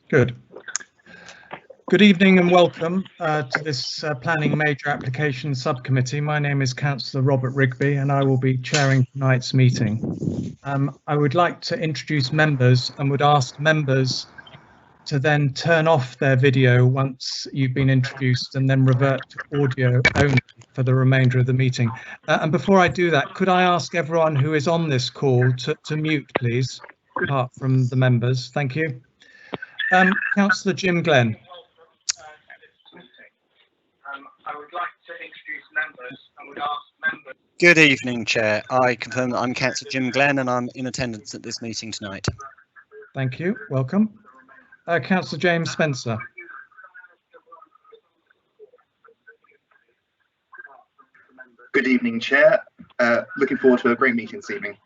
Good. Good evening and welcome to this Planning Major Application Subcommittee. My name is Councillor Robert Rigby and I will be chairing tonight's meeting. I would like to introduce members and would ask members to then turn off their video once you've been introduced and then revert to audio only for the remainder of the meeting. And before I do that, could I ask everyone who is on this call to mute, please, apart from the members? Thank you. Councillor Jim Glenn. I would like to introduce members and would ask members. Good evening, Chair. I confirm that I'm Councillor Jim Glenn and I'm in attendance at this meeting tonight. Thank you. Welcome. Councillor James Spencer. Good evening, Chair. Looking forward to a great meeting this evening.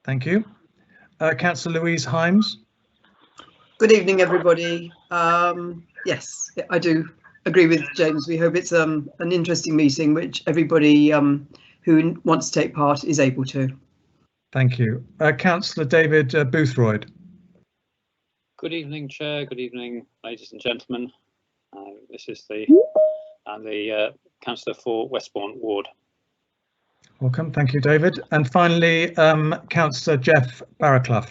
Thank you. Councillor Louise Himes. Good evening, everybody. Yes, I do agree with James. We hope it's an interesting meeting which everybody who wants to take part is able to. Thank you. Councillor David Boothroyd. Good evening, Chair. Good evening, ladies and gentlemen. This is the Councillor for Westbourne Ward. Welcome. Thank you, David. And finally, Councillor Jeff Barraclough.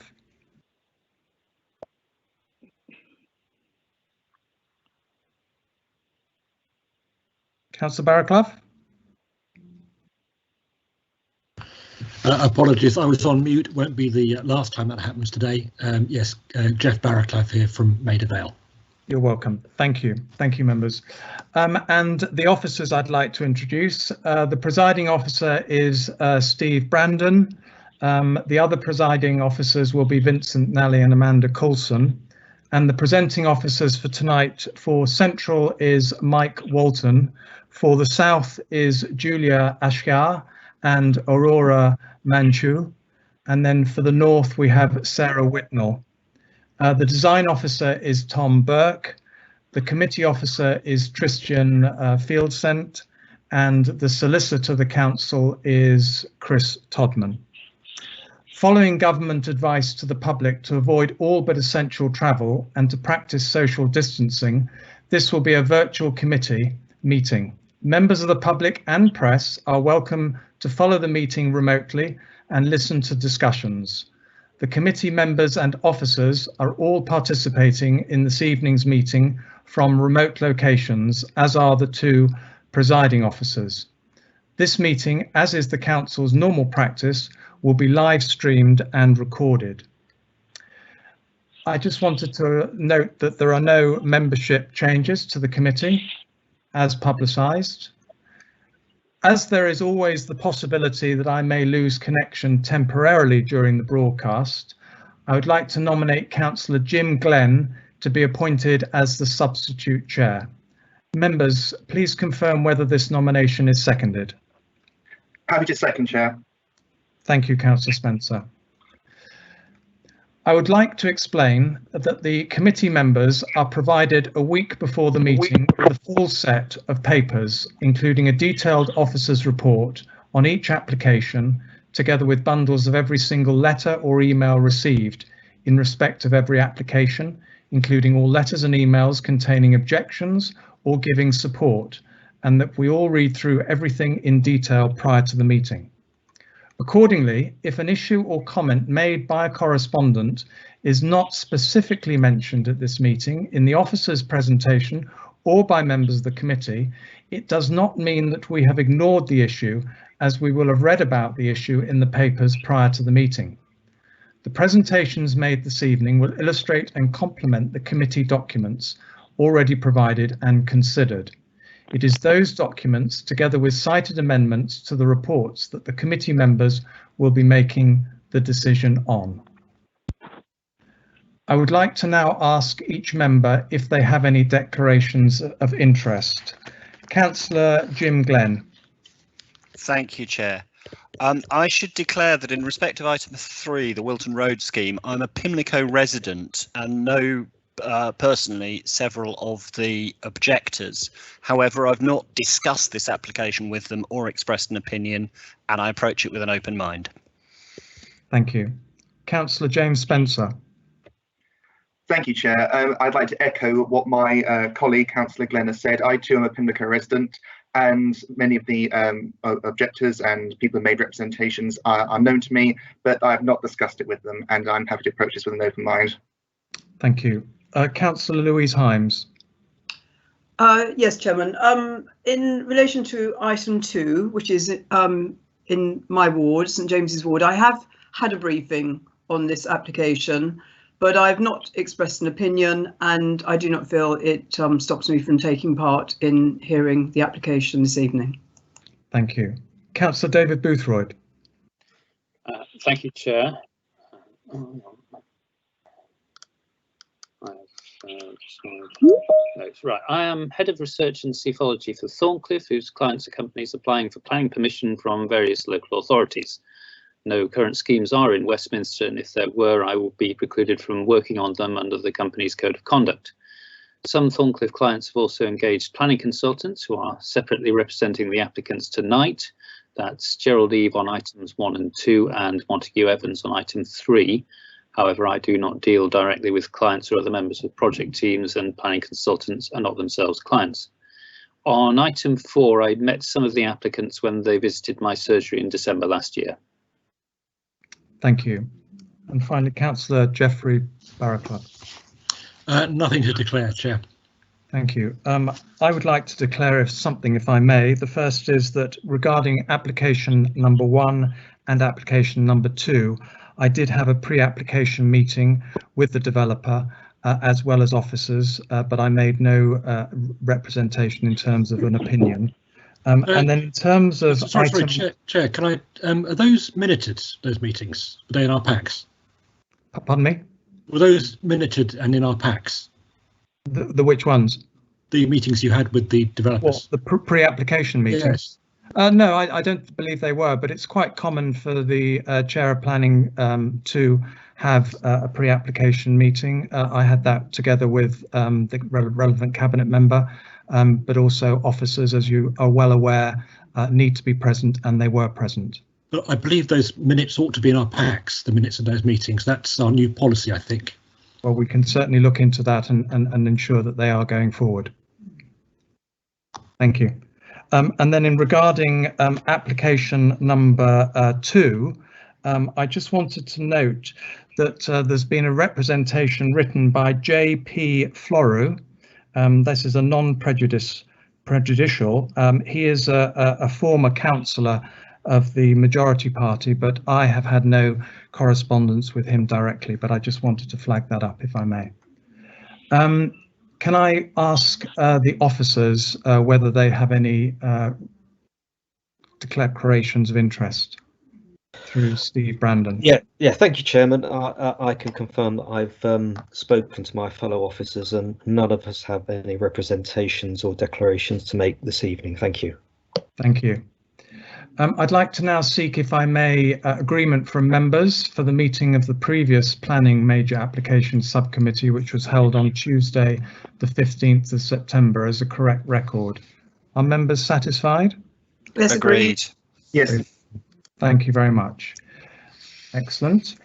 Councillor Barraclough. Apologies, I was on mute. Won't be the last time that happens today. Yes, Jeff Barraclough here from Maida Vale. You're welcome. Thank you. Thank you, members. And the officers I'd like to introduce. The presiding officer is Steve Brandon. The other presiding officers will be Vincent Nally and Amanda Coulson. And the presenting officers for tonight for Central is Mike Walton. For the South is Julia Ashgar and Aurora Manchu. And then for the North, we have Sarah Whitnell. The design officer is Tom Burke. The committee officer is Tristan Fieldsent. And the solicitor to the council is Chris Todman. Following government advice to the public to avoid all but essential travel and to practice social distancing, this will be a virtual committee meeting. Members of the public and press are welcome to follow the meeting remotely and listen to discussions. The committee members and officers are all participating in this evening's meeting from remote locations, as are the two presiding officers. This meeting, as is the council's normal practice, will be live streamed and recorded. I just wanted to note that there are no membership changes to the committee as publicised. As there is always the possibility that I may lose connection temporarily during the broadcast, I would like to nominate Councillor Jim Glenn to be appointed as the substitute chair. Members, please confirm whether this nomination is seconded. Happy to second, Chair. Thank you, Councillor Spencer. I would like to explain that the committee members are provided a week before the meeting with a full set of papers, including a detailed officer's report on each application, together with bundles of every single letter or email received in respect of every application, including all letters and emails containing objections or giving support, and that we all read through everything in detail prior to the meeting. Accordingly, if an issue or comment made by a correspondent is not specifically mentioned at this meeting in the officer's presentation or by members of the committee, it does not mean that we have ignored the issue, as we will have read about the issue in the papers prior to the meeting. The presentations made this evening will illustrate and complement the committee documents already provided and considered. It is those documents, together with cited amendments to the reports, that the committee members will be making the decision on. I would like to now ask each member if they have any declarations of interest. Councillor Jim Glenn. Thank you, Chair. I should declare that in respect of item 3, the Wilton Road scheme, I'm a Pimlico resident and know personally several of the objectors. However, I've not discussed this application with them or expressed an opinion, and I approach it with an open mind. Thank you. Councillor James Spencer. Thank you, Chair. I'd like to echo what my colleague, Councillor Glenn, has said. I too am a Pimlico resident, and many of the objectors and people who made representations are known to me, but I have not discussed it with them, and I'm happy to approach this with an open mind. Thank you. Councillor Louise Himes. Yes, Chairman. In relation to item 2, which is in my ward, St James's ward, I have had a briefing on this application, but I've not expressed an opinion, and I do not feel it stops me from taking part in hearing the application this evening. Thank you. Councillor David Boothroyd. Thank you, Chair. Right, I am Head of Research and Cephology for Thorncliffe, whose clients are companies applying for planning permission from various local authorities. No current schemes are in Westminster, and if there were, I would be precluded from working on them under the company's code of conduct. Some Thorncliffe clients have also engaged planning consultants who are separately representing the applicants tonight. That's Gerald Eve on items 1 and 2 and Montague Evans on item 3. However, I do not deal directly with clients or other members of project teams, and planning consultants are not themselves clients. On item 4, I met some of the applicants when they visited my surgery in December last year. Thank you. And finally, Councillor Geoffrey Barraclough. Nothing to declare, Chair. Thank you. I would like to declare something, if I may. The first is that regarding application number 1 and application number 2, I did have a pre-application meeting with the developer as well as officers, but I made no representation in terms of an opinion. And then in terms of sorry, Chair, can I? Are those minuted? Those meetings, were they in our packs? Pardon me? Were those minuted and in our packs? The which ones? The meetings you had with the developers. Well, the pre-application meetings. Yes. No, I don't believe they were, but it's quite common for the Chair of Planning to have a pre-application meeting. I had that together with the relevant cabinet member, but also officers, as you are well aware, need to be present, and they were present. But I believe those minutes ought to be in our packs, the minutes of those meetings. That's our new policy, I think. Well, we can certainly look into that and ensure that they are going forward. Thank you. And then in regarding application number 2, I just wanted to note that there's been a representation written by J.P. Floru. This is a non-prejudicial. He is a former councillor of the majority party, but I have had no correspondence with him directly, but I just wanted to flag that up, if I may. Can I ask the officers whether they have any declarations of interest through Steve Brandon? Yeah. Thank you, Chairman. I can confirm that I've spoken to my fellow officers, and none of us have any representations or declarations to make this evening. Thank you. Thank you. I'd like to now seek, if I may, agreement from members for the meeting of the previous Planning Major Applications Subcommittee, which was held on Tuesday, the 15th of September, as a correct record. Are members satisfied? Yes, agreed. Yes. Thank you very much. Excellent.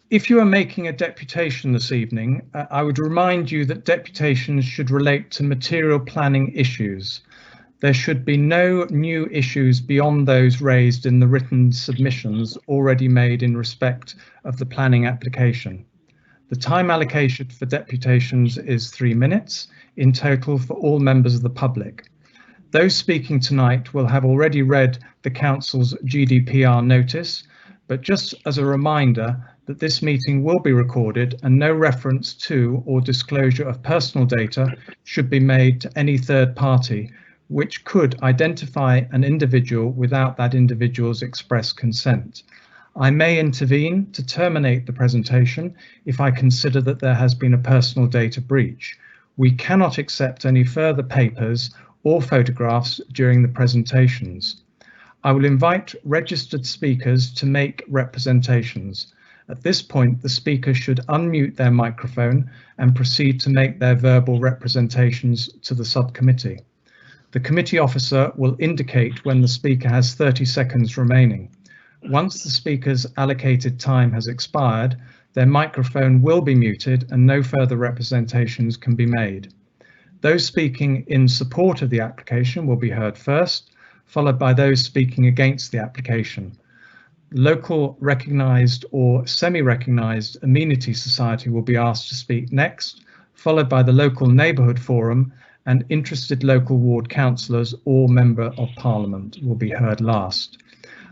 If you are making a deputation this evening, I would remind you that deputations should relate to material planning issues. There should be no new issues beyond those raised in the written submissions already made in respect of the planning application. The time allocation for deputations is 3 minutes in total for all members of the public. Those speaking tonight will have already read the Council's GDPR notice, but just as a reminder that this meeting will be recorded and no reference to or disclosure of personal data should be made to any third party which could identify an individual without that individual's express consent. I may intervene to terminate the presentation if I consider that there has been a personal data breach. We cannot accept any further papers or photographs during the presentations. I will invite registered speakers to make representations. At this point, the speaker should unmute their microphone and proceed to make their verbal representations to the subcommittee. The committee officer will indicate when the speaker has 30 seconds remaining. Once the speaker's allocated time has expired, their microphone will be muted and no further representations can be made. Those speaking in support of the application will be heard first, followed by those speaking against the application. Local recognised or semi-recognised amenity society will be asked to speak next, followed by the local neighbourhood forum, and interested local ward councillors or member of parliament will be heard last.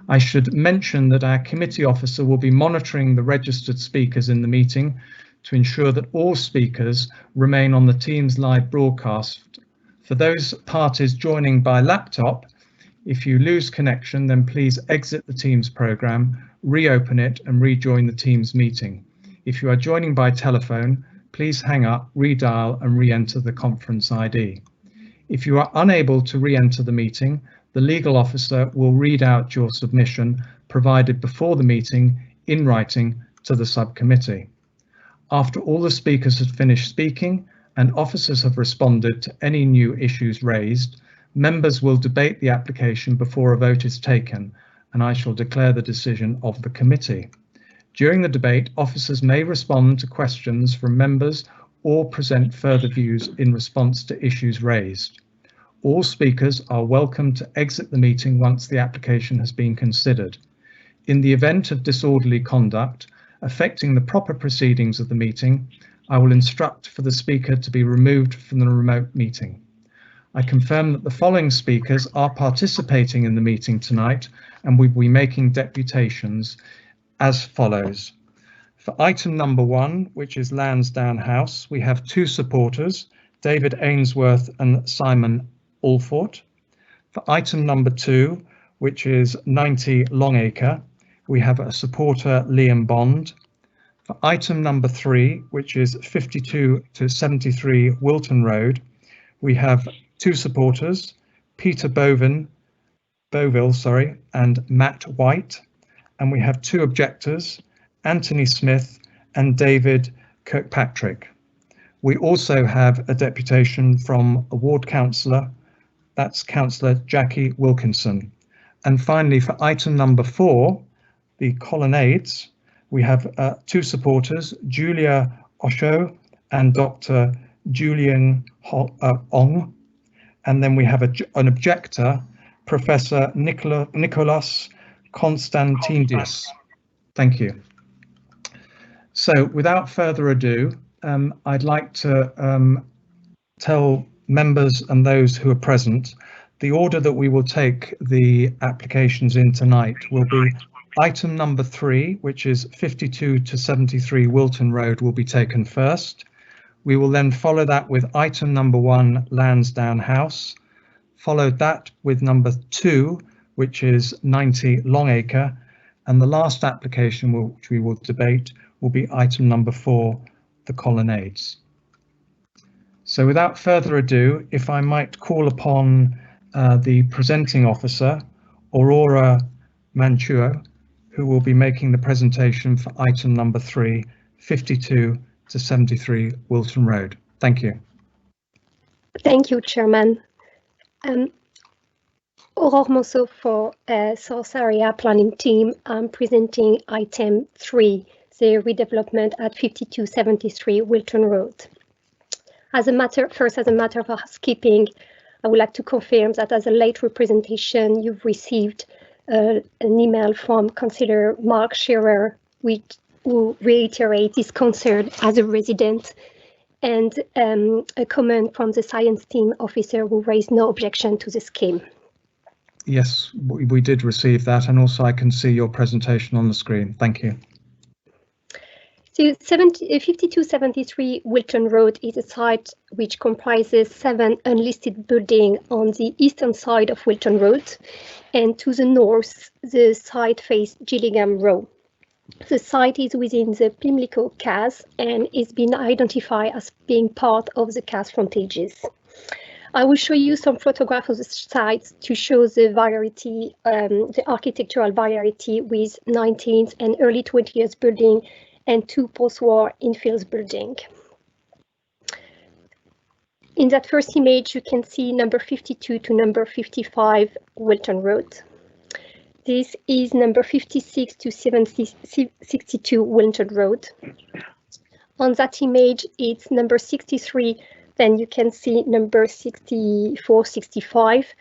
I should mention that our committee officer will be monitoring the registered speakers in the meeting to ensure that all speakers remain on the Teams live broadcast. For those parties joining by laptop, if you lose connection, then please exit the Teams program, reopen it and rejoin the Teams meeting. If you are joining by telephone, please hang up, redial and re-enter the conference ID. If you are unable to re-enter the meeting, the legal officer will read out your submission provided before the meeting in writing to the subcommittee. After all the speakers have finished speaking and officers have responded to any new issues raised, members will debate the application before a vote is taken, and I shall declare the decision of the committee. During the debate, officers may respond to questions from members or present further views in response to issues raised. All speakers are welcome to exit the meeting once the application has been considered. In the event of disorderly conduct affecting the proper proceedings of the meeting, I will instruct for the speaker to be removed from the remote meeting. I confirm that the following speakers are participating in the meeting tonight and we will be making deputations as follows. For item number 1, which is Lansdowne House, we have 2 supporters, David Ainsworth and Simon Alfort. For item number 2, which is 90 Longacre, we have a supporter, Liam Bond. For item number 3, which is 52 to 73 Wilton Road, we have 2 supporters, Peter Boville, and Matt White, and we have 2 objectors, Anthony Smith and David Kirkpatrick. We also have a deputation from a ward councillor, that's Councillor Jackie Wilkinson. And finally, for item number 4, the colonnades, we have 2 supporters, Julia Osho and Dr. Julian Ong. And then we have an objector, Professor Nicholas Constantidis. Thank you. So without further ado, I'd like to tell members and those who are present, the order that we will take the applications in tonight will be item number 3, which is 52 to 73 Wilton Road, will be taken first. We will then follow that with item number 1, Lansdowne House, followed that with number 2, which is 90 Longacre, and the last application which we will debate will be item number 4, the colonnades. So without further ado, if I might call upon the presenting officer, Aurora Manchuo, who will be making the presentation for item number 3, 52 to 73 Wilton Road. Thank you. Thank you, Chairman. Aurore Monceau for Source Area Planning Team. I'm presenting item 3, the redevelopment at 5273 Wilton Road. As a matter of housekeeping, I would like to confirm that as a late representation, you've received an email from Councillor Mark Shearer, who reiterates his concern as a resident, and a comment from the science team officer who raised no objection to the scheme. Yes, we did receive that, and also I can see your presentation on the screen. Thank you. So 5273 Wilton Road is a site which comprises 7 unlisted buildings on the eastern side of Wilton Road, and to the north, the site faces Gillingham Row. The site is within the Pimlico CAS and is being identified as being part of the CAS frontages. I will show you some photographs of the site to show the variety, the architectural variety with 19th and early 20th building and 2 post-war infill building. In that first image, you can see number 52 to number 55 Wilton Road. This is number 56 to 62 Wilton Road. On that image, it's number 63. Then you can see number 64, 65.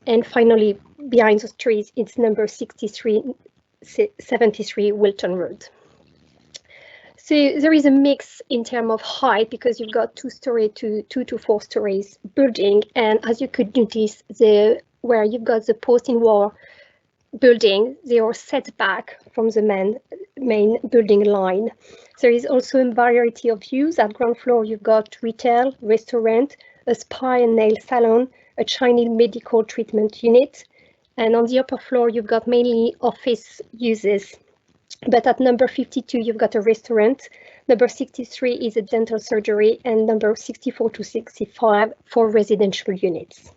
And finally, behind those trees, it's number 63, 73 Wilton Road. So there is a mix in terms of height because you've got 2-story to 2 to 4 stories building. And as you could notice, where you've got the post-in-war building, they are set back from the main building line. There is also a variety of views. At ground floor, you've got retail, restaurant, a spa and nail salon, a Chinese medical treatment unit. And on the upper floor, you've got mainly office uses. But at number 52, you've got a restaurant. Number 63 is a dental surgery, and number 64 to 65 for residential units.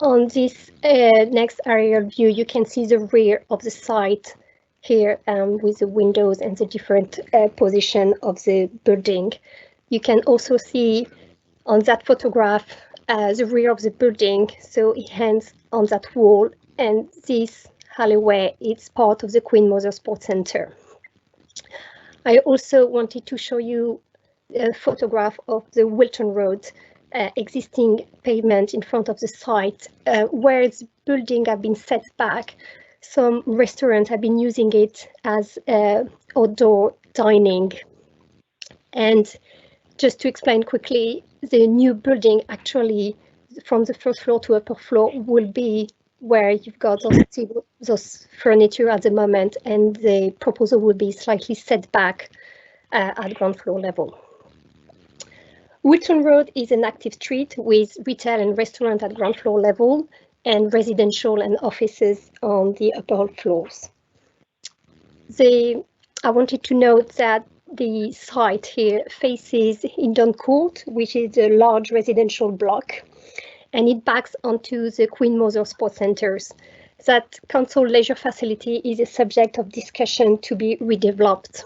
On this next aerial view, you can see the rear of the site here with the windows and the different position of the building. You can also see on that photograph the rear of the building, so it ends on that wall, and this alleyway is part of the Queen Mother Sports Centre. I also wanted to show you a photograph of the Wilton Road existing pavement in front of the site, where the building have been set back. Some restaurants have been using it as outdoor dining. And just to explain quickly, the new building actually from the first floor to upper floor will be where you've got those furniture at the moment, and the proposal will be slightly set back at ground floor level. Wilton Road is an active street with retail and restaurant at ground floor level and residential and offices on the upper floors. I wanted to note that the site here faces Hindon Court, which is a large residential block, and it backs onto the Queen Mother Sports Centres. That council leisure facility is a subject of discussion to be redeveloped.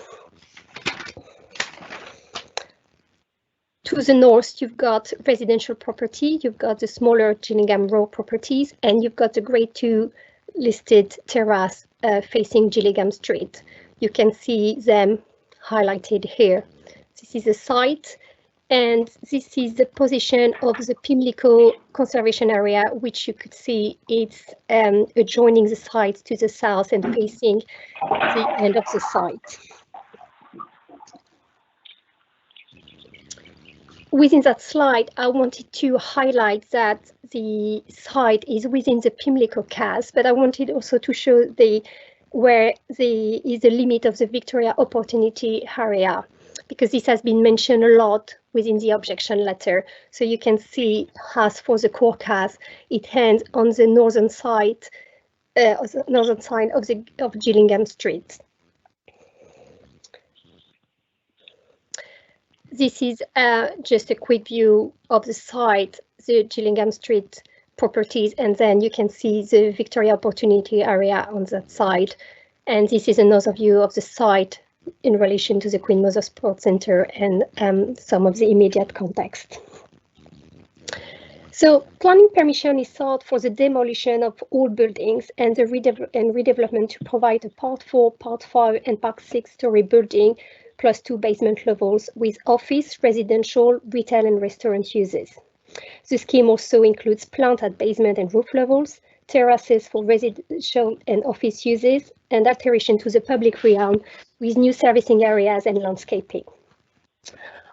To the north, you've got residential property, you've got the smaller Gillingham Row properties, and you've got the Grade 2 listed terrace facing Gillingham Street. You can see them highlighted here. This is a site, and this is the position of the Pimlico conservation area, which you could see it's adjoining the site to the south and facing the end of the site. Within that slide, I wanted to highlight that the site is within the Pimlico CAS, but I wanted also to show where is the limit of the Victoria Opportunity Area, because this has been mentioned a lot within the objection letter. So you can see, as for the core CAS, it ends on the northern side of Gillingham Street. This is just a quick view of the site, the Gillingham Street properties, and then you can see the Victoria Opportunity Area on that side. And this is another view of the site in relation to the Queen Mother Sports Centre and some of the immediate context. So planning permission is sought for the demolition of all buildings and the redevelopment to provide a Part 4, Part 5 and Part 6 story building plus 2 basement levels with office, residential, retail and restaurant uses. The scheme also includes plant at basement and roof levels, terraces for residential and office uses, and alteration to the public realm with new servicing areas and landscaping.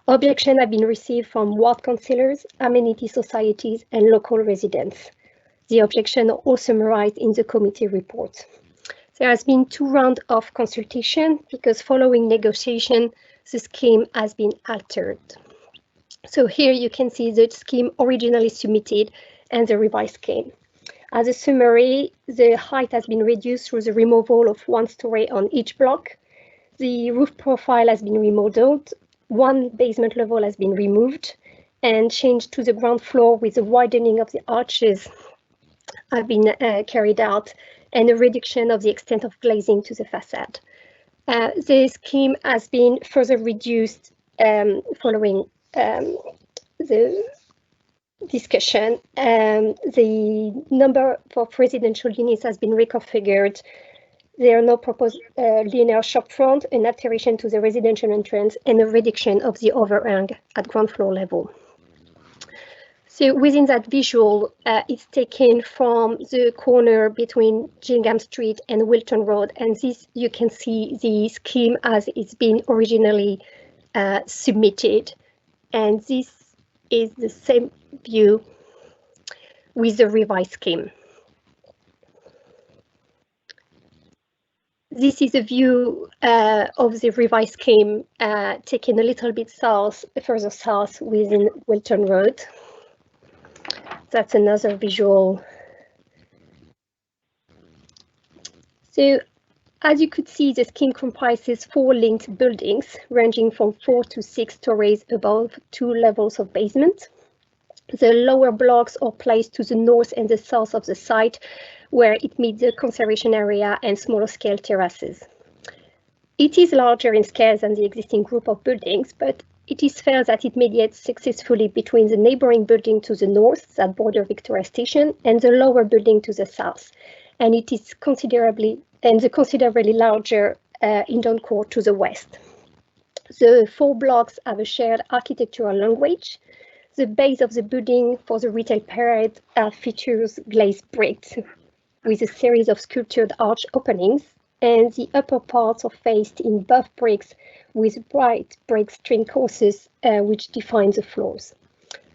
Objections have been received from ward councillors, amenity societies and local residents. The objections are all summarised in the committee report. There has been 2 rounds of consultation because following negotiation, the scheme has been altered. So here you can see the scheme originally submitted and the revised scheme. As a summary, the height has been reduced through the removal of 1 story on each block. The roof profile has been remodeled. 1 basement level has been removed and changed to the ground floor with the widening of the arches have been carried out and a reduction of the extent of glazing to the facade. The scheme has been further reduced following the discussion, the number of residential units has been reconfigured. There are no proposed linear shopfront, an alteration to the residential entrance, and a reduction of the overhang at ground floor level. So within that visual, it's taken from the corner between Gillingham Street and Wilton Road, and this you can see the scheme as it's been originally submitted, and this is the same view with the revised scheme. This is a view of the revised scheme taken a little bit further south within Wilton Road. That's another visual. So as you could see, the scheme comprises 4 linked buildings ranging from 4 to 6 stories above 2 levels of basement. The lower blocks are placed to the north and the south of the site, where it meets the conservation area and smaller scale terraces. It is larger in scale than the existing group of buildings, but it is felt that it mediates successfully between the neighboring building to the north that border Victoria Station and the lower building to the south, and it is considerably larger indoor court to the west. The 4 blocks have a shared architectural language. The base of the building for the retail parade features glazed bricks with a series of sculptured arch openings, and the upper parts are faced in buff bricks with bright brick string courses which define the floors.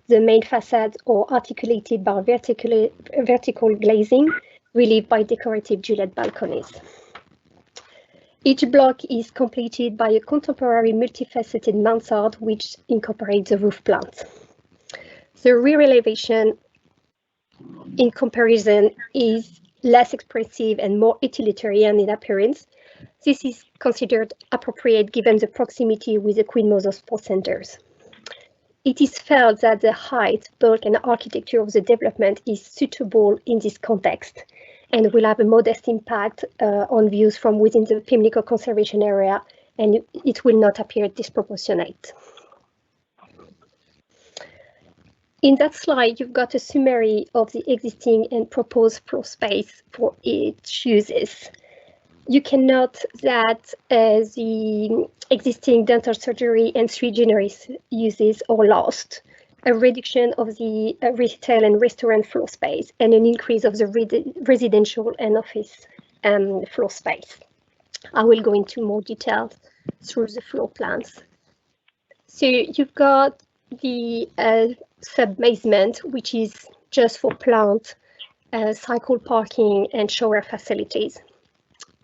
The main facades are articulated by vertical glazing, relieved by decorative Juliet balconies. Each block is completed by a contemporary multifaceted mansard which incorporates the roof plant. The rear elevation, in comparison, is less expressive and more utilitarian in appearance. This is considered appropriate given the proximity with the Queen Mother Sports Centres. It is felt that the height, bulk, and architecture of the development is suitable in this context and will have a modest impact on views from within the Pimlico conservation area, and it will not appear disproportionate. In that slide, you've got a summary of the existing and proposed floor space for each uses. You can note that the existing dental surgery and sui generis uses are lost, a reduction of the retail and restaurant floor space, and an increase of the residential and office floor space. I will go into more details through the floor plans. So you've got the sub-basement, which is just for plant, cycle parking and shower facilities.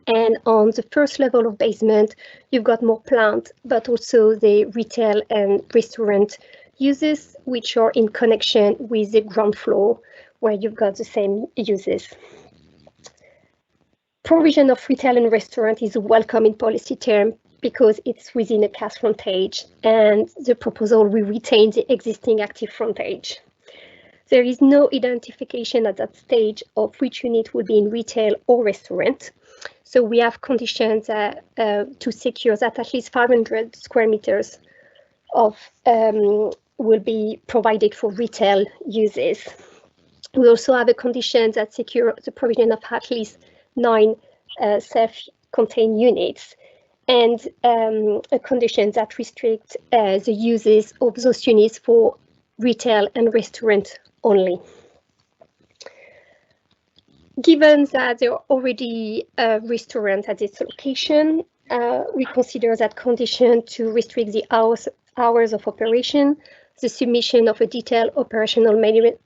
And on the first level of basement, you've got more plant, but also the retail and restaurant uses, which are in connection with the ground floor, where you've got the same uses. Provision of retail and restaurant is welcome in policy term because it's within a CAS frontage, and the proposal will retain the existing active frontage. There is no identification at that stage of which unit will be in retail or restaurant. So we have conditions to secure that at least 500 square meters of will be provided for retail uses. We also have a condition that secure the provision of at least 9 self-contained units, and a condition that restricts the uses of those units for retail and restaurant only. Given that there are already restaurants at this location, we consider that condition to restrict the hours of operation, the submission of a detailed operational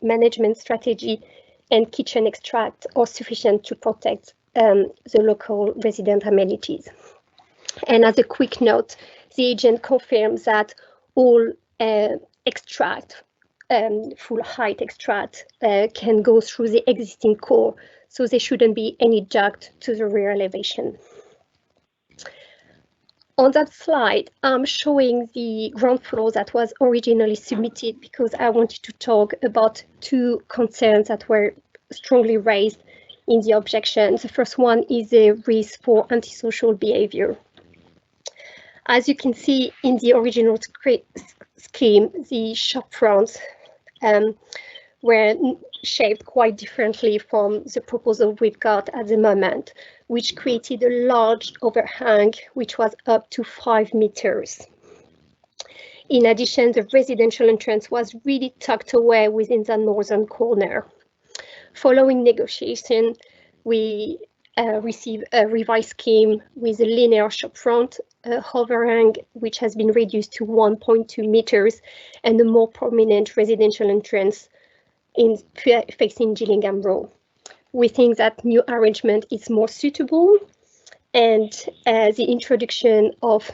management strategy, and kitchen extract are sufficient to protect the local resident amenities. And as a quick note, the agent confirms that all extract, full height extract, can go through the existing core, so there shouldn't be any duct to the rear elevation. On that slide, I'm showing the ground floor that was originally submitted because I wanted to talk about 2 concerns that were strongly raised in the objection. The first one is the risk for antisocial behavior. As you can see in the original scheme, the shop fronts were shaped quite differently from the proposal we've got at the moment, which created a large overhang, which was up to 5 meters. In addition, the residential entrance was really tucked away within the northern corner. Following negotiation, we received a revised scheme with a linear shopfront, a overhang which has been reduced to 1.2 meters, and a more prominent residential entrance facing Gillingham Road. We think that new arrangement is more suitable, and the introduction of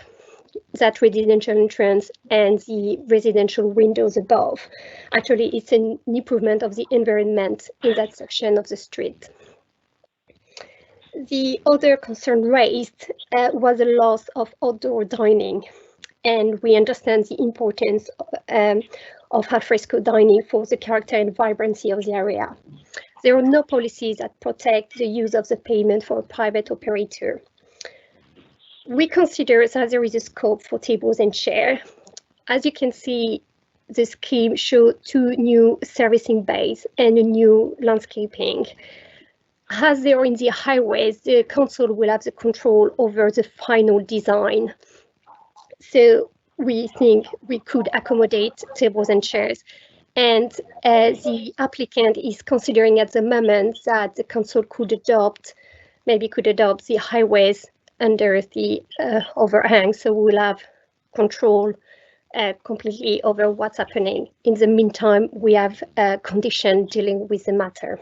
that residential entrance and the residential windows above. Actually, it's an improvement of the environment in that section of the street. The other concern raised was the loss of outdoor dining, and we understand the importance of alfresco dining for the character and vibrancy of the area. There are no policies that protect the use of the pavement for a private operator. We consider that there is a scope for tables and chairs. As you can see, the scheme shows 2 new servicing bays and a new landscaping. As they are in the highways, the council will have the control over the final design. So we think we could accommodate tables and chairs. And the applicant is considering at the moment that the council could adopt the highways under the overhang, so we'll have control completely over what's happening. In the meantime, we have a condition dealing with the matter.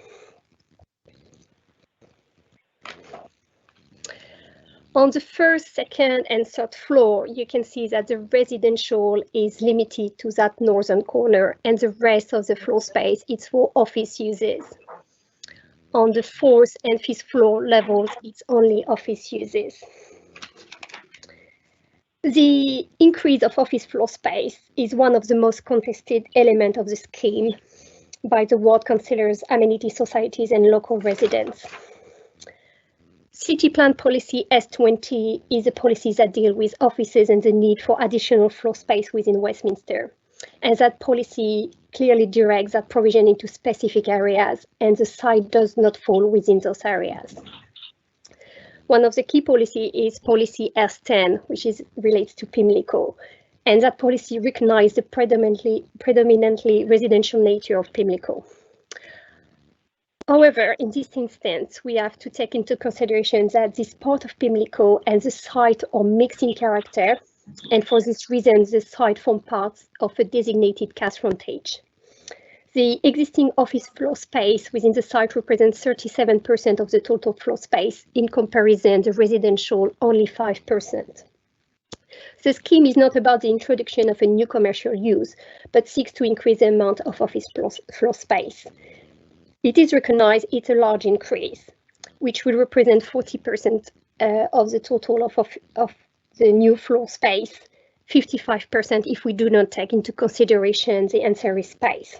On the first, second, and third floor, you can see that the residential is limited to that northern corner, and the rest of the floor space is for office uses. On the 4th and 5th floor levels, it's only office uses. The increase of office floor space is one of the most contested elements of the scheme by the ward councillors, amenity societies, and local residents. City Plan Policy S20 is a policy that deals with offices and the need for additional floor space within Westminster. And that policy clearly directs that provision into specific areas, and the site does not fall within those areas. One of the key policies is Policy S10, which is related to Pimlico, and that policy recognizes the predominantly residential nature of Pimlico. However, in this instance, we have to take into consideration that this part of Pimlico and the site are mixed in character, and for this reason, the site forms part of a designated cast frontage. The existing office floor space within the site represents 37% of the total floor space. In comparison, the residential only 5%. The scheme is not about the introduction of a new commercial use, but seeks to increase the amount of office floor space. It is recognized it's a large increase, which will represent 40% of the total of the new floor space, 55% if we do not take into consideration the ancillary space.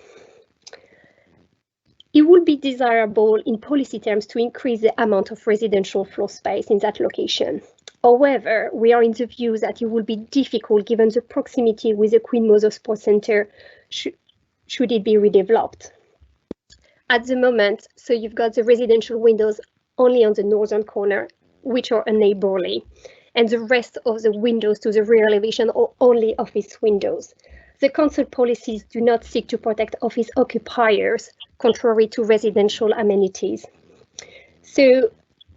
It would be desirable in policy terms to increase the amount of residential floor space in that location. However, we are in the view that it will be difficult given the proximity with the Queen Mother Sports Centre should it be redeveloped. At the moment, so you've got the residential windows only on the northern corner, which are unneighbourly, and the rest of the windows to the rear elevation are only office windows. The council policies do not seek to protect office occupiers, contrary to residential amenities. So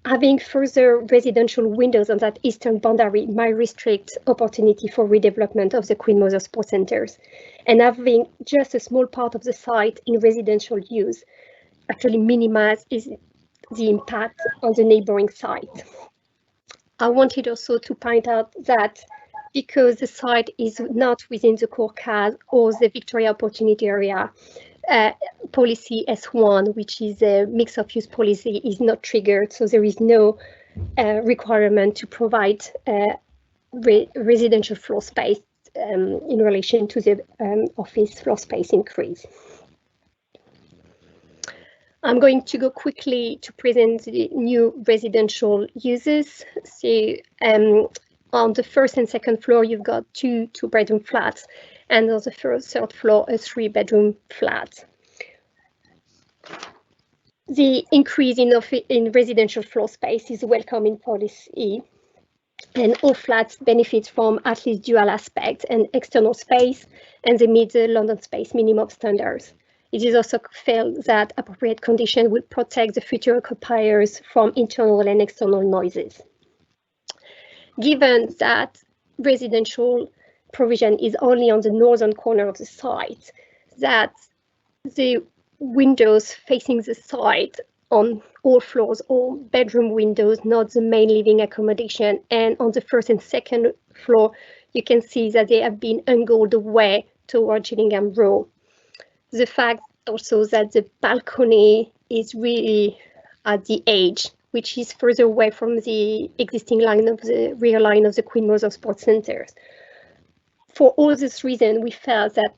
having further residential windows on that eastern boundary might restrict opportunity for redevelopment of the Queen Mother Sports Centres, and having just a small part of the site in residential use actually minimizes the impact on the neighbouring site. I wanted also to point out that because the site is not within the core CAS or the Victoria Opportunity Area, policy S1, which is a mix of use policy, is not triggered, so there is no requirement to provide residential floor space in relation to the office floor space increase. I'm going to go quickly to present the new residential uses. So on the first and second floor, you've got two bedroom flats, and on the third floor, a 3-bedroom flat. The increase in residential floor space is a welcoming policy, and all flats benefit from at least dual aspect and external space, and they meet the London space minimum standards. It is also felt that appropriate conditions will protect the future occupiers from internal and external noises. Given that residential provision is only on the northern corner of the site, that the windows facing the site on all floors, all bedroom windows, not the main living accommodation, and on the first and second floor, you can see that they have been angled away toward Gillingham Row. The fact also that the balcony is really at the edge, which is further away from the existing line of the rear line of the Queen Mother Sports Centres. For all this reason, we felt that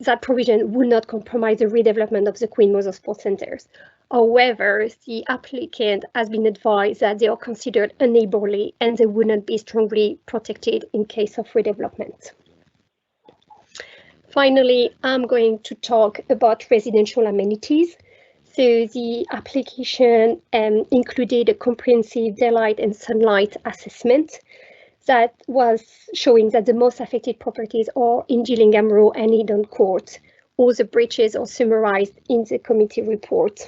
that provision would not compromise the redevelopment of the Queen Mother Sports Centres. However, the applicant has been advised that they are considered unneighbourly and they would not be strongly protected in case of redevelopment. Finally, I'm going to talk about residential amenities. So the application included a comprehensive daylight and sunlight assessment that was showing that the most affected properties are in Gillingham Row and Eden Court. All the breaches are summarized in the committee report.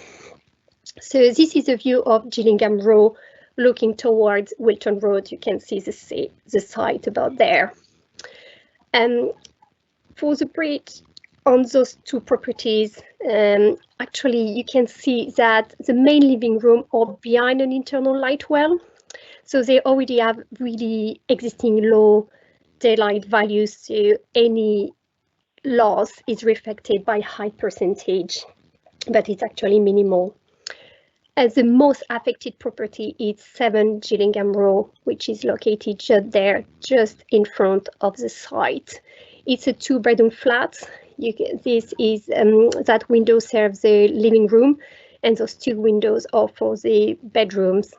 So this is a view of Gillingham Row looking towards Wilton Road. You can see the site about there. For the breach on those two properties, actually you can see that the main living room are behind an internal light well. So they already have really existing low daylight values, so any loss is reflected by high percentage, but it's actually minimal. As the most affected property is 7 Gillingham Row, which is located just there, just in front of the site. It's a 2-bedroom flat. This is that window serves the living room, and those 2 windows are for the bedrooms.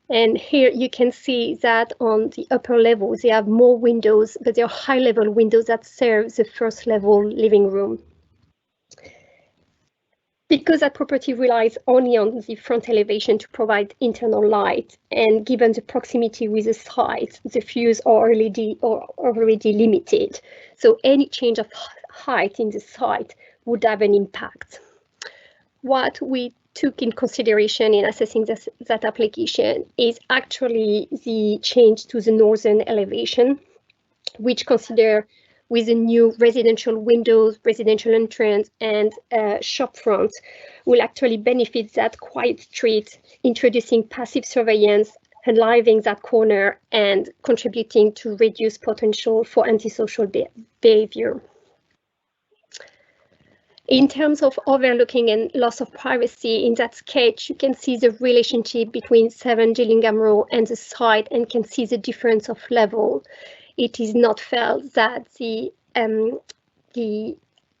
And here you can see that on the upper level, they have more windows, but they are high-level windows that serve the first-level living room. Because that property relies only on the front elevation to provide internal light, and given the proximity with the site, the views are already limited. So any change of height in the site would have an impact. What we took in consideration in assessing that application is actually the change to the northern elevation, which consider with the new residential windows, residential entrance, and shop front will actually benefit that quiet street, introducing passive surveillance, enlivening that corner, and contributing to reduce potential for antisocial behavior. In terms of overlooking and loss of privacy, in that sketch, you can see the relationship between 7 Gillingham Row and the site and can see the difference of level. It is not felt that the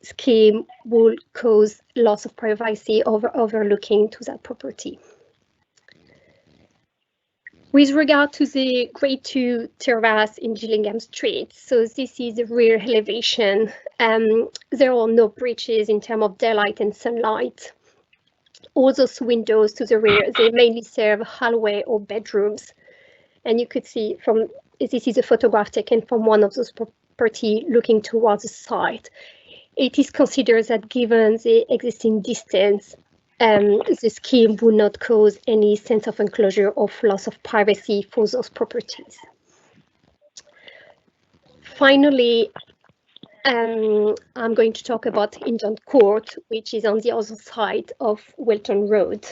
scheme will cause loss of privacy overlooking to that property. With regard to the Grade 2 terrace in Gillingham Street, so this is the rear elevation. There are no breaches in terms of daylight and sunlight. All those windows to the rear, they mainly serve hallway or bedrooms. And you could see from, this is a photograph taken from one of those properties looking towards the site. It is considered that given the existing distance, the scheme would not cause any sense of enclosure or loss of privacy for those properties. Finally, I'm going to talk about Eden Court, which is on the other side of Wilton Road.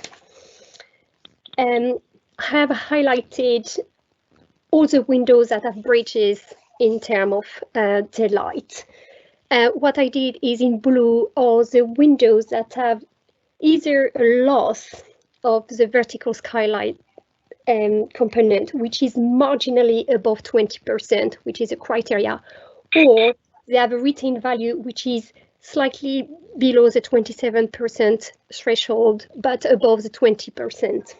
I have highlighted all the windows that have breaches in terms of daylight. What I did is in blue are the windows that have either a loss of the vertical skylight component, which is marginally above 20%, which is a criteria, or they have a retained value which is slightly below the 27% threshold, but above the 20%.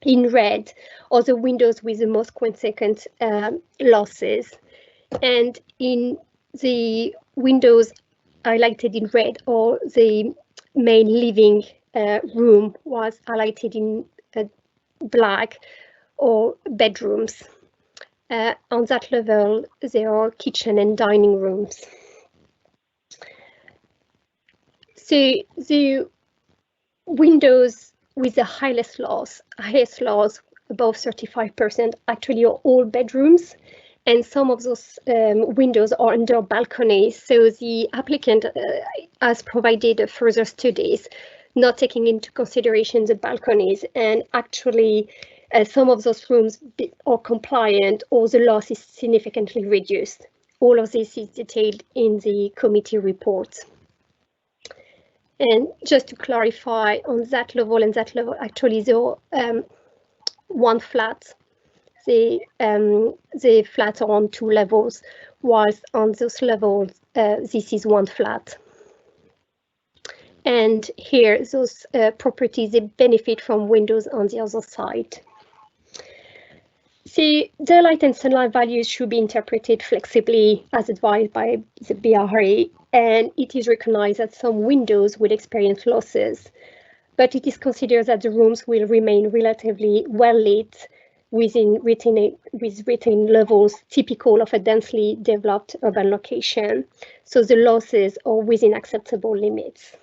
In red are the windows with the most consequent losses. And in the windows highlighted in red, or the main living room was highlighted in black, or bedrooms. On that level, there are kitchen and dining rooms. So the windows with the highest loss above 35% actually are all bedrooms, and some of those windows are under balconies. So the applicant has provided further studies not taking into consideration the balconies, and actually some of those rooms are compliant, or the loss is significantly reduced. All of this is detailed in the committee report. And just to clarify, on that level and that level, actually there are one flat. The flats are on 2 levels, whilst on those levels, this is one flat. And here, those properties, they benefit from windows on the other side. The daylight and sunlight values should be interpreted flexibly as advised by the BRA, and it is recognized that some windows will experience losses, but it is considered that the rooms will remain relatively well lit with retaining levels typical of a densely developed urban location, so the losses are within acceptable limits.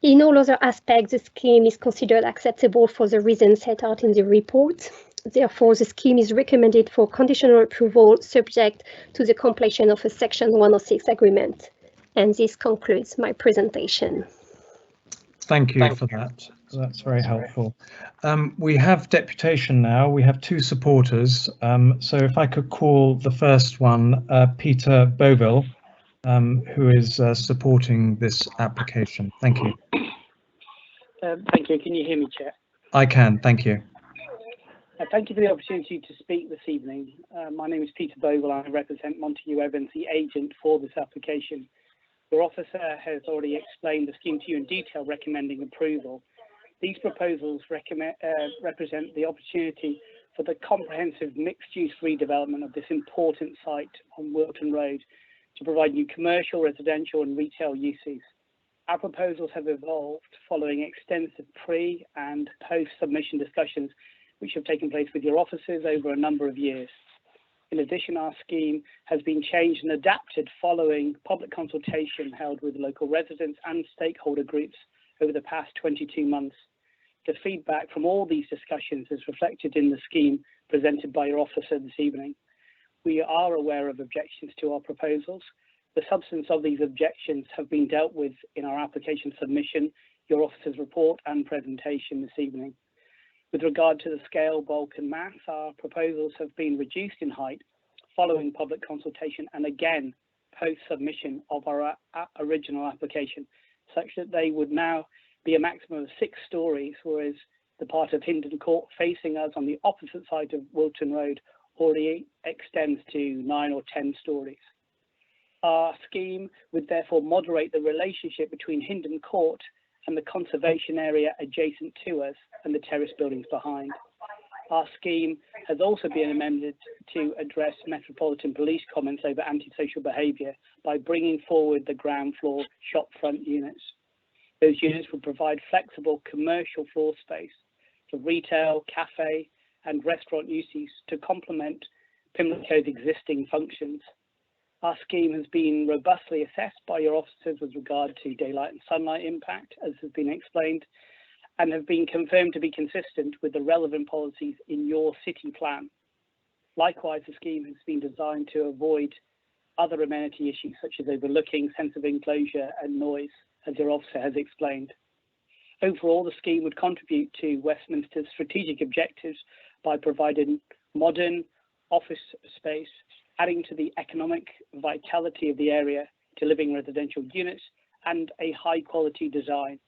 In all other aspects, the scheme is considered acceptable for the reasons set out in the report. Therefore, the scheme is recommended for conditional approval subject to the completion of a Section 106 agreement. And this concludes my presentation. Thank you for that. That's very helpful. We have deputation now. We have 2 supporters. So if I could call the first one, Peter Boville, who is supporting this application. Thank you. Thank you. Can you hear me, Chair? I can. Thank you. Thank you for the opportunity to speak this evening. My name is Peter Boville. I represent Montague Evans, the agent for this application. Your officer has already explained the scheme to you in detail, recommending approval. These proposals represent the opportunity for the comprehensive mixed-use redevelopment of this important site on Wilton Road to provide new commercial, residential and retail uses. Our proposals have evolved following extensive pre- and post-submission discussions which have taken place with your officers over a number of years. In addition, our scheme has been changed and adapted following public consultation held with local residents and stakeholder groups over the past 22 months. The feedback from all these discussions is reflected in the scheme presented by your officer this evening. We are aware of objections to our proposals. The substance of these objections have been dealt with in our application submission, your officer's report and presentation this evening. With regard to the scale, bulk and mass, our proposals have been reduced in height following public consultation and again post-submission of our original application, such that they would now be a maximum of 6 stories, whereas the part of Hindon Court facing us on the opposite side of Wilton Road already extends to 9 or 10 stories. Our scheme would therefore moderate the relationship between Hindon Court and the conservation area adjacent to us and the terrace buildings behind. Our scheme has also been amended to address Metropolitan Police comments over antisocial behaviour by bringing forward the ground floor shopfront units. Those units will provide flexible commercial floor space for retail, cafe and restaurant uses to complement Pimlico's existing functions. Our scheme has been robustly assessed by your officers with regard to daylight and sunlight impact, as has been explained, and have been confirmed to be consistent with the relevant policies in your city plan. Likewise, the scheme has been designed to avoid other amenity issues such as overlooking, sense of enclosure and noise, as your officer has explained. Overall, the scheme would contribute to Westminster's strategic objectives by providing modern office space, adding to the economic vitality of the area to living residential units, and a high quality design,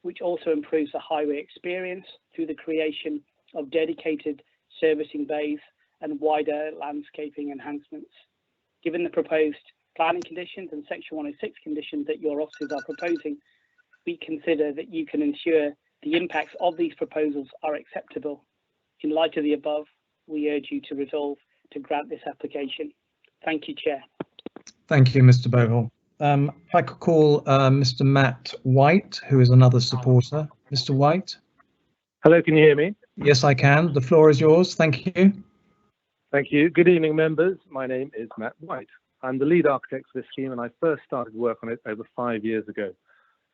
which also improves the highway experience through the creation of dedicated servicing bays and wider landscaping enhancements. Given the proposed planning conditions and Section 106 conditions that your officers are proposing, we consider that you can ensure the impacts of these proposals are acceptable. In light of the above, we urge you to resolve to grant this application. Thank you, Chair. Thank you, Mr. Bogle. If I could call Mr. Matt White, who is another supporter. Mr. White? Hello, can you hear me? Yes, I can. The floor is yours. Thank you. Thank you. Good evening, members. My name is Matt White. I'm the lead architect for this scheme, and I first started work on it over 5 years ago.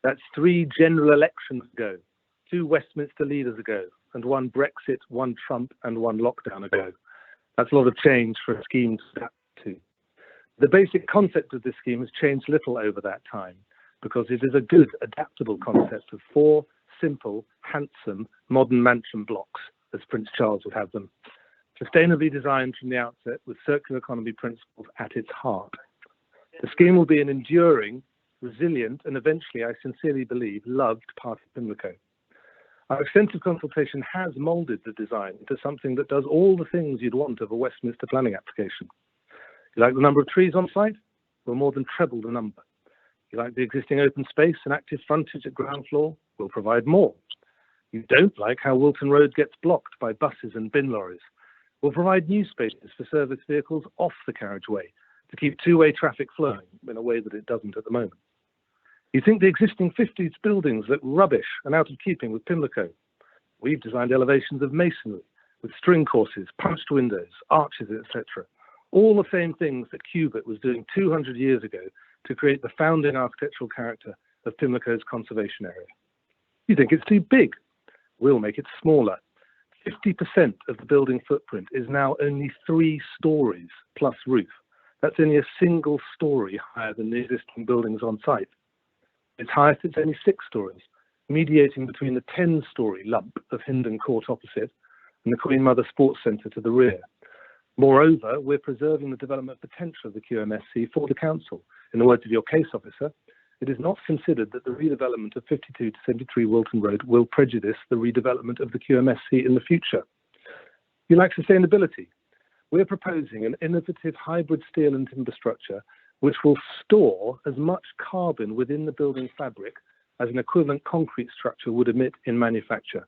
That's 3 general elections ago, 2 Westminster leaders ago, and 1 Brexit, 1 Trump, and 1 lockdown ago. That's a lot of change for a scheme to adapt to. The basic concept of this scheme has changed little over that time, because it is a good, adaptable concept of 4 simple, handsome, modern mansion blocks, as Prince Charles would have them, sustainably designed from the outset with circular economy principles at its heart. The scheme will be an enduring, resilient, and eventually, I sincerely believe, loved part of Pimlico. Our extensive consultation has moulded the design into something that does all the things you'd want of a Westminster planning application. You like the number of trees on site? We'll more than treble the number. You like the existing open space and active frontage at ground floor? We'll provide more. You don't like how Wilton Road gets blocked by buses and bin lorries? We'll provide new spaces for service vehicles off the carriageway to keep two-way traffic flowing in a way that it doesn't at the moment. You think the existing 50s buildings look rubbish and out of keeping with Pimlico? We've designed elevations of masonry with string courses, punched windows, arches, etc. All the same things that Cubitt was doing 200 years ago to create the founding architectural character of Pimlico's conservation area. You think it's too big? We'll make it smaller. 50% of the building footprint is now only 3 stories plus roof. That's only a single story higher than the existing buildings on site. Its highest, it's only 6 stories, mediating between the 10-story lump of Hindon Court opposite and the Queen Mother Sports Centre to the rear. Moreover, we're preserving the development potential of the QMSC for the council. In the words of your case officer, it is not considered that the redevelopment of 52 to 73 Wilton Road will prejudice the redevelopment of the QMSC in the future. You like sustainability? We're proposing an innovative hybrid steel and timber structure which will store as much carbon within the building fabric as an equivalent concrete structure would emit in manufacture,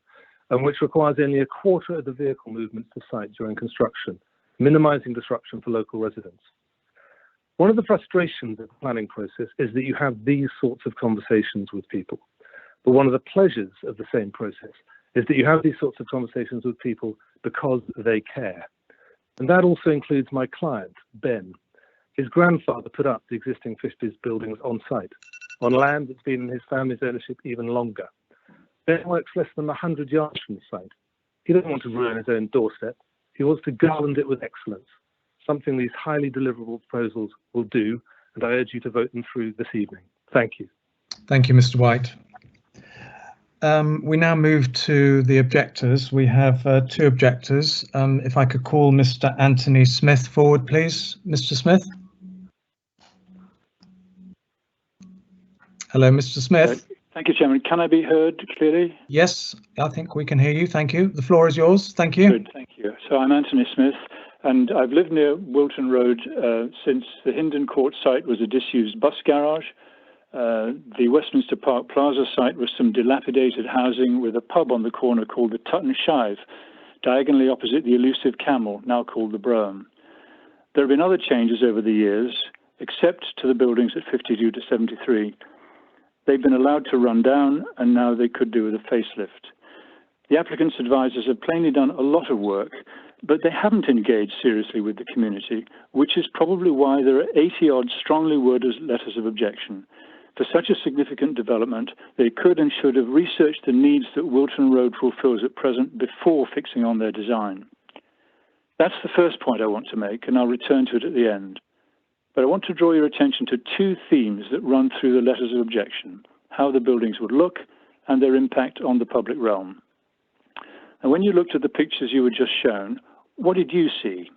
and which requires only a quarter of the vehicle movements to site during construction, minimizing disruption for local residents. One of the frustrations of the planning process is that you have these sorts of conversations with people. But one of the pleasures of the same process is that you have these sorts of conversations with people because they care. And that also includes my client, Ben. His grandfather put up the existing 50s buildings on site, on land that's been in his family's ownership even longer. Ben works less than 100 yards from the site. He doesn't want to ruin his own doorstep. He wants to garland it with excellence, something these highly deliverable proposals will do, and I urge you to vote them through this evening. Thank you. Thank you, Mr. White. We now move to the objectors. We have 2 objectors. If I could call Mr. Anthony Smith forward, please. Mr. Smith. Hello, Mr. Smith. Thank you, Chairman. Can I be heard clearly? Yes, I think we can hear you. Thank you. The floor is yours. Thank you. Good, thank you. So I'm Anthony Smith, and I've lived near Wilton Road since the Hindon Court site was a disused bus garage. The Westminster Park Plaza site was some dilapidated housing with a pub on the corner called the Tut and Shive, diagonally opposite the elusive Camel, now called the Brougham. There have been other changes over the years, except to the buildings at 52 to 73. They've been allowed to run down, and now they could do with a facelift. The applicant's advisors have plainly done a lot of work, but they haven't engaged seriously with the community, which is probably why there are 80-odd strongly worded letters of objection. For such a significant development, they could and should have researched the needs that Wilton Road fulfills at present before fixing on their design. That's the first point I want to make, and I'll return to it at the end. But I want to draw your attention to 2 themes that run through the letters of objection: how the buildings would look and their impact on the public realm. And when you looked at the pictures you were just shown, what did you see?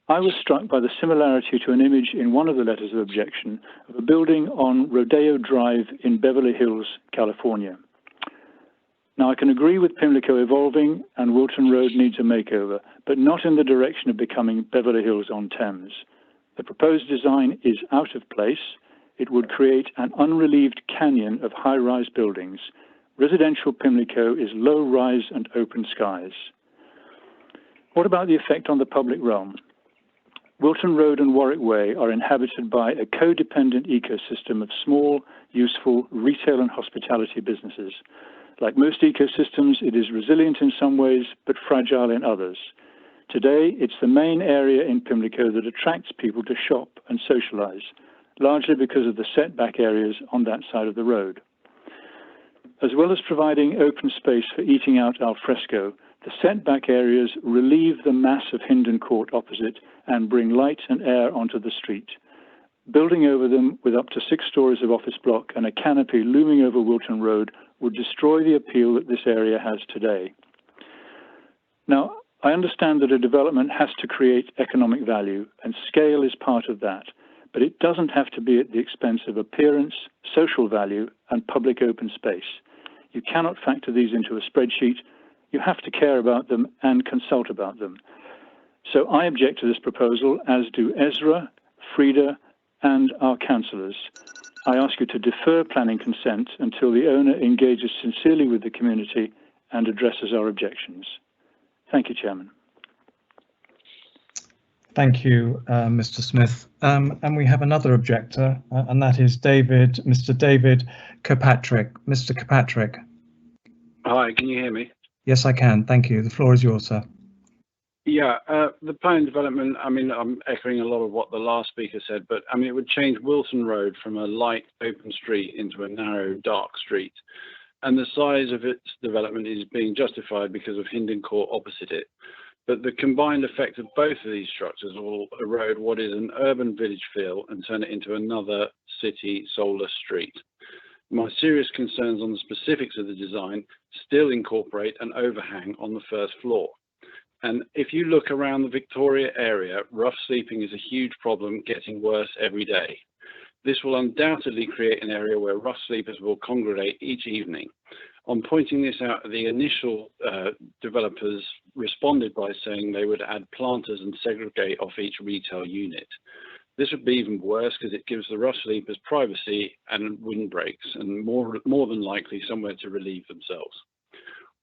I was struck by the similarity to an image in one of the letters of objection of a building on Rodeo Drive in Beverly Hills, California. Now, I can agree with Pimlico evolving and Wilton Road needs a makeover, but not in the direction of becoming Beverly Hills on Thames. The proposed design is out of place. It would create an unrelieved canyon of high-rise buildings. Residential Pimlico is low-rise and open skies. What about the effect on the public realm? Wilton Road and Warwick Way are inhabited by a codependent ecosystem of small, useful retail and hospitality businesses. Like most ecosystems, it is resilient in some ways, but fragile in others. Today, it's the main area in Pimlico that attracts people to shop and socialise, largely because of the setback areas on that side of the road. As well as providing open space for eating out al fresco, the setback areas relieve the mass of Hindon Court opposite and bring light and air onto the street. Building over them with up to 6 stories of office block and a canopy looming over Wilton Road would destroy the appeal that this area has today. Now, I understand that a development has to create economic value, and scale is part of that, but it doesn't have to be at the expense of appearance, social value, and public open space. You cannot factor these into a spreadsheet. You have to care about them and consult about them. So I object to this proposal, as do Ezra, Frida, and our councillors. I ask you to defer planning consent until the owner engages sincerely with the community and addresses our objections. Thank you, Chairman. Thank you, Mr. Smith. And we have another objector, and that is Mr. David Kirkpatrick. Mr. Kirkpatrick. Hi, can you hear me? Yes, I can. Thank you. The floor is yours, sir. Yeah, the planned development, I mean, I'm echoing a lot of what the last speaker said, but I mean, it would change Wilton Road from a light open street into a narrow, dark street. And the size of its development is being justified because of Hindon Court opposite it. But the combined effect of both of these structures will erode what is an urban village feel and turn it into another city soulless street. My serious concerns on the specifics of the design still incorporate an overhang on the first floor. And if you look around the Victoria area, rough sleeping is a huge problem, getting worse every day. This will undoubtedly create an area where rough sleepers will congregate each evening. On pointing this out, the initial developers responded by saying they would add planters and segregate off each retail unit. This would be even worse because it gives the rough sleepers privacy and windbreaks and more than likely somewhere to relieve themselves.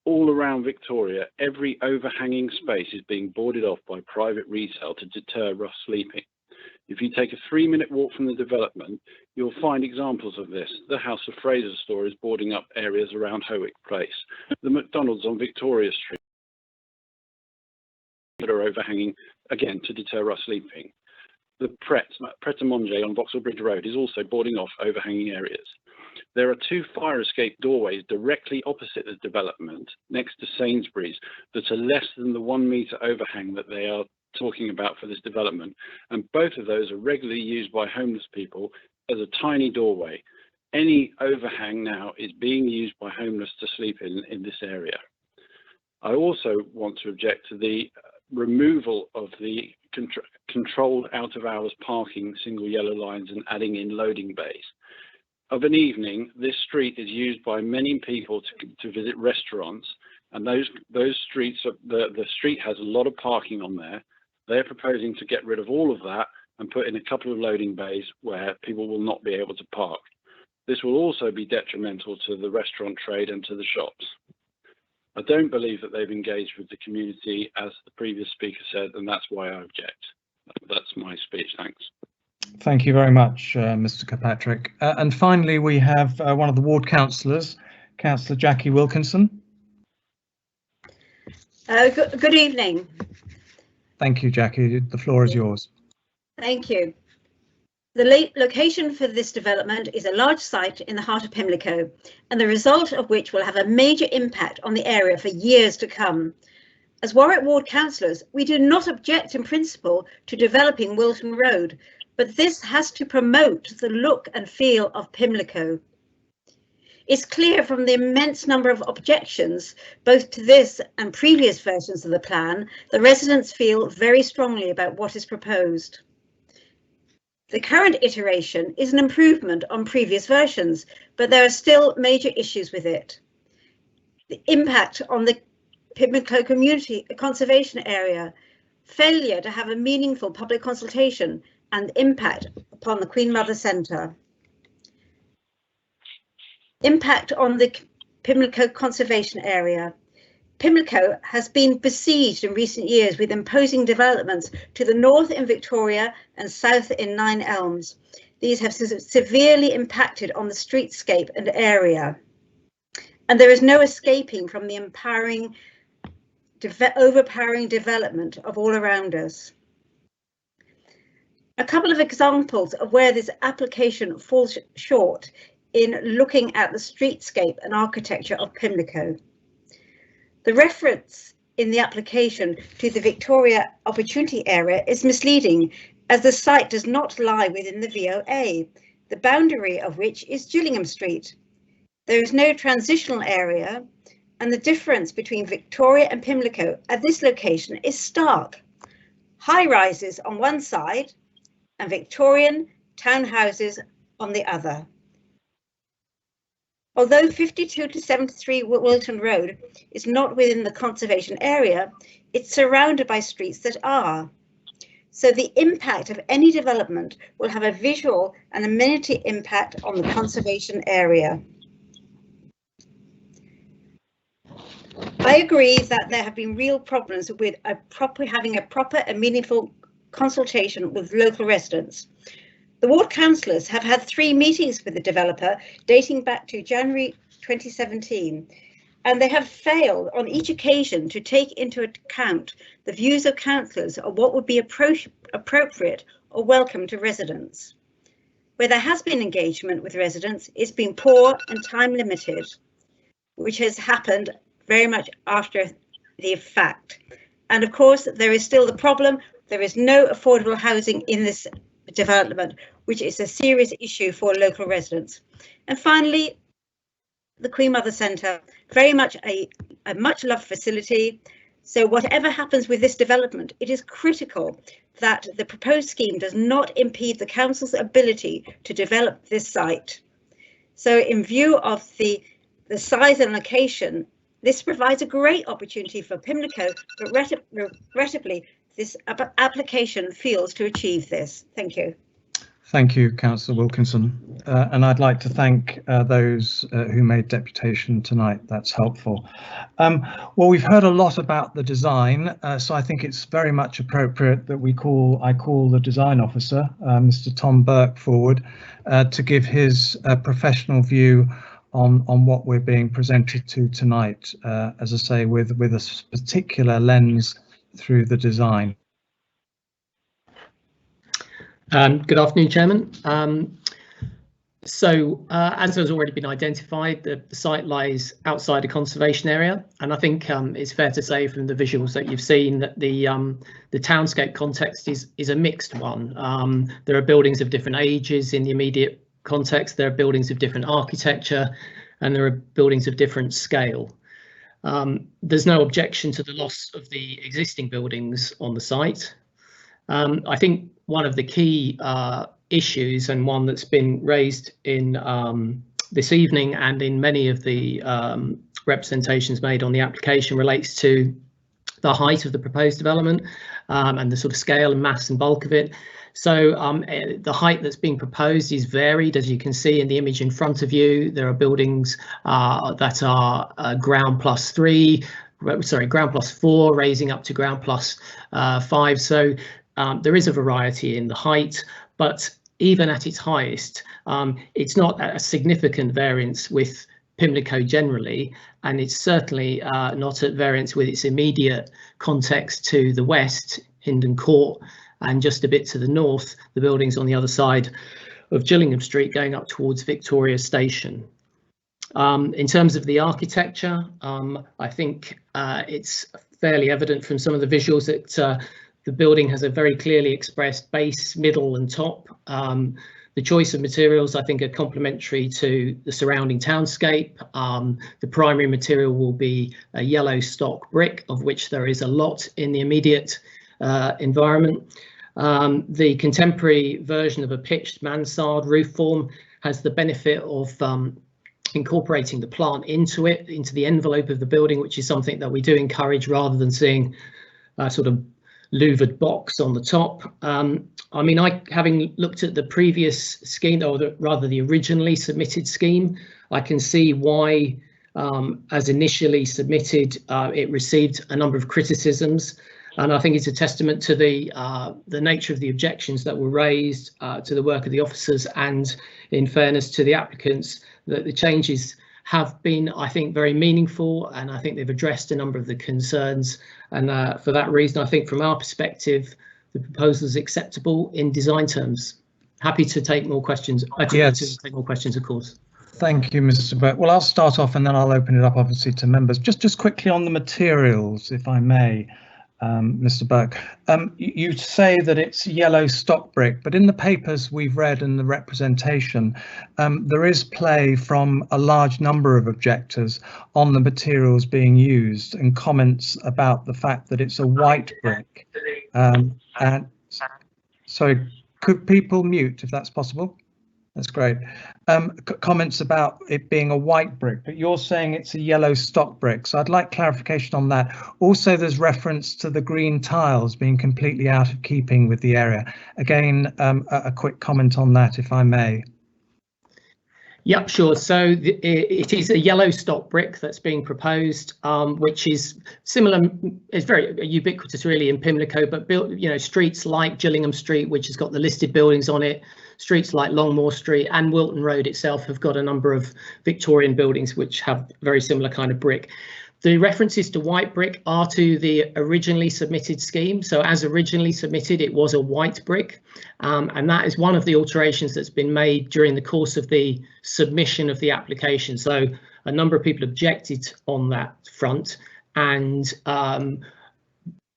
All around Victoria, every overhanging space is being boarded off by private retail to deter rough sleeping. If you take a 3-minute walk from the development, you'll find examples of this. The House of Fraser store is boarding up areas around Howick Place. The McDonald's on Victoria Street that are overhanging, again, to deter rough sleeping. The Pret-a-Manger on Vauxhall Bridge Road is also boarding off overhanging areas. There are 2 fire escape doorways directly opposite the development next to Sainsbury's that are less than the 1 metre overhang that they are talking about for this development, and both of those are regularly used by homeless people as a tiny doorway. Any overhang now is being used by homeless to sleep in this area. I also want to object to the removal of the controlled out of hours parking single yellow lines and adding in loading bays. Of an evening, this street is used by many people to visit restaurants, and those streets, the street has a lot of parking on there. They're proposing to get rid of all of that and put in a couple of loading bays where people will not be able to park. This will also be detrimental to the restaurant trade and to the shops. I don't believe that they've engaged with the community, as the previous speaker said, and that's why I object. That's my speech. Thanks. Thank you very much, Mr. Kirkpatrick. And finally, we have one of the ward councillors, Councillor Jackie Wilkinson. Good evening. Thank you, Jackie. The floor is yours. Thank you. The location for this development is a large site in the heart of Pimlico, and the result of which will have a major impact on the area for years to come. As Warwick Ward councillors, we do not object in principle to developing Wilton Road, but this has to promote the look and feel of Pimlico. It's clear from the immense number of objections, both to this and previous versions of the plan, the residents feel very strongly about what is proposed. The current iteration is an improvement on previous versions, but there are still major issues with it. The impact on the Pimlico community conservation area, failure to have a meaningful public consultation, and impact upon the Queen Mother Centre. Impact on the Pimlico conservation area. Pimlico has been besieged in recent years with imposing developments to the north in Victoria and south in Nine Elms. These have severely impacted on the streetscape and area. And there is no escaping from the overpowering development of all around us. A couple of examples of where this application falls short in looking at the streetscape and architecture of Pimlico. The reference in the application to the Victoria Opportunity Area is misleading, as the site does not lie within the VOA, the boundary of which is Gillingham Street. There is no transitional area, and the difference between Victoria and Pimlico at this location is stark. High rises on one side and Victorian townhouses on the other. Although 52 to 73 Wilton Road is not within the conservation area, it's surrounded by streets that are. So the impact of any development will have a visual and amenity impact on the conservation area. I agree that there have been real problems with having a proper and meaningful consultation with local residents. The ward councillors have had 3 meetings with the developer dating back to January 2017, and they have failed on each occasion to take into account the views of councillors on what would be appropriate or welcome to residents. Where there has been engagement with residents, it's been poor and time limited, which has happened very much after the fact. And of course, there is still the problem. There is no affordable housing in this development, which is a serious issue for local residents. And finally, the Queen Mother Centre, very much a much loved facility. So whatever happens with this development, it is critical that the proposed scheme does not impede the council's ability to develop this site. So in view of the size and location, this provides a great opportunity for Pimlico, but regrettably, this application fails to achieve this. Thank you. Thank you, Councillor Wilkinson. And I'd like to thank those who made deputation tonight. That's helpful. Well, we've heard a lot about the design, so I think it's very much appropriate that I call the design officer, Mr. Tom Burke, forward to give his professional view on what we're being presented to tonight, as I say, with a particular lens through the design. Good afternoon, Chairman. As has already been identified, the site lies outside a conservation area, and I think it's fair to say from the visuals that you've seen that the townscape context is a mixed one. There are buildings of different ages in the immediate context, there are buildings of different architecture, and there are buildings of different scale. There's no objection to the loss of the existing buildings on the site. I think one of the key issues, and one that's been raised in this evening and in many of the representations made on the application, relates to the height of the proposed development and the sort of scale and mass and bulk of it. So the height that's being proposed is varied, as you can see in the image in front of you. There are buildings that are ground plus 4, raising up to ground plus 5. So there is a variety in the height, but even at its highest, it's not a significant variance with Pimlico generally, and it's certainly not at variance with its immediate context to the west, Hindon Court, and just a bit to the north, the buildings on the other side of Gillingham Street going up towards Victoria Station. In terms of the architecture, I think it's fairly evident from some of the visuals that the building has a very clearly expressed base, middle and top. The choice of materials, I think, are complementary to the surrounding townscape. The primary material will be a yellow stock brick, of which there is a lot in the immediate environment. The contemporary version of a pitched mansard roof form has the benefit of incorporating the plant into the envelope of the building, which is something that we do encourage rather than seeing a sort of louvered box on the top. I mean, having looked at the previous scheme, or rather the originally submitted scheme, I can see why as initially submitted, it received a number of criticisms, and I think it's a testament to the nature of the objections that were raised, to the work of the officers, and in fairness to the applicants, that the changes have been, I think, very meaningful, and I think they've addressed a number of the concerns. And for that reason, I think from our perspective, the proposal is acceptable in design terms. Happy to take more questions. Yes. To take more questions, of course. Thank you, Mr. Burke. Well, I'll start off and then I'll open it up, obviously, to members. Just quickly on the materials, if I may, Mr. Burke. You say that it's yellow stock brick, but in the papers we've read and the representation, there is play from a large number of objectors on the materials being used and comments about the fact that it's a white brick. And sorry, could people mute if that's possible? That's great. Comments about it being a white brick, but you're saying it's a yellow stock brick. So I'd like clarification on that. Also, there's reference to the green tiles being completely out of keeping with the area. Again, a quick comment on that, if I may. Yep, sure. So it is a yellow stock brick that's being proposed, which is similar. It's very ubiquitous, really, in Pimlico. But built, streets like Gillingham Street, which has got the listed buildings on it, streets like Longmore Street and Wilton Road itself have got a number of Victorian buildings which have very similar kind of brick. The references to white brick are to the originally submitted scheme. So as originally submitted, it was a white brick, and that is one of the alterations that's been made during the course of the submission of the application. So a number of people objected on that front, and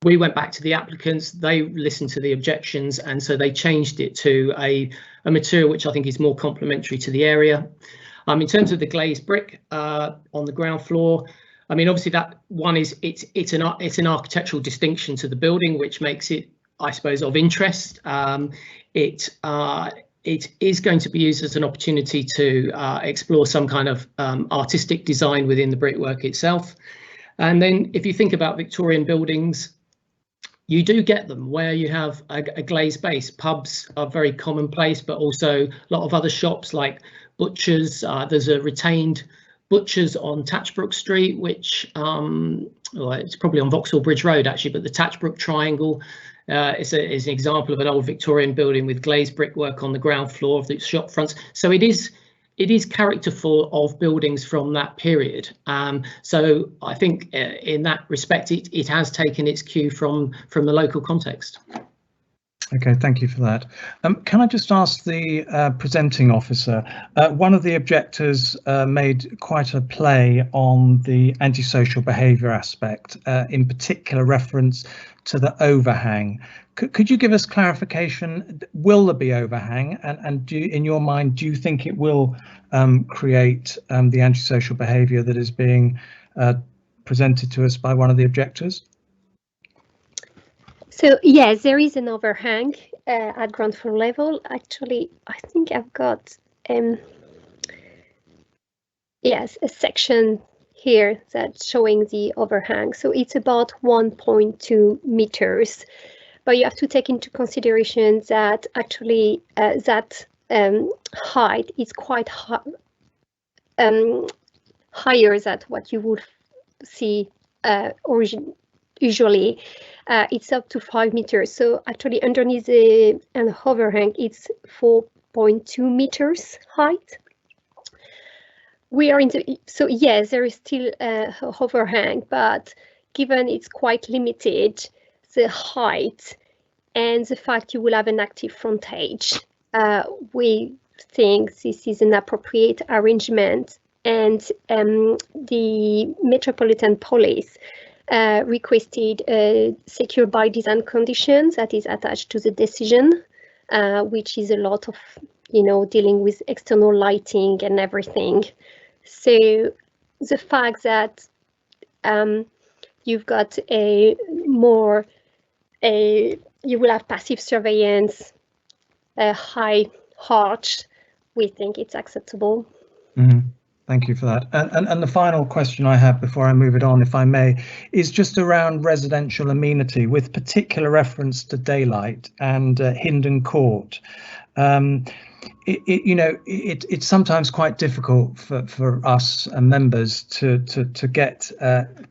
we went back to the applicants, they listened to the objections, and so they changed it to a material which I think is more complementary to the area. In terms of the glazed brick on the ground floor, I mean, obviously that one is it's an architectural distinction to the building, which makes it, I suppose, of interest. It is going to be used as an opportunity to explore some kind of artistic design within the brickwork itself. And then if you think about Victorian buildings, you do get them where you have a glazed base. Pubs are very commonplace, but also a lot of other shops like butchers. There's a retained butchers on Tatchbrook Street, which well, it's probably on Vauxhall Bridge Road actually, but the Tatchbrook Triangle is an example of an old Victorian building with glazed brickwork on the ground floor of the shop fronts. So it is characterful of buildings from that period. So I think in that respect, it has taken its cue from the local context. Okay, thank you for that. Can I just ask the presenting officer, one of the objectors made quite a play on the antisocial behaviour aspect, in particular reference to the overhang. Could you give us clarification? Will there be overhang? And in your mind, do you think it will create the antisocial behaviour that is being presented to us by one of the objectors? So yes, there is an overhang at ground floor level. Actually, I think I've got yes, a section here that's showing the overhang. So it's about 1.2 meters, but you have to take into consideration that actually that height is quite higher than what you would see usually. It's up to 5 meters. So actually underneath the overhang, it's 4.2 meters height. We are in the, so yes, there is still a overhang, but given it's quite limited, the height and the fact you will have an active frontage, we think this is an appropriate arrangement, and the Metropolitan Police requested a secure by design conditions that is attached to the decision, which is a lot of, dealing with external lighting and everything. So the fact that you've got you will have passive surveillance, a high arch, we think it's acceptable. Mm-hmm. Thank you for that. And the final question I have before I move it on, if I may, is just around residential amenity with particular reference to daylight and Hindon Court. it's sometimes quite difficult for us and members to get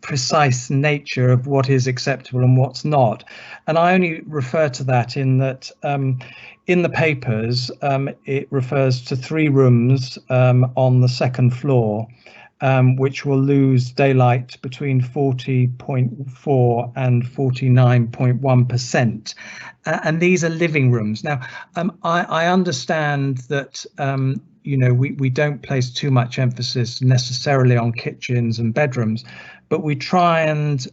precise nature of what is acceptable and what's not. And I only refer to that in that in the papers it refers to 3 rooms on the 2nd floor, which will lose daylight between 40.4 and 49.1%. And these are living rooms. Now, I understand that, we don't place too much emphasis necessarily on kitchens and bedrooms, but we try and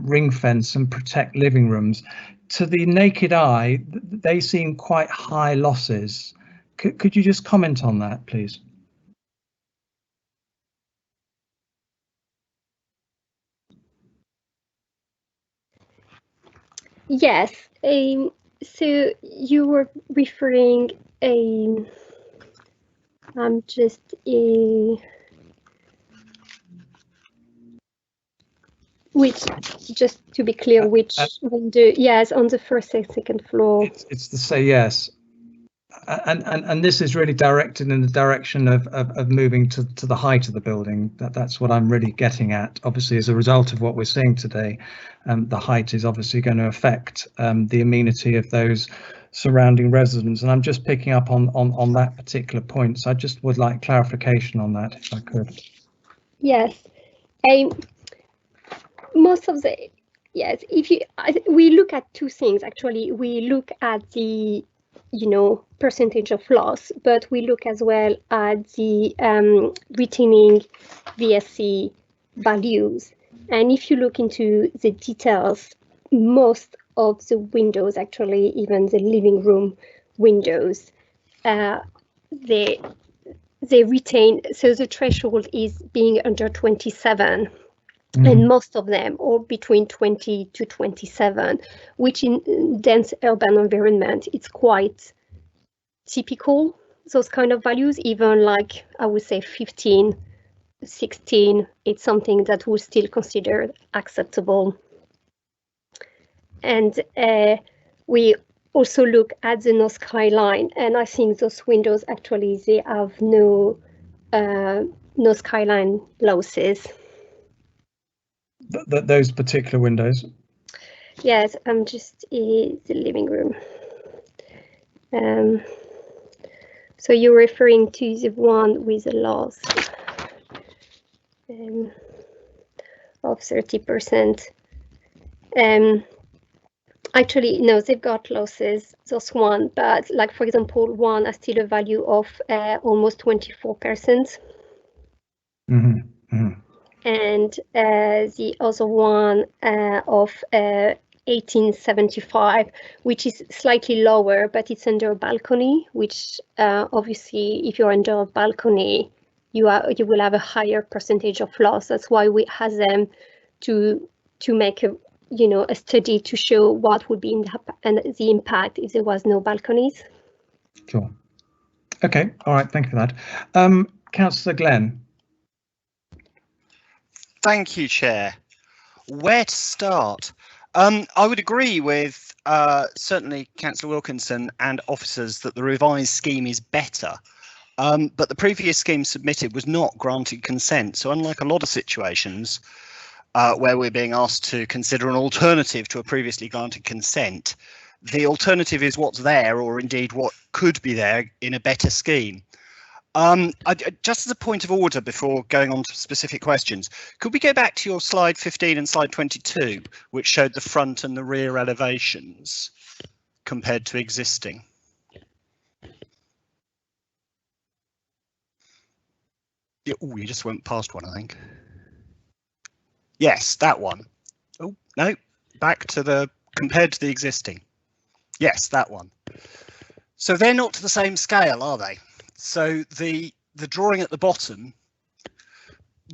ring fence and protect living rooms. To the naked eye, they seem quite high losses. Could you just comment on that, please? Yes. So you were referring which, just to be clear, which window? Yes, on the 1st and 2nd floor. It's to say yes. And this is really directed in the direction of moving to the height of the building. That's what I'm really getting at. Obviously, as a result of what we're seeing today, the height is obviously going to affect the amenity of those surrounding residents. And I'm just picking up on that particular point. So I just would like clarification on that, if I could. Yes. Most of the, yes, we look at 2 things, actually. We look at the percentage of loss, but we look as well at the retaining VSC values. And if you look into the details, most of the windows, actually, even the living room windows, they retain, so the threshold is being under 27. And most of them are between 20 to 27, which in dense urban environment, it's quite typical, those kind of values. Even like, I would say 15, 16, it's something that we still consider acceptable. And we also look at the north skyline, and I think those windows, actually, they have no skyline losses. Those particular windows? Yes, I'm just in the living room. So you're referring to the one with a loss of 30%. Actually, no, they've got losses, those one, but like, for example, one has still a value of almost 24%. And the other one of 1875, which is slightly lower, but it's under a balcony, which obviously, if you're under a balcony, you will have a higher percentage of loss. That's why we ask them to make a study to show what would be the impact if there was no balconies. Sure. Okay. All right. Thank you for that. Councillor Glenn. Thank you, Chair. Where to start? I would agree with certainly Councillor Wilkinson and officers that the revised scheme is better, but the previous scheme submitted was not granted consent. So unlike a lot of situations where we're being asked to consider an alternative to a previously granted consent, the alternative is what's there, or indeed what could be there in a better scheme. Just as a point of order before going on to specific questions, could we go back to your slide 15 and slide 22, which showed the front and the rear elevations compared to existing? Oh, you just went past one, I think. Yes, that one. Oh, no, back to the compared to the existing. Yes, that one. So they're not to the same scale, are they? So the drawing at the bottom,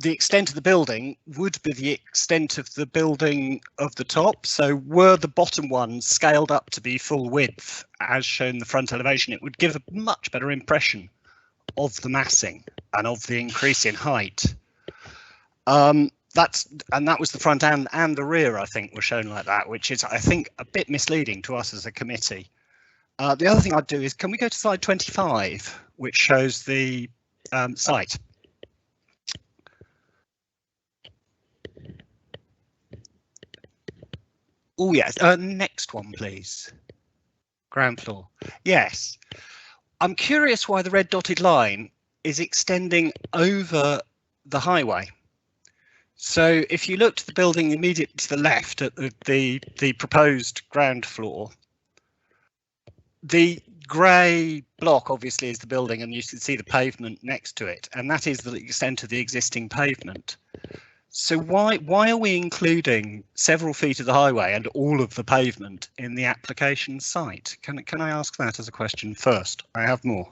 the extent of the building would be the extent of the building of the top. So were the bottom one scaled up to be full width, as shown in the front elevation, it would give a much better impression of the massing and of the increase in height. And that was the front and the rear, I think, were shown like that, which is, I think, a bit misleading to us as a committee. The other thing I'd do is, can we go to slide 25, which shows the site? Oh yes, next one please. Ground floor. Yes. I'm curious why the red dotted line is extending over the highway. So if you look to the building immediately to the left at the proposed ground floor, the grey block obviously is the building, and you can see the pavement next to it, and that is the extent of the existing pavement. So why are we including several feet of the highway and all of the pavement in the application site? Can I ask that as a question first? I have more.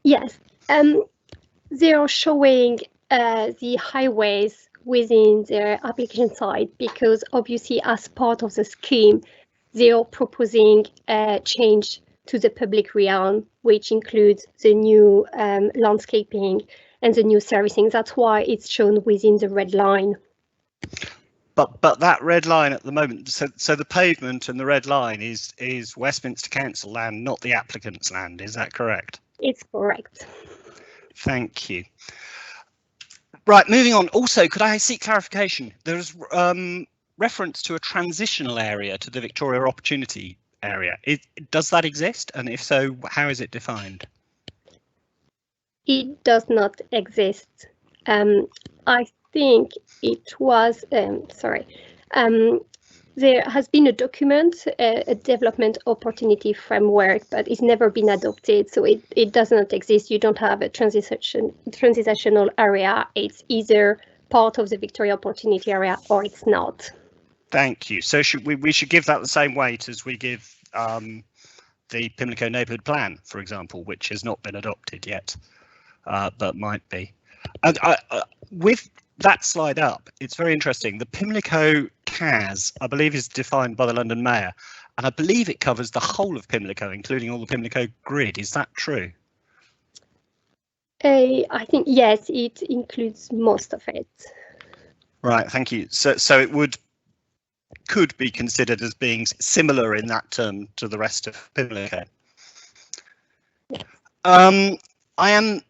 Yes, they are showing the highways within their application site because obviously as part of the scheme, they are proposing a change to the public realm, which includes the new landscaping and the new servicing. That's why it's shown within the red line. But that red line at the moment, so the pavement and the red line is Westminster Council land, not the applicant's land. Is that correct? It's correct. Thank you. Right, moving on. Also, could I seek clarification? There's reference to a transitional area to the Victoria Opportunity area. Does that exist? And if so, how is it defined? It does not exist. I think it was, there has been a document, a development opportunity framework, but it's never been adopted, so it does not exist. You don't have a transitional area. It's either part of the Victoria Opportunity area or it's not. Thank you. So we should give that the same weight as we give the Pimlico Neighbourhood Plan, for example, which has not been adopted yet, but might be. And with that slide up, it's very interesting. The Pimlico CAS, I believe, is defined by the London Mayor, and I believe it covers the whole of Pimlico, including all the Pimlico grid. Is that true? I think yes, it includes most of it. Right, thank you. So it could be considered as being similar in that term to the rest of Pimlico. Yes. I am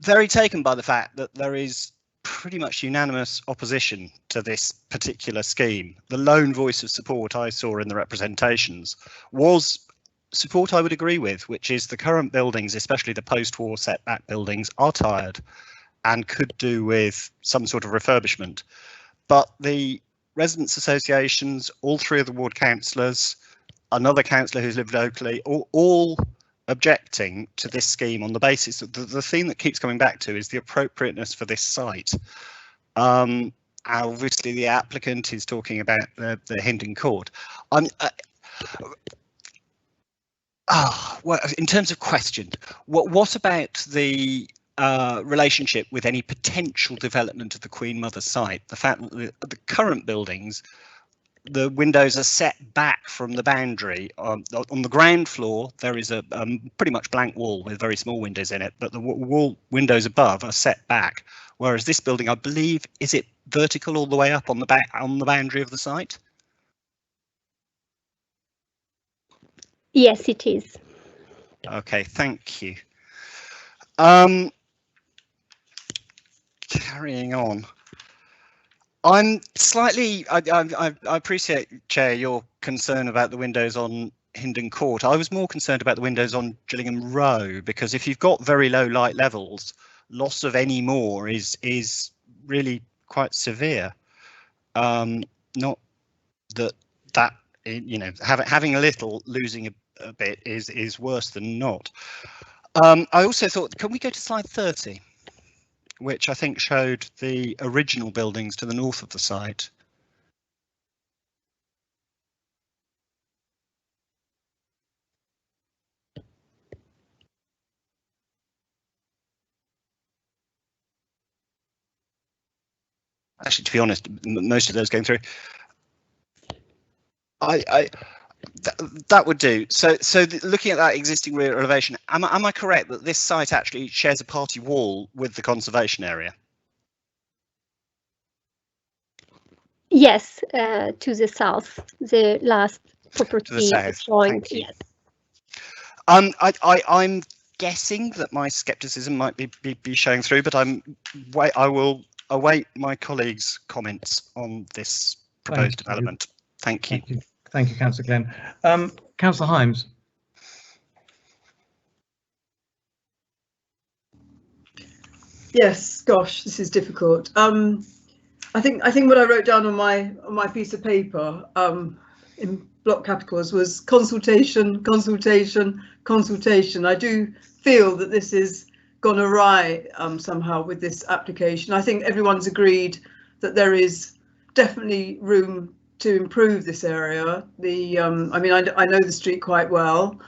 very taken by the fact that there is pretty much unanimous opposition to this particular scheme. The lone voice of support I saw in the representations was support I would agree with, which is the current buildings, especially the post-war setback buildings, are tired and could do with some sort of refurbishment. But the residents' associations, all three of the ward councillors, another councillor who's lived locally, all objecting to this scheme on the basis that the theme that keeps coming back to is the appropriateness for this site. Obviously, the applicant is talking about the Hindon Court. Well, in terms of questions, what about the relationship with any potential development of the Queen Mother site? The fact that the current buildings, the windows are set back from the boundary. On the ground floor, there is a pretty much blank wall with very small windows in it, but the wall windows above are set back. Whereas this building, I believe, is it vertical all the way up on the boundary of the site? Yes, it is. Okay, thank you. Carrying on. I'm slightly, I appreciate, Chair, your concern about the windows on Hindon Court. I was more concerned about the windows on Gillingham Row, because if you've got very low light levels, loss of any more is really quite severe. Not that you know, having a little, losing a bit is worse than not. I also thought, can we go to slide 30? Which I think showed the original buildings to the north of the site. Actually, to be honest, most of those going through. That would do. So looking at that existing rear elevation, am I correct that this site actually shares a party wall with the conservation area? Yes, to the south, the last property. To the south. Point, Thank you. yes. I'm guessing that my scepticism might be showing through, but I will await my colleagues' comments on this proposed development. Thank you. Thank you, Councillor Glenn. Councillor Hymes. Yes, gosh, this is difficult. I think what I wrote down on my piece of paper in block capitals was consultation, consultation, consultation. I do feel that this has gone awry somehow with this application. I think everyone's agreed that there is definitely room to improve this area. I mean, I know the street quite well.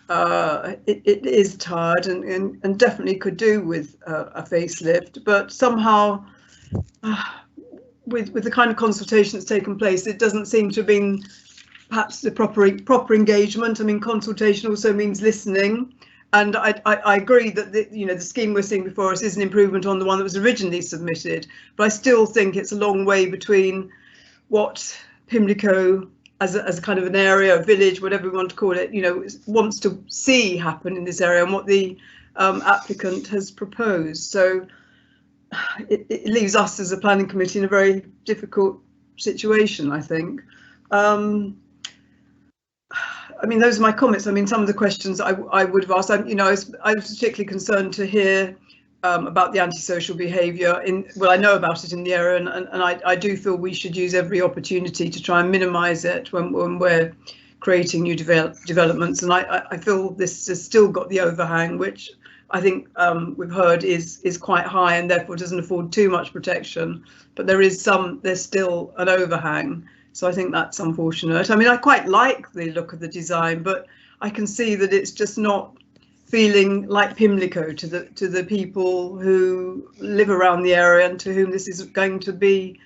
It is tired and definitely could do with a facelift, but somehow with the kind of consultation that's taken place, it doesn't seem to have been perhaps the proper engagement. I mean, consultation also means listening, and I agree that the scheme we're seeing before us is an improvement on the one that was originally submitted, but I still think it's a long way between what Pimlico as a kind of an area, a village, whatever we want to call it, wants to see happen in this area and what the applicant has proposed. So it leaves us as a planning committee in a very difficult situation, I think. I mean, those are my comments. I mean, some of the questions I would have asked, I was particularly concerned to hear about the antisocial behaviour I know about it in the area, and I do feel we should use every opportunity to try and minimise it when we're creating new developments. And I feel this has still got the overhang, which I think we've heard is quite high and therefore doesn't afford too much protection. But there's still an overhang. So I think that's unfortunate. I mean, I quite like the look of the design, but I can see that it's just not feeling like Pimlico to the people who live around the area and to whom this is going to be,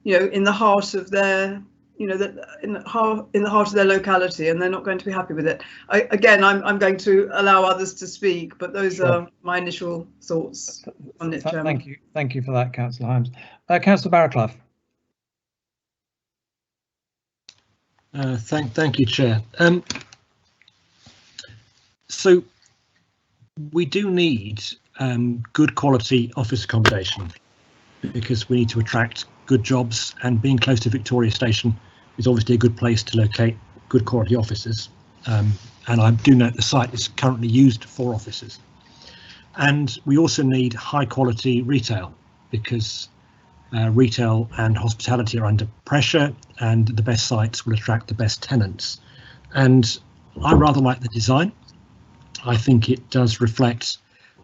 in the heart of their, in the heart of their locality, and they're not going to be happy with it. I'm going to allow others to speak, but those are my initial thoughts on it, Chairman. Thank you for that, Councillor Hymes. Councillor Barraclough. Thank you, Chair. So we do need good quality office accommodation because we need to attract good jobs, and being close to Victoria Station is obviously a good place to locate good quality offices. And I do note the site is currently used for offices. And we also need high quality retail because retail and hospitality are under pressure, and the best sites will attract the best tenants. And I rather like the design. I think it does reflect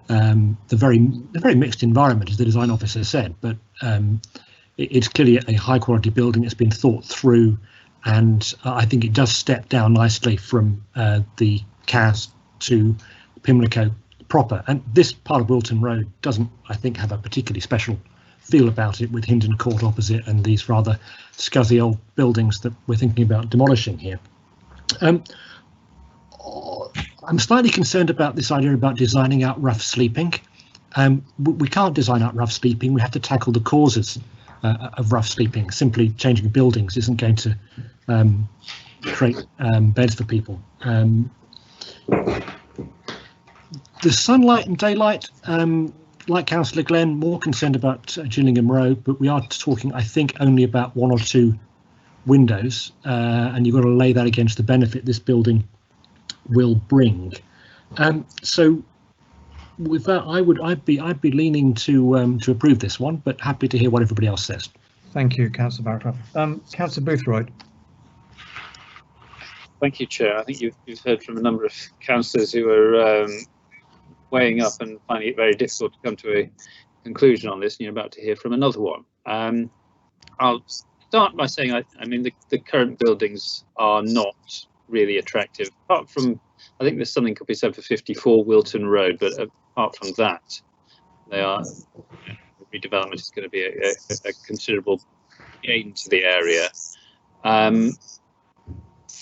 the very mixed environment, as the design officer said, but it's clearly a high quality building. It's been thought through, and I think it does step down nicely from the CAS to Pimlico proper. And this part of Wilton Road doesn't, I think, have a particularly special feel about it, with Hindon Court opposite and these rather scuzzy old buildings that we're thinking about demolishing here. I'm slightly concerned about this idea about designing out rough sleeping. We can't design out rough sleeping. We have to tackle the causes of rough sleeping. Simply changing buildings isn't going to create beds for people. The sunlight and daylight, like Councillor Glenn, more concerned about Gillingham Road, but we are talking, I think, only about 1 or 2 windows, and you've got to lay that against the benefit this building will bring. So with that, I'd be leaning to approve this one, but happy to hear what everybody else says. Thank you, Councillor Barraclough. Councillor Boothroyd. Thank you, Chair. I think you've heard from a number of councillors who are weighing up and finding it very difficult to come to a conclusion on this, and you're about to hear from another one. I'll start by saying I mean the current buildings are not really attractive, apart from, I think there's something could be said for 54 Wilton Road, but apart from that, they are, redevelopment is going to be a considerable gain to the area.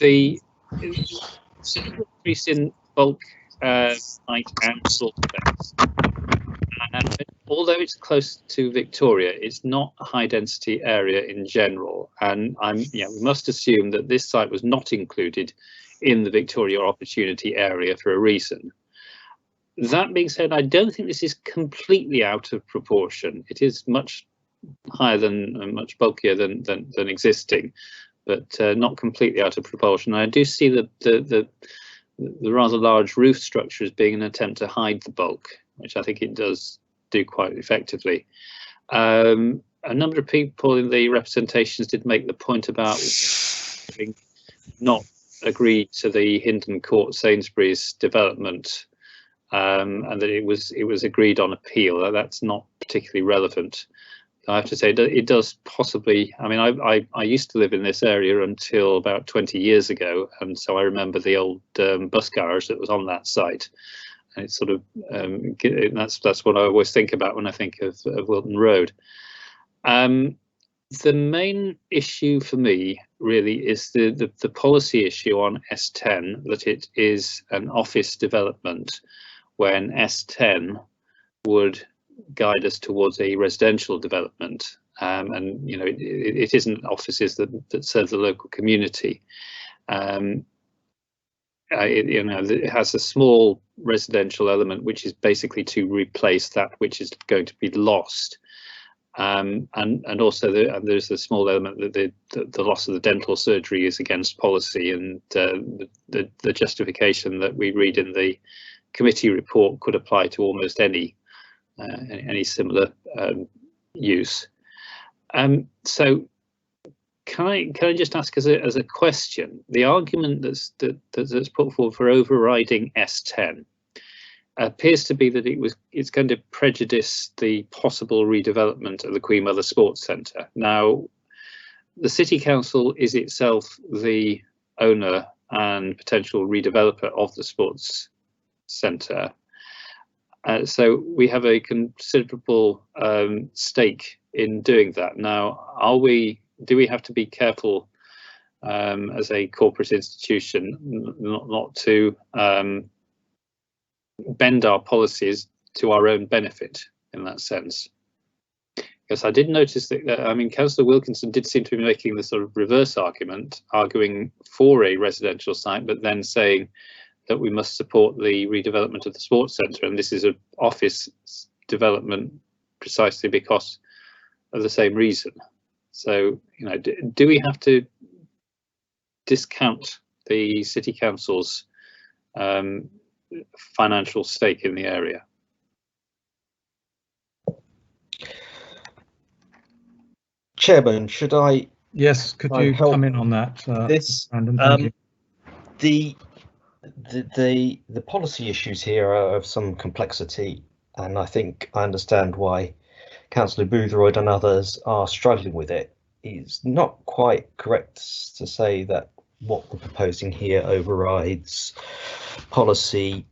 The considerable increase in bulk site and floor space, and although it's close to Victoria, it's not a high density area in general, and we must assume that this site was not included in the Victoria Opportunity Area for a reason. That being said, I don't think this is completely out of proportion. It is much higher than, much bulkier than existing, but not completely out of proportion. I do see the rather large roof structure as being an attempt to hide the bulk, which I think it does do quite effectively. A number of people in the representations did make the point about having not agreed to the Hindon Court Sainsbury's development, and that it was agreed on appeal. That's not particularly relevant. I have to say it does possibly. I mean, I used to live in this area until about 20 years ago, and so I remember the old bus garage that was on that site. And it's sort of that's what I always think about when I think of Wilton Road. The main issue for me really is the policy issue on S10, that it is an office development when S10 would guide us towards a residential development, and it isn't offices that serve the local community. It has a small residential element, which is basically to replace that which is going to be lost, and also there's a small element that the loss of the dental surgery is against policy, and the justification that we read in the committee report could apply to almost any similar use. So can I just ask as a question, the argument that's put forward for overriding S10 appears to be that it's going to prejudice the possible redevelopment of the Queen Mother Sports Centre. Now, the City Council is itself the owner and potential redeveloper of the sports centre. So we have a considerable stake in doing that. Now, do we have to be careful as a corporate institution not to bend our policies to our own benefit in that sense? Because I did notice that, Councillor Wilkinson did seem to be making the sort of reverse argument, arguing for a residential site, but then saying that we must support the redevelopment of the sports centre, and this is an office development precisely because of the same reason. So, do we have to discount the City Council's financial stake in the area? Chairman, should I? Yes, could you come in on that? Brandon, thank you. The policy issues here are of some complexity, and I think I understand why Councillor Boothroyd and others are struggling with it. It's not quite correct to say that what we're proposing here overrides policy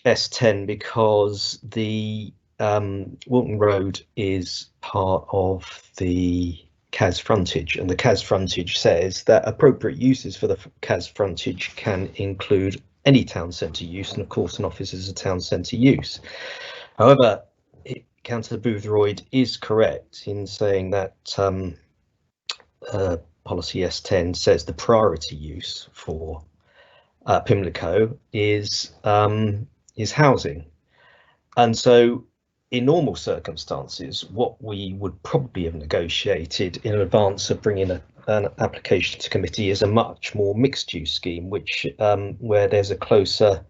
S10, because the Wilton Road is part of the CAS frontage, and the CAS frontage says that appropriate uses for the CAS frontage can include any town centre use, and of course an office is a town centre use. However, Councillor Boothroyd is correct in saying that policy S10 says the priority use for Pimlico is housing, and so in normal circumstances what we would probably have negotiated in advance of bringing an application to committee is a much more mixed use scheme, which where there's a closer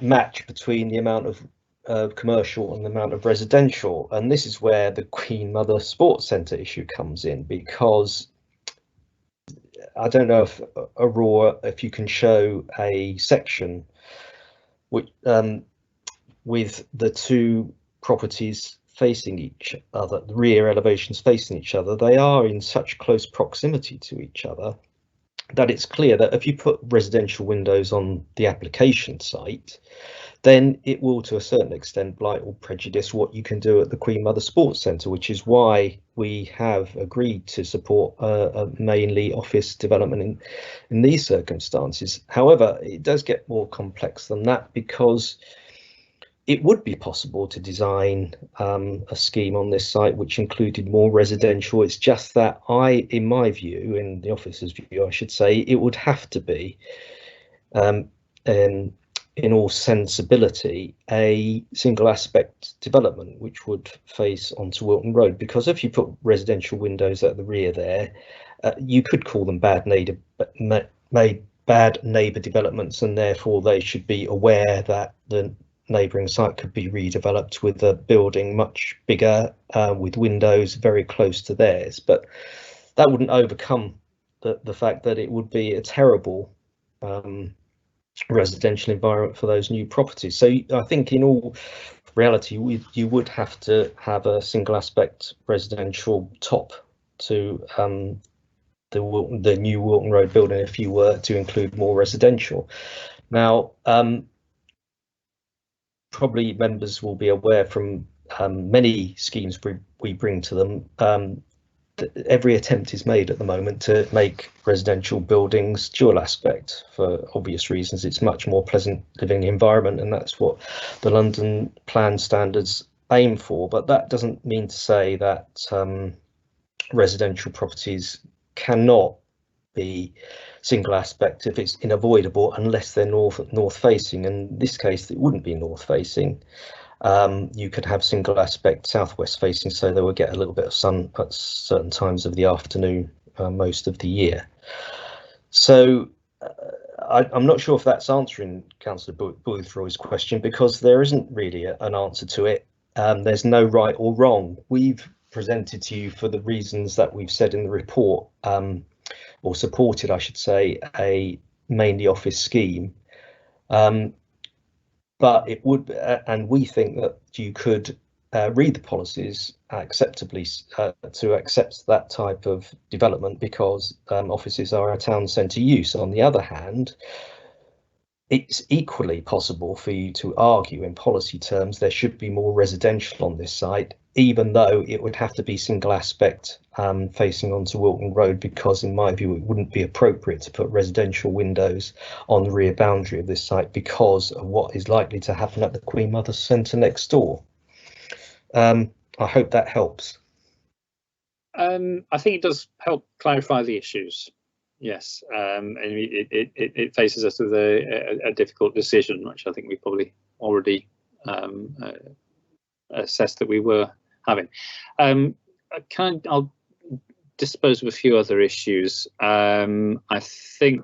match between the amount of commercial and the amount of residential, and this is where the Queen Mother Sports Centre issue comes in, because I don't know if Aurora, if you can show a section which with the two properties facing each other, the rear elevations facing each other, they are in such close proximity to each other that it's clear that if you put residential windows on the application site, then it will to a certain extent blight or prejudice what you can do at the Queen Mother Sports Centre, which is why we have agreed to support a mainly office development in these circumstances. However, it does get more complex than that, because it would be possible to design a scheme on this site which included more residential. It's just that in my view, in the officer's view, I should say, it would have to be, in all sensibility, a single aspect development which would face onto Wilton Road, because if you put residential windows at the rear there, you could call them bad neighbour developments, and therefore they should be aware that the neighbouring site could be redeveloped with a building much bigger, with windows very close to theirs. But that wouldn't overcome the fact that it would be a terrible residential environment for those new properties. So I think in all reality, you would have to have a single aspect residential top to the new Wilton Road building if you were to include more residential. Now, probably members will be aware from many schemes we bring to them, every attempt is made at the moment to make residential buildings dual aspect for obvious reasons. It's much more pleasant living environment, and that's what the London plan standards aim for. But that doesn't mean to say that residential properties cannot be single aspect if it's unavoidable, unless they're north facing. And in this case, it wouldn't be north facing. You could have single aspect southwest facing, so they will get a little bit of sun at certain times of the afternoon most of the year. So I'm not sure if that's answering Councillor Boothroyd's question, because there isn't really an answer to it. There's no right or wrong. We've presented to you, for the reasons that we've said in the report, or supported, I should say, a mainly office scheme. But it would, and we think that you could read the policies acceptably to accept that type of development, because offices are a town centre use. On the other hand, it's equally possible for you to argue in policy terms there should be more residential on this site, even though it would have to be single aspect facing onto Wilton Road, because in my view it wouldn't be appropriate to put residential windows on the rear boundary of this site because of what is likely to happen at the Queen Mother Centre next door. I hope that helps. I think it does help clarify the issues. Yes, and it faces us with a difficult decision, which I think we probably already assessed that we were having. I'll dispose of a few other issues. I think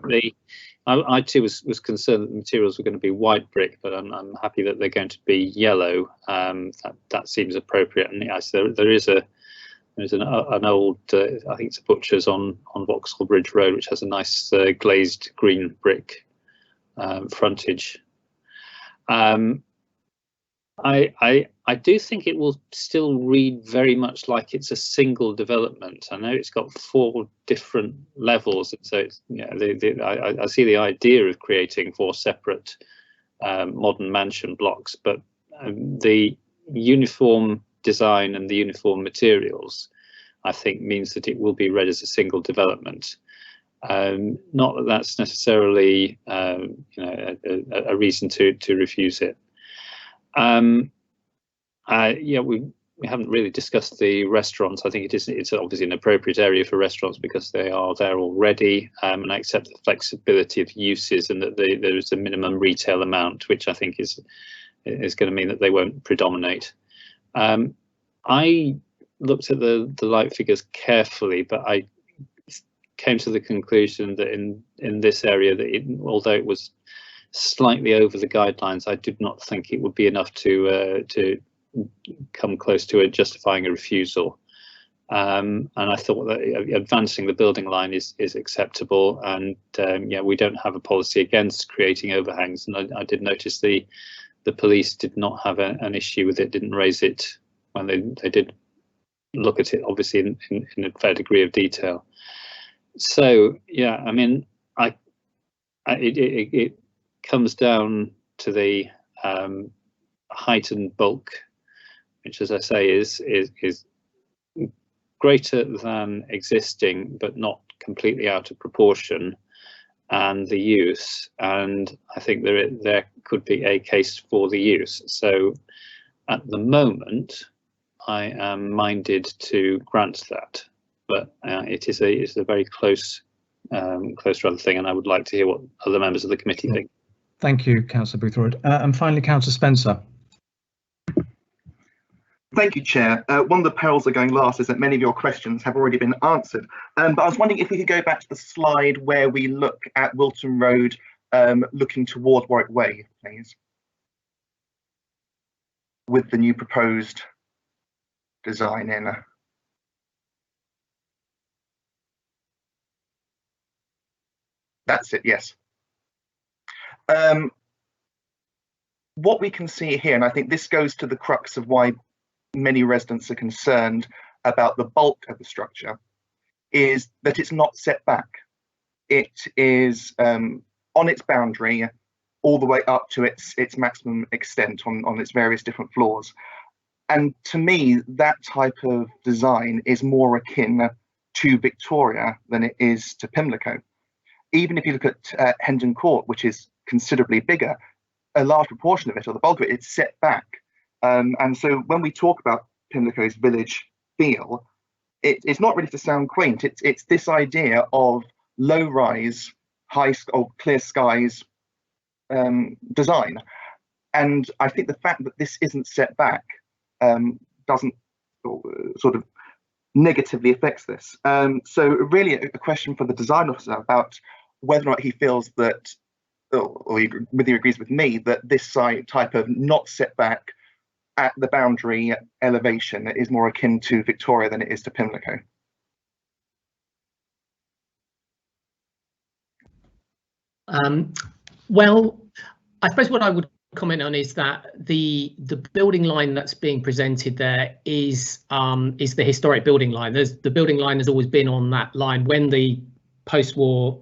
I too was concerned that the materials were going to be white brick, but I'm happy that they're going to be yellow. That seems appropriate, and yes, there's an old, I think it's a butcher's on Vauxhall Bridge Road, which has a nice glazed green brick frontage. I do think it will still read very much like it's a single development. I know it's got 4 different levels, and so it's, I see the idea of creating 4 separate modern mansion blocks, but the uniform design and the uniform materials, I think, means that it will be read as a single development. Not that that's necessarily a reason to refuse it. We haven't really discussed the restaurants. I think it's obviously an appropriate area for restaurants because they are there already, and I accept the flexibility of uses, and that there is a minimum retail amount, which I think is going to mean that they won't predominate. I looked at the light figures carefully, but I came to the conclusion that in this area, that although it was slightly over the guidelines, I did not think it would be enough to come close to justifying a refusal. And I thought that advancing the building line is acceptable, and we don't have a policy against creating overhangs. And I did notice the police did not have an issue with it, didn't raise it when they did look at it, obviously in a fair degree of detail. So yeah, I mean, it comes down to the height and bulk, which, as I say, is greater than existing, but not completely out of proportion. and the use, and I think there could be a case for the use. So at the moment, I am minded to grant that, but it's a very close rather thing, and I would like to hear what other members of the committee think. Thank you, Councillor Boothroyd. And finally, Councillor Spencer. Thank you, Chair. One of the perils of going last is that many of your questions have already been answered. But I was wondering if we could go back to the slide where we look at Wilton Road looking toward Warwick Way, please, with the new proposed design in. That's it, yes. What we can see here, and I think this goes to the crux of why many residents are concerned about the bulk of the structure, is that it's not set back. It is on its boundary all the way up to its maximum extent on its various different floors. And to me, that type of design is more akin to Victoria than it is to Pimlico. Even if you look at Hendon Court, which is considerably bigger, a large proportion of it, or the bulk of it, it's set back. And so when we talk about Pimlico's village feel, it's not really to sound quaint. It's this idea of low-rise, clear skies design. And I think the fact that this isn't set back doesn't sort of negatively affects this. So really a question for the design officer about whether or not he feels that, or whether he agrees with me, that this type of not set back at the boundary elevation is more akin to Victoria than it is to Pimlico. Well, I suppose what I would comment on is that the building line that's being presented there is the historic building line. The building line has always been on that line. When the post-war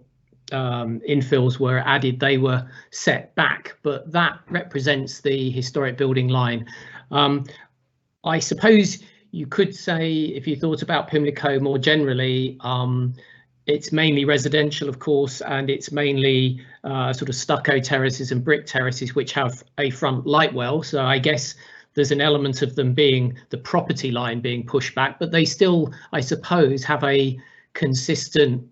infills were added, they were set back, but that represents the historic building line. I suppose you could say, if you thought about Pimlico more generally, it's mainly residential, of course, and it's mainly sort of stucco terraces and brick terraces which have a front light well. So I guess there's an element of them being the property line being pushed back, but they still, I suppose, have a consistent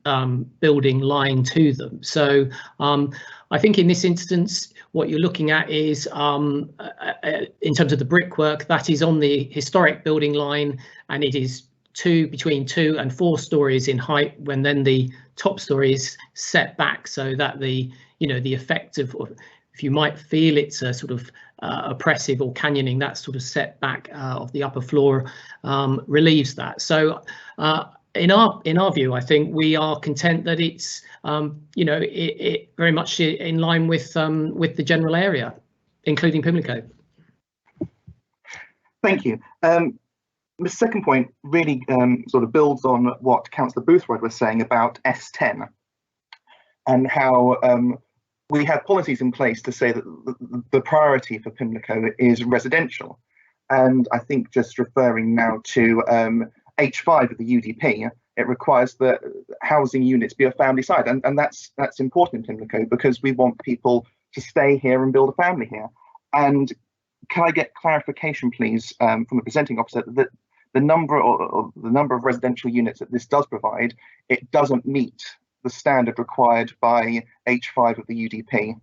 building line to them. So I think in this instance, what you're looking at is, in terms of the brickwork, that is on the historic building line, and it is between 2 and 4 stories in height, when then the top story is set back, so that the effect of, if you might feel it's a sort of oppressive or canyoning, that sort of setback of the upper floor relieves that. So in our view, I think we are content that it's it very much in line with the general area, including Pimlico. Thank you. The second point really sort of builds on what Councillor Boothroyd was saying about S10 and how we have policies in place to say that the priority for Pimlico is residential. And I think just referring now to H5 of the UDP, it requires that housing units be of family side, and that's important in Pimlico because we want people to stay here and build a family here. And can I get clarification, please, from the presenting officer that the number of residential units that this does provide, it doesn't meet the standard required by H5 of the UDP?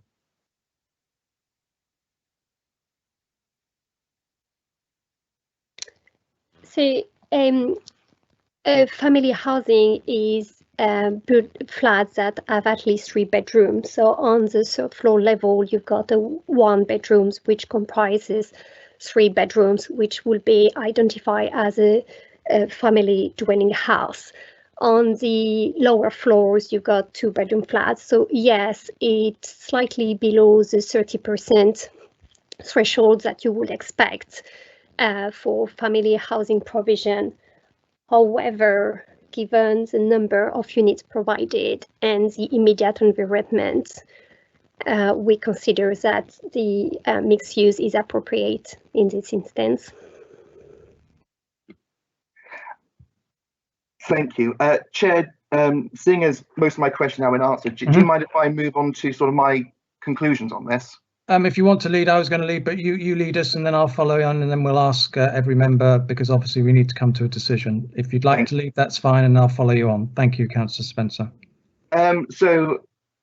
So family housing is flats that have at least 3 bedrooms. So on the 3rd floor level, you've got 1 bedrooms, which comprises 3 bedrooms, which will be identified as a family dwelling house. On the lower floors, you've got 2-bedroom flats. So yes, it's slightly below the 30% threshold that you would expect for family housing provision. However, given the number of units provided and the immediate environment, we consider that the mixed use is appropriate in this instance. Thank you. Chair, Seeing as most of my questions have been answered, do you mind if I move on to sort of my conclusions on this? If you want to lead, I was going to lead, but you lead us, and then I'll follow on, and then we'll ask every member, because obviously we need to come to a decision. If you'd like to lead, that's fine, and I'll follow you on. Thank you, Councillor Spencer. So,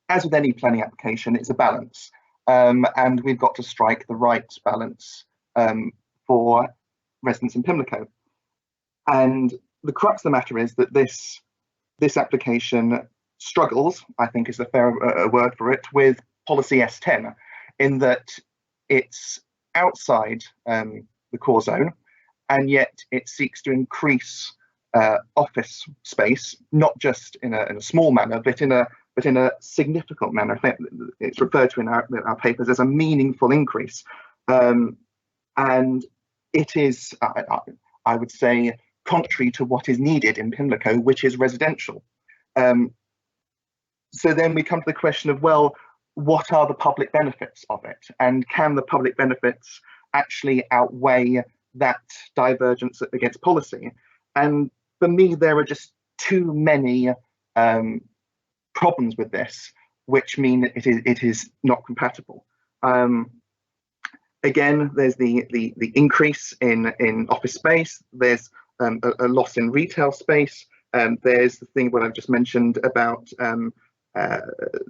as with any planning application, it's a balance, and we've got to strike the right balance for residents in Pimlico. And the crux of the matter is that this application struggles, I think is a fair word for it, with policy S10, in that it's outside the core zone, and yet it seeks to increase office space, not just in a small manner, but in a significant manner. I think it's referred to in our papers as a meaningful increase, and it is, I would say, contrary to what is needed in Pimlico, which is residential. So then we come to the question of, well, what are the public benefits of it, and can the public benefits actually outweigh that divergence against policy? And for me, there are just too many problems with this, which mean that it is not compatible. Again, there's the increase in office space. There's a loss in retail space. There's the thing what I've just mentioned about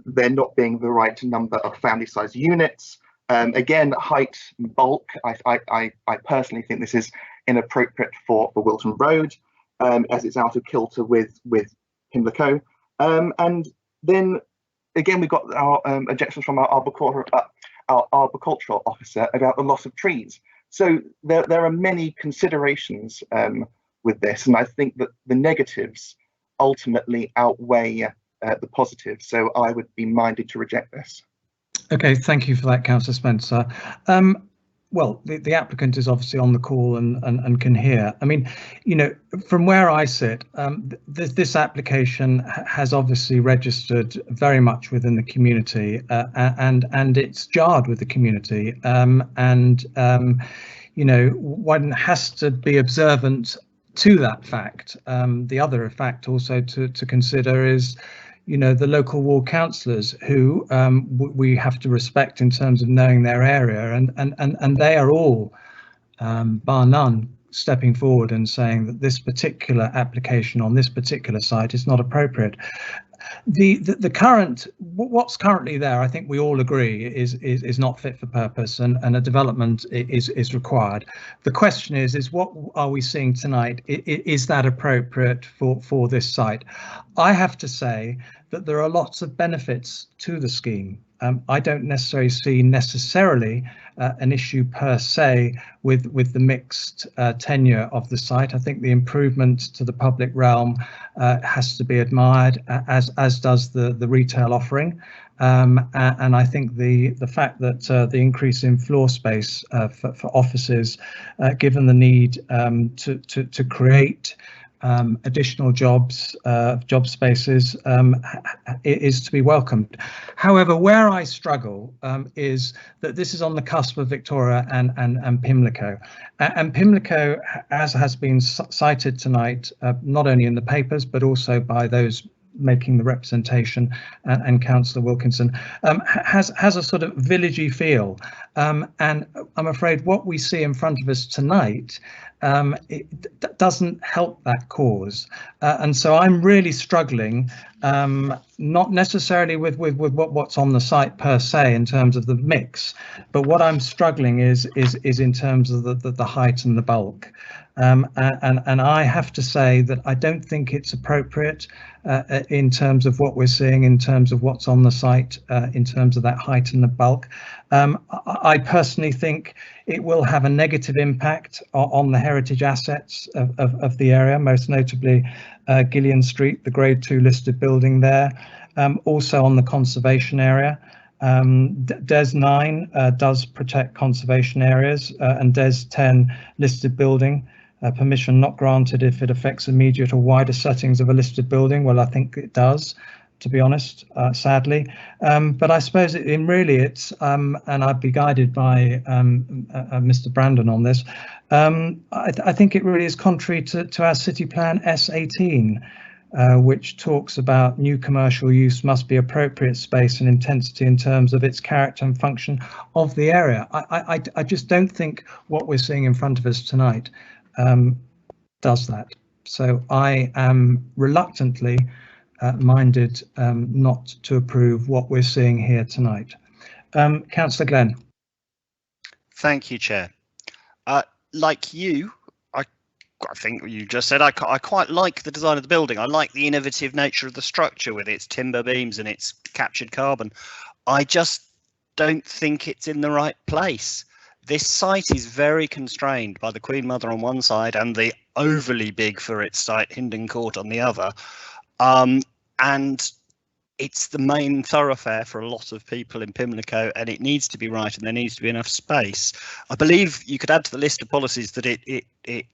there not being the right number of family-sized units. Again, height and bulk. I personally think this is inappropriate for Wilton Road, as it's out of kilter with Pimlico. And then again, we've got our objections from our arboricultural officer about the loss of trees. So there are many considerations with this, and I think that the negatives ultimately outweigh the positives. So I would be minded to reject this. Okay, thank you for that, Councillor Spencer. Well, the applicant is obviously on the call and can hear. I mean, you know, from where I sit, this application has obviously registered very much within the community, and it's jarred with the community. You know, one has to be observant to that fact. The other fact also to consider is, you know, the local ward councillors who we have to respect in terms of knowing their area, and they are all, bar none, stepping forward and saying that this particular application on this particular site is not appropriate. The current, what's currently there, I think we all agree is not fit for purpose, and a development is required. The question is what are we seeing tonight? Is that appropriate for this site? I have to say that there are lots of benefits to the scheme. I don't necessarily see an issue per se with the mixed tenure of the site. I think the improvement to the public realm has to be admired, as does the retail offering. And I think the fact that the increase in floor space for offices, given the need to create additional job spaces, is to be welcomed. However, where I struggle is that this is on the cusp of Victoria and Pimlico, and Pimlico, as has been cited tonight, not only in the papers but also by those making the representation, and Councillor Wilkinson, has a sort of villagey feel, and I'm afraid what we see in front of us tonight it doesn't help that cause, and so I'm really struggling, not necessarily with what's on the site per se in terms of the mix, but what I'm struggling is in terms of the height and the bulk. And I have to say that I don't think it's appropriate in terms of what we're seeing, in terms of what's on the site, in terms of that height and the bulk. I personally think it will have a negative impact on the heritage assets of the area, most notably Gillian Street, the Grade 2 listed building there, also on the conservation area. DES 9 does protect conservation areas, and DES 10 listed building. Permission not granted if it affects immediate or wider settings of a listed building. Well, I think it does, to be honest, sadly. But I suppose it's, and I'd be guided by Mr. Brandon on this. I think it really is contrary to our city plan S18, which talks about new commercial use must be appropriate space and intensity in terms of its character and function of the area. I just don't think what we're seeing in front of us tonight does that. So I am reluctantly minded not to approve what we're seeing here tonight. Councillor Glenn. Thank you, Chair. Like you, I think you just said, I quite like the design of the building. I like the innovative nature of the structure with its timber beams and its captured carbon. I just don't think it's in the right place. This site is very constrained by the Queen Mother on one side and the overly big for its site Hindon Court on the other. And it's the main thoroughfare for a lot of people in Pimlico, and it needs to be right, and there needs to be enough space. I believe you could add to the list of policies that it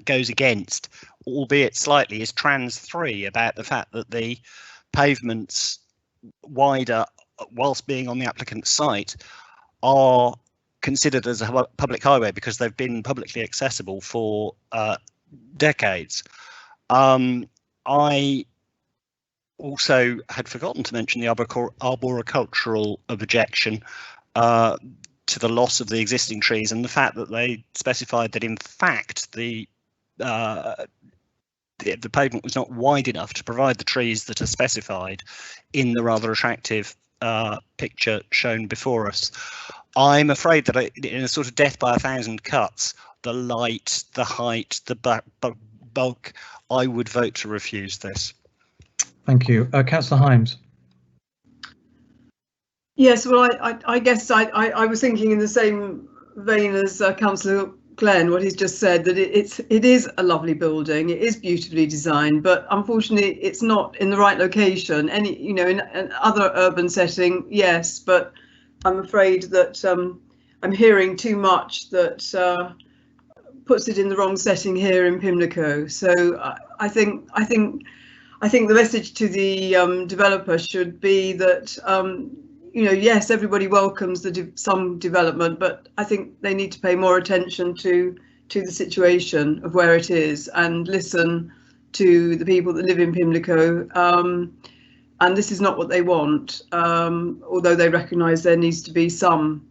goes against, albeit slightly, is Trans 3, about the fact that the pavements wider, whilst being on the applicant's site, are considered as a public highway because they've been publicly accessible for decades. I also had forgotten to mention the arboricultural objection to the loss of the existing trees, and the fact that they specified that in fact the pavement was not wide enough to provide the trees that are specified in the rather attractive picture shown before us. I'm afraid that in a sort of death by 1,000 cuts, the light, the height, the bulk, I would vote to refuse this. Thank you. Councillor Hymes. Yes, well, I guess I was thinking in the same vein as Councillor Glenn, what he's just said, that it is a lovely building, it is beautifully designed, but unfortunately it's not in the right location. In other urban setting, yes, but I'm afraid that I'm hearing too much that puts it in the wrong setting here in Pimlico. So I think the message to the developer should be that yes, everybody welcomes some development, but I think they need to pay more attention to the situation of where it is and listen to the people that live in Pimlico. And this is not what they want, although they recognise there needs to be some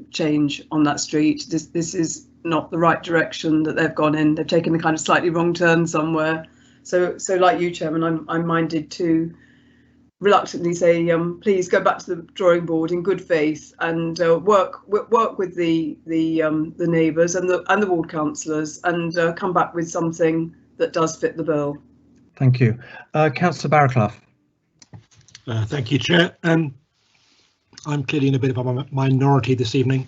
change on that street. This is not the right direction that they've gone in. They've taken a kind of slightly wrong turn somewhere. So like you, Chairman, I'm minded to reluctantly say, please go back to the drawing board in good faith and work with the neighbours and the ward councillors and come back with something that does fit the bill. Thank you. Councillor Barraclough. Thank you, Chair. I'm clearly in a bit of a minority this evening.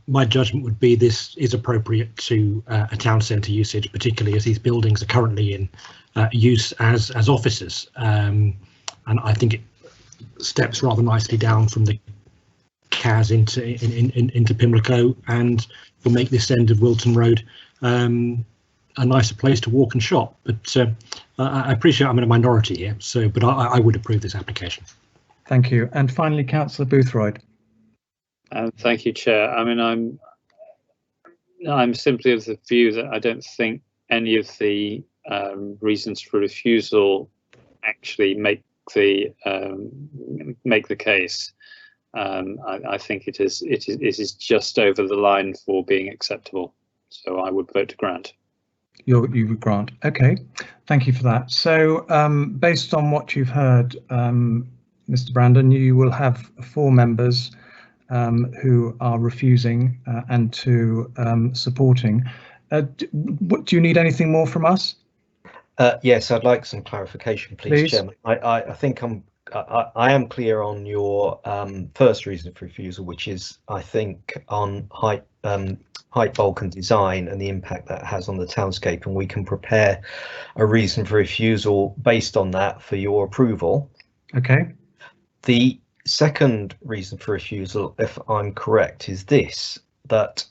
My judgment would be this is appropriate to a town centre usage, particularly as these buildings are currently in use as offices, and I think it steps rather nicely down from the CAS into Pimlico, and will make this end of Wilton Road a nicer place to walk and shop. But I appreciate I'm in a minority here, but I would approve this application. Thank you. And finally, Councillor Boothroyd. Thank you, Chair. I mean, I'm simply of the view that I don't think any of the reasons for refusal actually make the case. I think it is just over the line for being acceptable. So I would vote to grant. You would grant. OK, thank you for that. So based on what you've heard, Mr. Brandon, you will have 4 members who are refusing and 2 supporting. Do you need anything more from us? Yes, I'd like some clarification, please, Chairman. I think I am clear on your first reason for refusal, which is, I think, on height, bulk and design and the impact that has on the townscape, and we can prepare a reason for refusal based on that for your approval. Okay. The second reason for refusal, if I'm correct, is this, that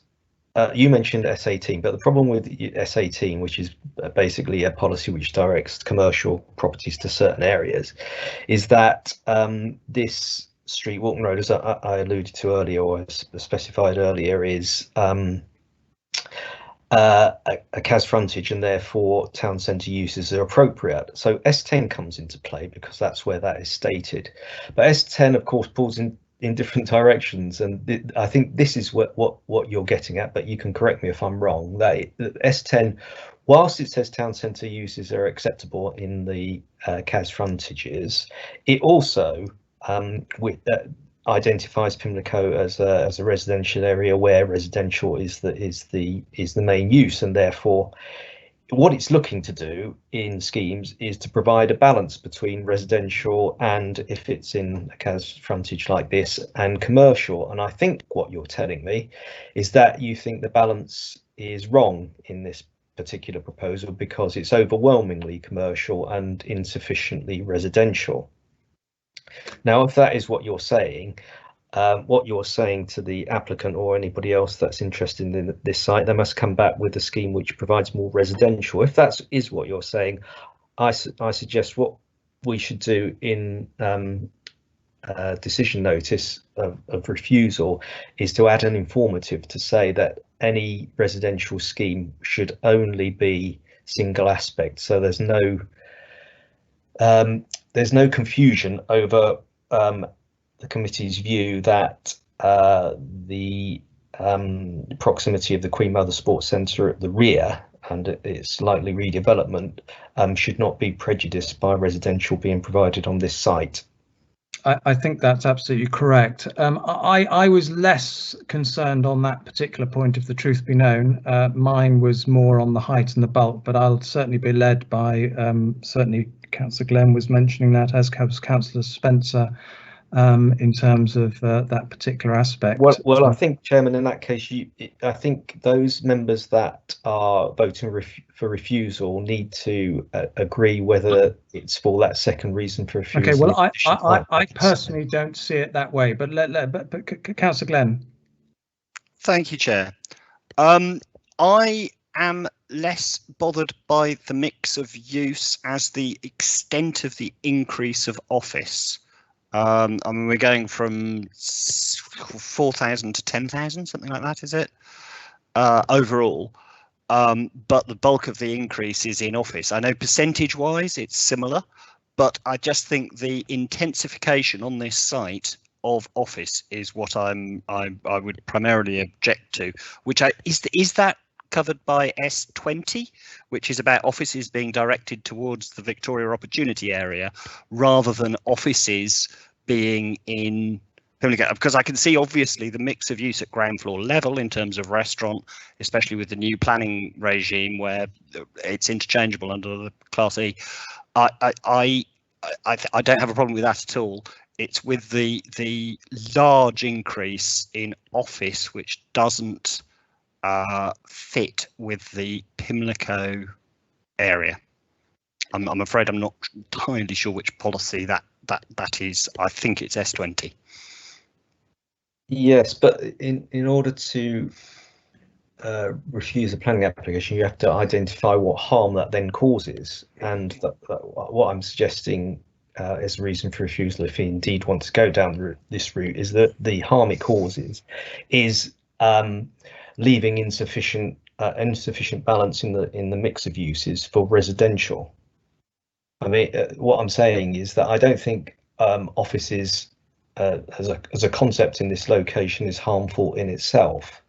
you mentioned S18, but the problem with S18, which is basically a policy which directs commercial properties to certain areas, is that this street, Wilton Road, as I alluded to earlier or specified earlier, is a CAS frontage, and therefore town centre uses are appropriate. So S10 comes into play because that's where that is stated. But S10, of course, pulls in different directions, and I think this is what you're getting at, but you can correct me if I'm wrong. That S10, whilst it says town centre uses are acceptable in the CAS frontages, it also identifies Pimlico as a residential area where residential is the main use, and therefore what it's looking to do in schemes is to provide a balance between residential and, if it's in a CAS frontage like this, and commercial. And I think what you're telling me is that you think the balance is wrong in this particular proposal because it's overwhelmingly commercial and insufficiently residential. Now, if that is what you're saying to the applicant or anybody else that's interested in this site, they must come back with a scheme which provides more residential. If that is what you're saying, I suggest what we should do in decision notice of refusal is to add an informative to say that any residential scheme should only be single aspect, so there's no confusion over the committee's view that the proximity of the Queen Mother Sports Centre at the rear and its likely redevelopment should not be prejudiced by residential being provided on this site. I think that's absolutely correct. I was less concerned on that particular point, if the truth be known. Mine was more on the height and the bulk, but I'll certainly be led by, certainly Councillor Glenn was mentioning that, as Councillor Spencer, in terms of that particular aspect. Well, I think, Chairman, in that case, I think those members that are voting for refusal need to agree whether it's for that second reason for refusal. Okay, well, I personally don't see it that way, but Councillor Glenn. Thank you, Chair. I am less bothered by the mix of use as the extent of the increase of office. I mean, we're going from 4,000 to 10,000, something like that, is it? Overall, but the bulk of the increase is in office. I know percentage-wise it's similar, but I just think the intensification on this site of office is what I would primarily object to. Which is that covered by S20, which is about offices being directed towards the Victoria Opportunity area rather than offices being in Pimlico, because I can see obviously the mix of use at ground floor level in terms of restaurant, especially with the new planning regime where it's interchangeable under the Class E. I don't have a problem with that at all. It's with the large increase in office which doesn't fit with the Pimlico area. I'm afraid I'm not entirely sure which policy that is. I think it's S20. Yes, but in order to refuse a planning application, you have to identify what harm that then causes, and what I'm suggesting as a reason for refusal, if you indeed want to go down this route, is that the harm it causes is leaving insufficient balance in the mix of uses for residential. I mean, what I'm saying is that I don't think offices as a concept in this location is harmful in itself.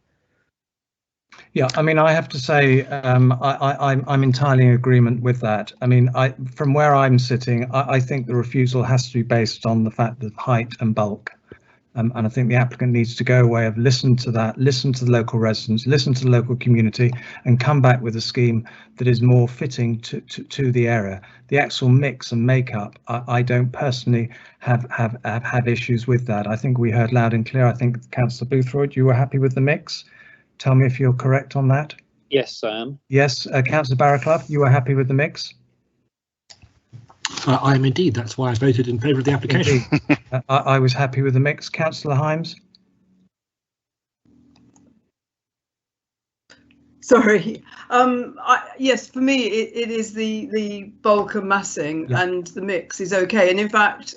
Yeah, I mean, I have to say I'm entirely in agreement with that. I mean, from where I'm sitting, I think the refusal has to be based on the fact that height and bulk. And I think the applicant needs to go away, listen to that, listen to the local residents, listen to the local community, and come back with a scheme that is more fitting to the area. The actual mix and makeup, I don't personally have issues with that. I think we heard loud and clear. I think Councillor Boothroyd, you were happy with the mix. Tell me if you're correct on that. Yes, I am. Yes, Councillor Barraclough, you were happy with the mix. I am indeed. That's why I voted in favour of the application. I was happy with the mix. Councillor Hymes? Sorry. Yes, for me, it is the bulk and massing, yeah, and the mix is okay. And in fact,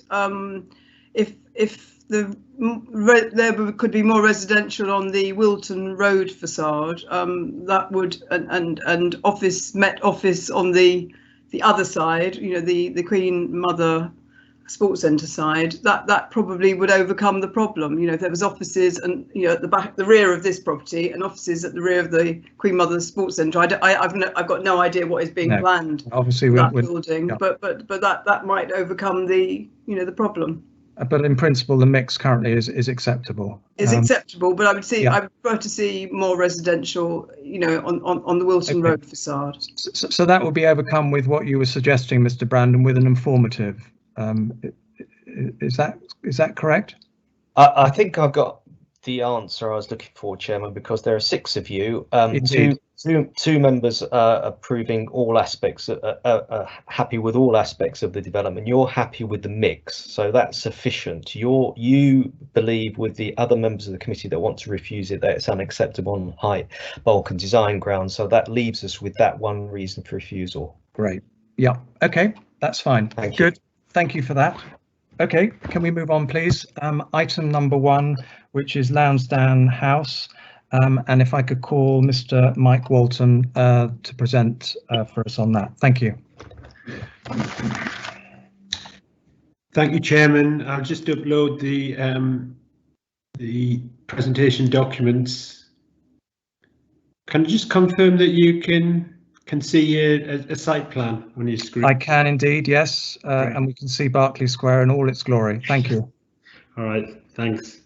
if there could be more residential on the Wilton Road facade. That would and office Met Office on the other side. You know, the Queen Mother Sports Centre side. That probably would overcome the problem. You know, if there was offices and, you know, at the rear of this property and offices at the rear of the Queen Mother Sports Centre. I've got no idea what is being planned. Obviously, that building, yeah. but that might overcome the problem. But in principle, the mix currently is acceptable. Is acceptable, but I would yeah. I would prefer to see more residential, you know, on the Wilton Road facade. So that will be overcome with what you were suggesting, Mr. Brandon, with an informative. Is that correct? I think I've got the answer I was looking for, Chairman, because there are 6 of you. Two members are approving all aspects, are happy with all aspects of the development. You're happy with the mix, so that's sufficient. You believe with the other members of the committee that want to refuse it that it's unacceptable on height, bulk and design grounds. So that leaves us with that one reason for refusal. Great. Yeah. Okay. That's fine. Thank Good. you. Thank you for that. Okay. Can we move on, please? Item number 1, which is Lansdowne House. And if I could call Mr. Mike Walton to present for us on that. Thank you. Thank you, Chairman. I'll just upload the presentation documents. Can you just confirm that you can see a site plan on your screen? I can indeed, yes. And we can see Barclays Square in all its glory. Thank you. All right, thanks.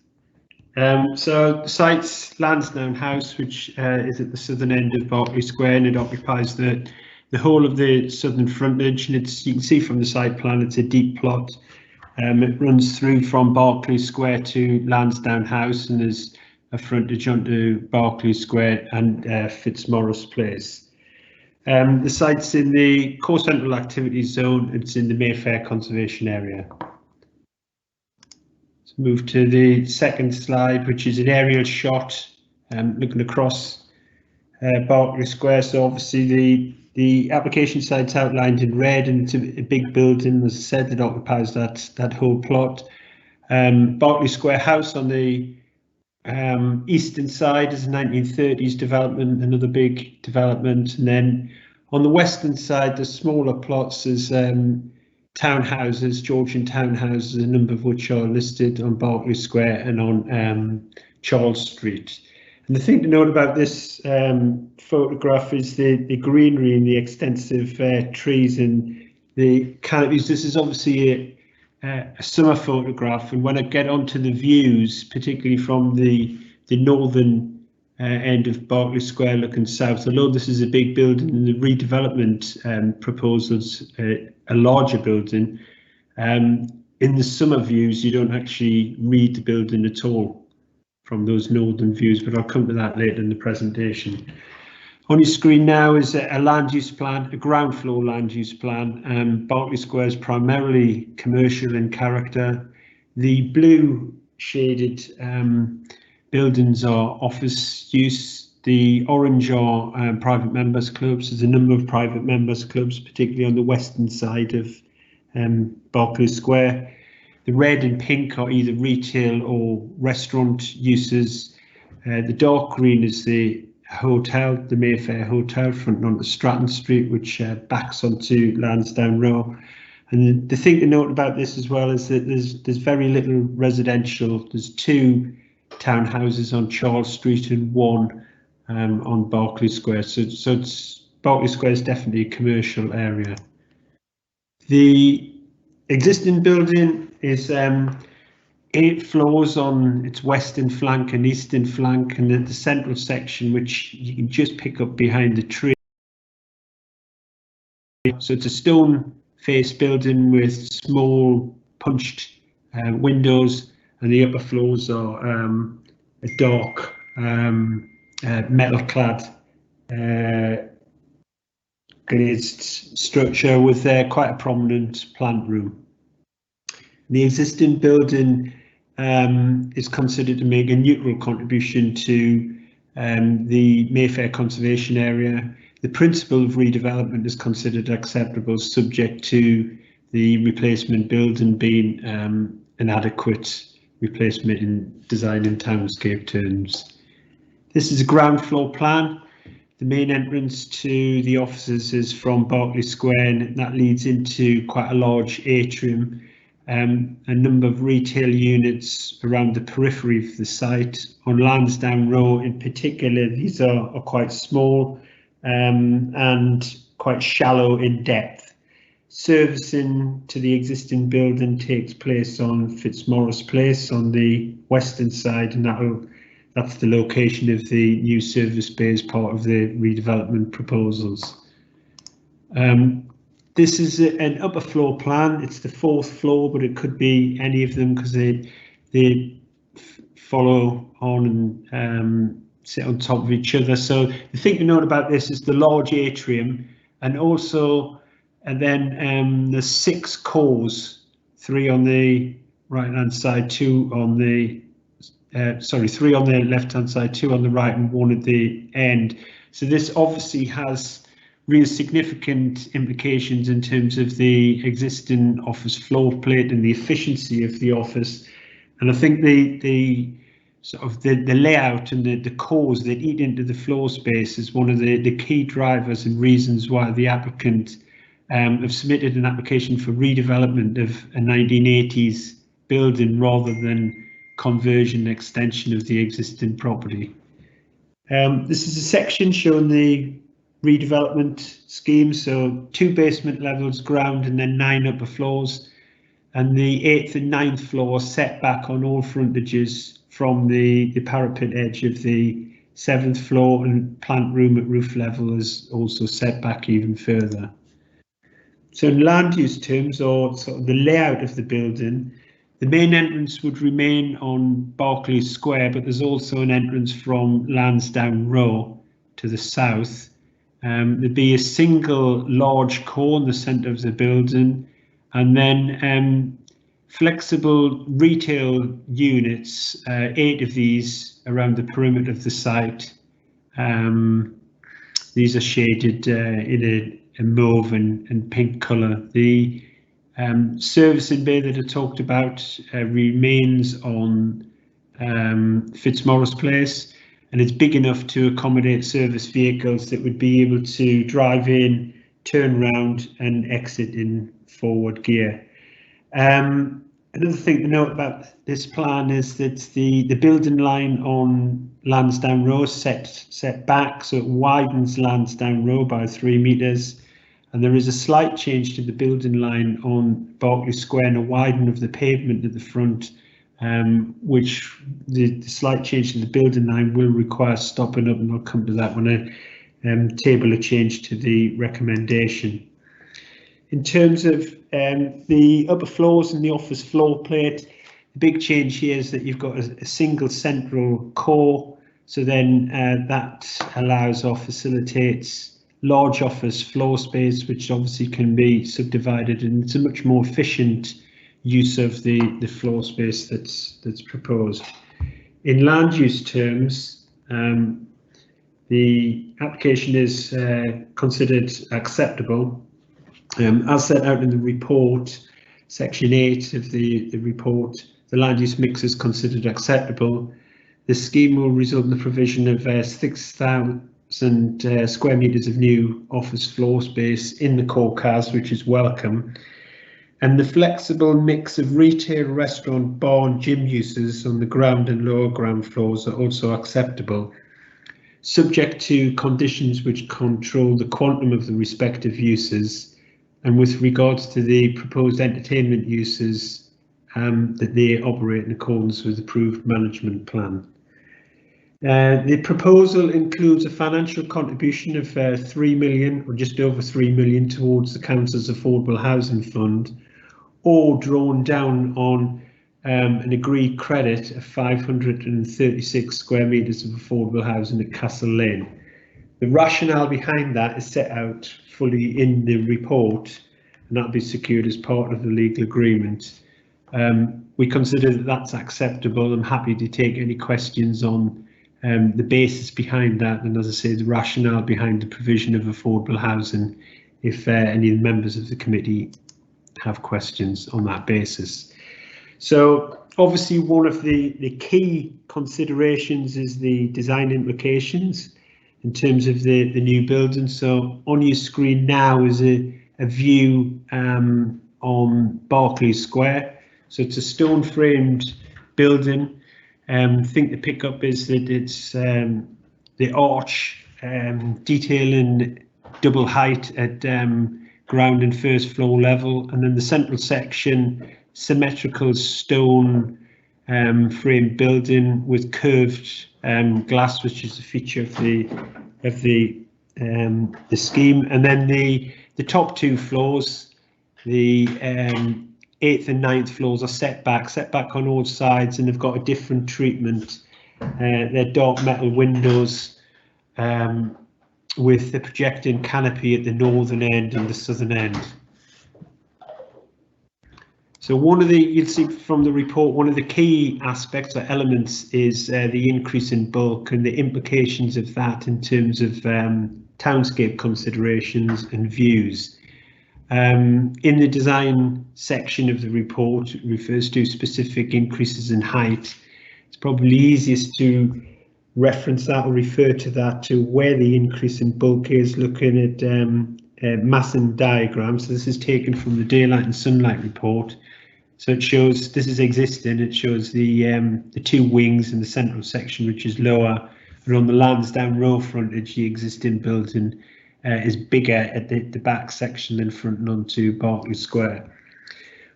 So the site's Lansdowne House, which is at the southern end of Barclays Square, and it occupies the whole of the southern frontage. And you can see from the site plan, it's a deep plot. It runs through from Barclays Square to Lansdowne House, and there's a frontage onto Barclays Square and Fitzmaurice Place. The site's in the core central activities zone. It's in the Mayfair Conservation Area. Let's move to the second slide, which is an aerial shot looking across Barclays Square. So obviously the application site's outlined in red, and it's a big building, as I said, that occupies that whole plot. Barclays Square House on the eastern side is a 1930s development, another big development, and then on the western side, the smaller plots is townhouses, Georgian townhouses, a number of which are listed on Barclays Square and on Charles Street. And the thing to note about this photograph is the greenery and the extensive trees and the canopies. This is obviously a summer photograph, and when I get onto the views, particularly from the northern end of Barclays Square looking south, although this is a big building and the redevelopment proposals a larger building, in the summer views you don't actually read the building at all from those northern views, but I'll come to that later in the presentation. On your screen now is a land use plan, a ground floor land use plan. Barclays Square is primarily commercial in character. The blue shaded buildings are office use. The orange are private members clubs. There's a number of private members clubs, particularly on the western side of Barclays Square. The red and pink are either retail or restaurant uses. The dark green is the hotel, the Mayfair Hotel, front onto Stratton Street, which backs onto Lansdowne Row. And the thing to note about this as well is that there's very little residential. There's 2 townhouses on Charles Street and 1 on Barclays Square. So Barclays Square is definitely a commercial area. The existing building is 8 floors on its western flank and eastern flank, and at the central section, which you can just pick up behind the tree. So it's a stone face building with small punched windows, and the upper floors are a dark metal clad glazed structure with quite a prominent plant room. The existing building is considered to make a neutral contribution to the Mayfair Conservation Area. The principle of redevelopment is considered acceptable, subject to the replacement building being an adequate replacement in design and townscape terms. This is a ground floor plan. The main entrance to the offices is from Barclays Square, and that leads into quite a large atrium. A number of retail units around the periphery of the site. On Lansdowne Row in particular, these are quite small and quite shallow in depth. Servicing to the existing building takes place on Fitzmaurice Place on the western side, and that's the location of the new service bay as part of the redevelopment proposals. This is an upper floor plan. It's the 4th floor, but it could be any of them because they follow on and sit on top of each other. So the thing to note about this is the large atrium, and also then there's 6 cores, 3 on the right hand side, 2 on the 3 on the left hand side, 2 on the right, and 1 at the end. So this obviously has real significant implications in terms of the existing office floor plate and the efficiency of the office. And I think the layout and the cores that eat into the floor space is one of the key drivers and reasons why the applicant have submitted an application for redevelopment of a 1980s building rather than conversion and extension of the existing property. This is a section showing the redevelopment scheme, so 2 basement levels, ground, and then 9 upper floors, and the 8th and 9th floor set back on all frontages from the parapet edge of the 7th floor, and plant room at roof level is also set back even further. So in land use terms, or sort of the layout of the building, the main entrance would remain on Barclays Square, but there's also an entrance from Lansdowne Row to the south. There'd be a single large core in the centre of the building, and then flexible retail units, 8 of these around the perimeter of the site. These are shaded in a mauve and pink colour. The servicing bay that I talked about remains on Fitzmaurice Place, and it's big enough to accommodate service vehicles that would be able to drive in, turn round and exit in forward gear. Another thing to note about this plan is that the building line on Lansdowne Row is set back, so it widens Lansdowne Row by 3 metres, and there is a slight change to the building line on Barclays Square and a widening of the pavement at the front, which the slight change to the building line will require stopping up, and I'll come to that when I table a change to the recommendation. In terms of the upper floors and the office floor plate, the big change here is that you've got a single central core, so then that allows or facilitates large office floor space, which obviously can be subdivided, and it's a much more efficient use of the floor space that's proposed. In land use terms, the application is considered acceptable. As set out in the report, section 8 of the report, the land use mix is considered acceptable. The scheme will result in the provision of 6,000 square metres of new office floor space in the core cars, which is welcome. And the flexible mix of retail, restaurant, bar and gym uses on the ground and lower ground floors are also acceptable, subject to conditions which control the quantum of the respective uses, and with regards to the proposed entertainment uses, that they operate in accordance with approved management plan. The proposal includes a financial contribution of 3 million, or just over 3 million, towards the Council's Affordable Housing Fund, or drawn down on an agreed credit of 536 square metres of affordable housing at Castle Lane. The rationale behind that is set out fully in the report, and that'll be secured as part of the legal agreement. We consider that that's acceptable. I'm happy to take any questions on the basis behind that, and as I say, the rationale behind the provision of affordable housing, if any of the members of the committee have questions on that basis. So obviously one of the key considerations is the design implications in terms of the new building. So on your screen now is a view on Barclays Square. So it's a stone framed building. I think the pickup is that it's the arch detailing double height at ground and first floor level, and then the central section symmetrical stone frame building with curved glass, which is a feature of the scheme. And then the top two floors, the 8th and 9th floors, are set back on all sides, and they've got a different treatment. They're dark metal windows with the projecting canopy at the northern end and the southern end. So you'll see from the report, one of the key aspects or elements is the increase in bulk and the implications of that in terms of townscape considerations and views. In the design section of the report, it refers to specific increases in height. It's probably easiest to reference that or refer to that to where the increase in bulk is, looking at massing diagram. So this is taken from the daylight and sunlight report. So it shows this is existing. It shows the two wings in the central section, which is lower, and on the Lansdowne Row frontage, the existing building is bigger at the back section than fronting onto Barclays Square.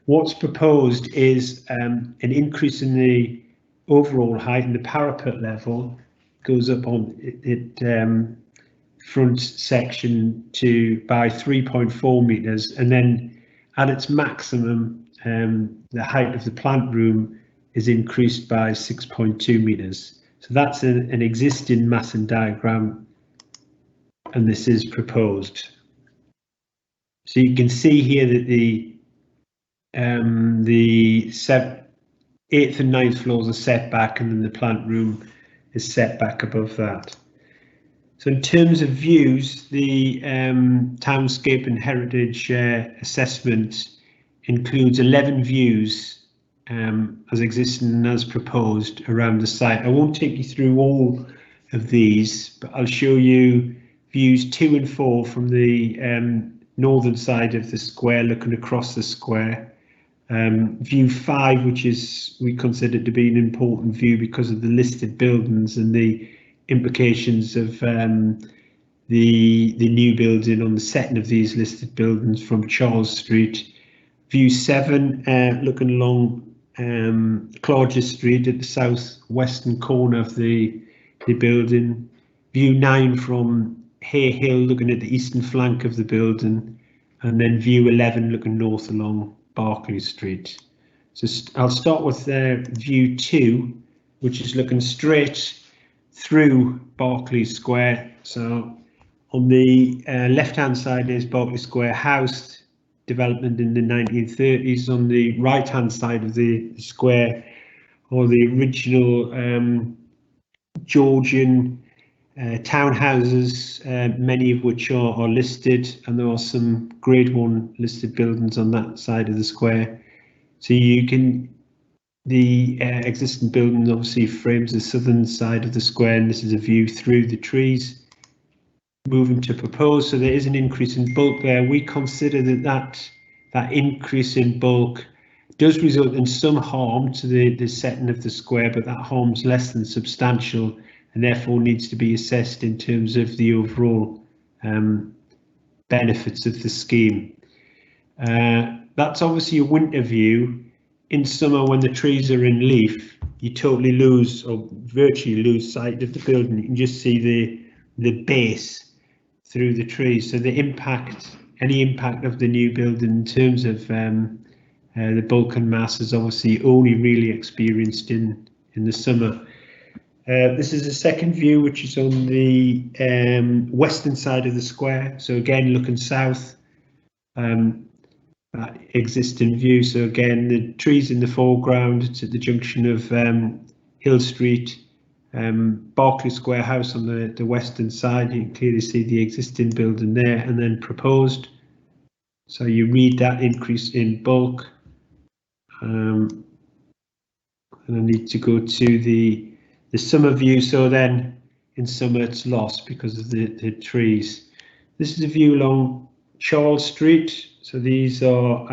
What's proposed is an increase in the overall height, and the parapet level goes up on it front section by 3.4 meters, and then at its maximum the height of the plant room is increased by 6.2 meters. So that's an existing massing diagram, and this is proposed. So you can see here that the 8th and 9th floors are set back, and then the plant room is set back above that. So in terms of views, the townscape and heritage assessment includes 11 views as existing and as proposed around the site. I won't take you through all of these, but I'll show you views 2 and 4 from the northern side of the square, looking across the square. View 5, which we consider to be an important view because of the listed buildings and the implications of the new building on the setting of these listed buildings from Charles Street. View 7, looking along Clarges Street at the southwestern corner of the building. View 9 from Hay Hill, looking at the eastern flank of the building, and then view 11 looking north along Barclays Street. So I'll start with view 2, which is looking straight through Barclays Square. So on the left-hand side is Barclays Square House, development in the 1930s. On the right-hand side of the square are the original Georgian townhouses, many of which are listed, and there are some Grade 1 listed buildings on that side of the square. So the existing building obviously frames the southern side of the square, and this is a view through the trees. Moving to propose, so there is an increase in bulk there. We consider that increase in bulk does result in some harm to the setting of the square, but that harm's less than substantial, and therefore needs to be assessed in terms of the overall benefits of the scheme. That's obviously a winter view. In summer, when the trees are in leaf, you totally lose or virtually lose sight of the building. You can just see the base through the trees. So the any impact of the new building in terms of the bulk and mass is obviously only really experienced in the summer. This is a second view, which is on the western side of the square. So again, looking south, existing view. So again, the trees in the foreground. It's at the junction of Hill Street, Barclays Square House on the western side. You can clearly see the existing building there, and then proposed. So you read that increase in bulk. and I need to go to the summer view. So then in summer it's lost because of the trees. This is a view along Charles Street. So these are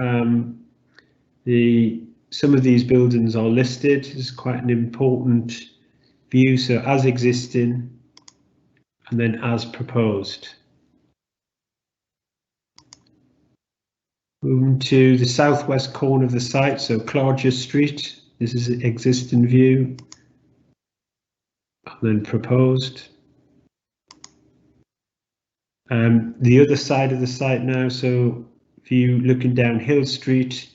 some of these buildings are listed. This is quite an important view. So as existing and then as proposed. Moving to the southwest corner of the site, so Clarges Street. This is an existing view and then proposed. The other side of the site now, so view looking down Hill Street.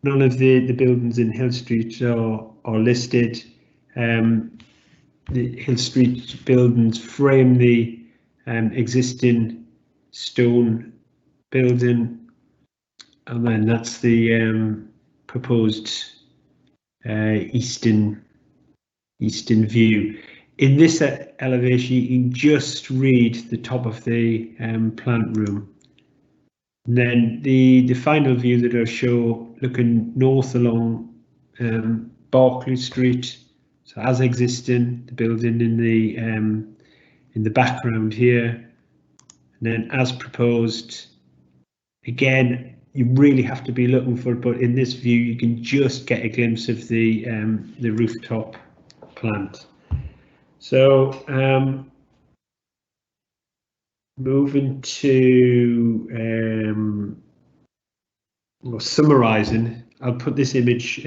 None of the buildings in Hill Street are listed. The Hill Street buildings frame the existing stone building, and then that's the proposed eastern view. In this elevation, you can just read the top of the plant room. And then the final view that I'll show, looking north along Barclays Street. So as existing, the building in the background here, and then as proposed. Again, you really have to be looking for it, but in this view, you can just get a glimpse of the rooftop plant. So moving to summarising, I'll put this image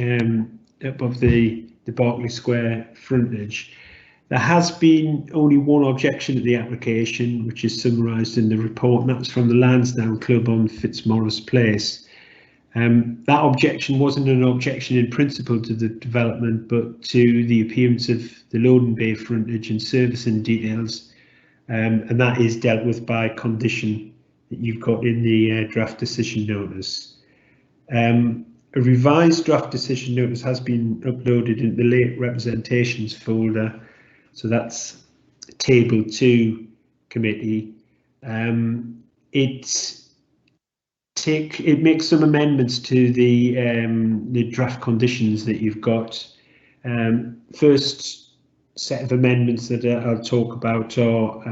up of the Barclays Square frontage. There has been only one objection at the application, which is summarised in the report, and that's from the Lansdowne Club on Fitzmaurice Place. That objection wasn't an objection in principle to the development, but to the appearance of the loading bay frontage and servicing details, and that is dealt with by condition that you've got in the draft decision notice. A revised draft decision notice has been uploaded in the late representations folder, so that's table 2 committee. It makes some amendments to the draft conditions that you've got. First set of amendments that I'll talk about are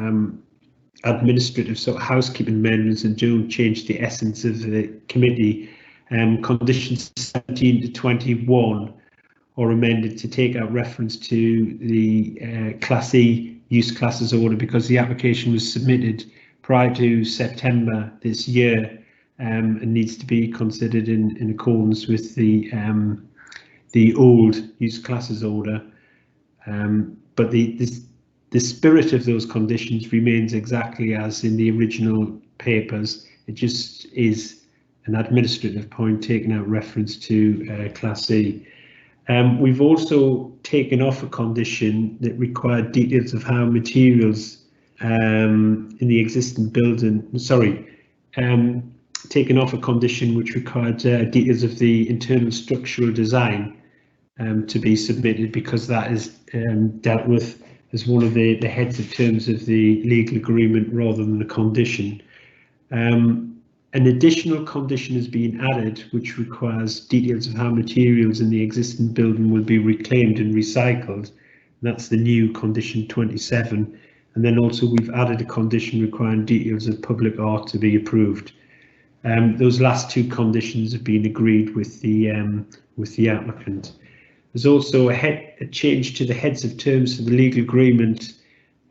administrative, sort of housekeeping amendments, and don't change the essence of the committee. Conditions 17 to 21 are amended to take out reference to the Class E use classes order, because the application was submitted prior to September this year, and needs to be considered in accordance with the old use classes order. But the spirit of those conditions remains exactly as in the original papers. It just is an administrative point, taking out reference to Class E. We've also taken off a condition that required details of how materials in the existing building, taken off a condition which required details of the internal structural design to be submitted, because that is dealt with as one of the heads of terms of the legal agreement rather than a condition. An additional condition has been added which requires details of how materials in the existing building will be reclaimed and recycled. That's the new condition 27. And then also we've added a condition requiring details of public art to be approved. Those last two conditions have been agreed with the applicant. There's also a change to the heads of terms for the legal agreement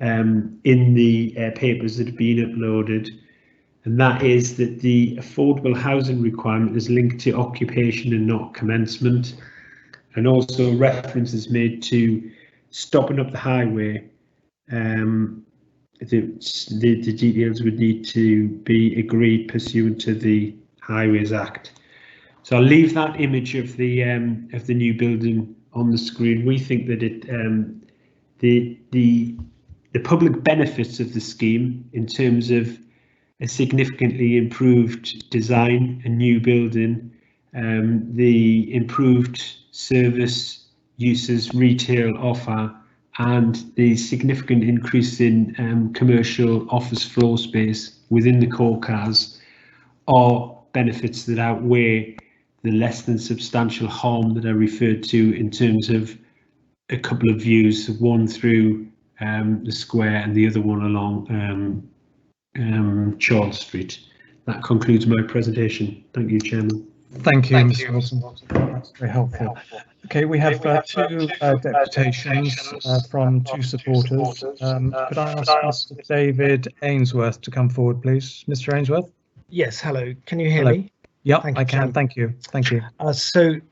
in the papers that have been uploaded, and that is that the affordable housing requirement is linked to occupation and not commencement, and also reference is made to stopping up the highway. The details would need to be agreed pursuant to the Highways Act. So I'll leave that image of the new building on the screen. We think that the public benefits of the scheme in terms of a significantly improved design, a new building, the improved service uses, retail offer, and the significant increase in commercial office floor space within the core cars are benefits that outweigh the less than substantial harm that I referred to in terms of a couple of views, one through the square and the other one along Charles Street. That concludes my presentation. Thank you, Chairman. Thank you, Mr. Wilson. That's very helpful. Okay, we have two deputations from two supporters. Could I ask Mr. David Ainsworth to come forward, please? Mr. Ainsworth? Yes, hello. Can you hear Hello. me? Yep, Thank I you, can. Chairman. Thank you. Thank you.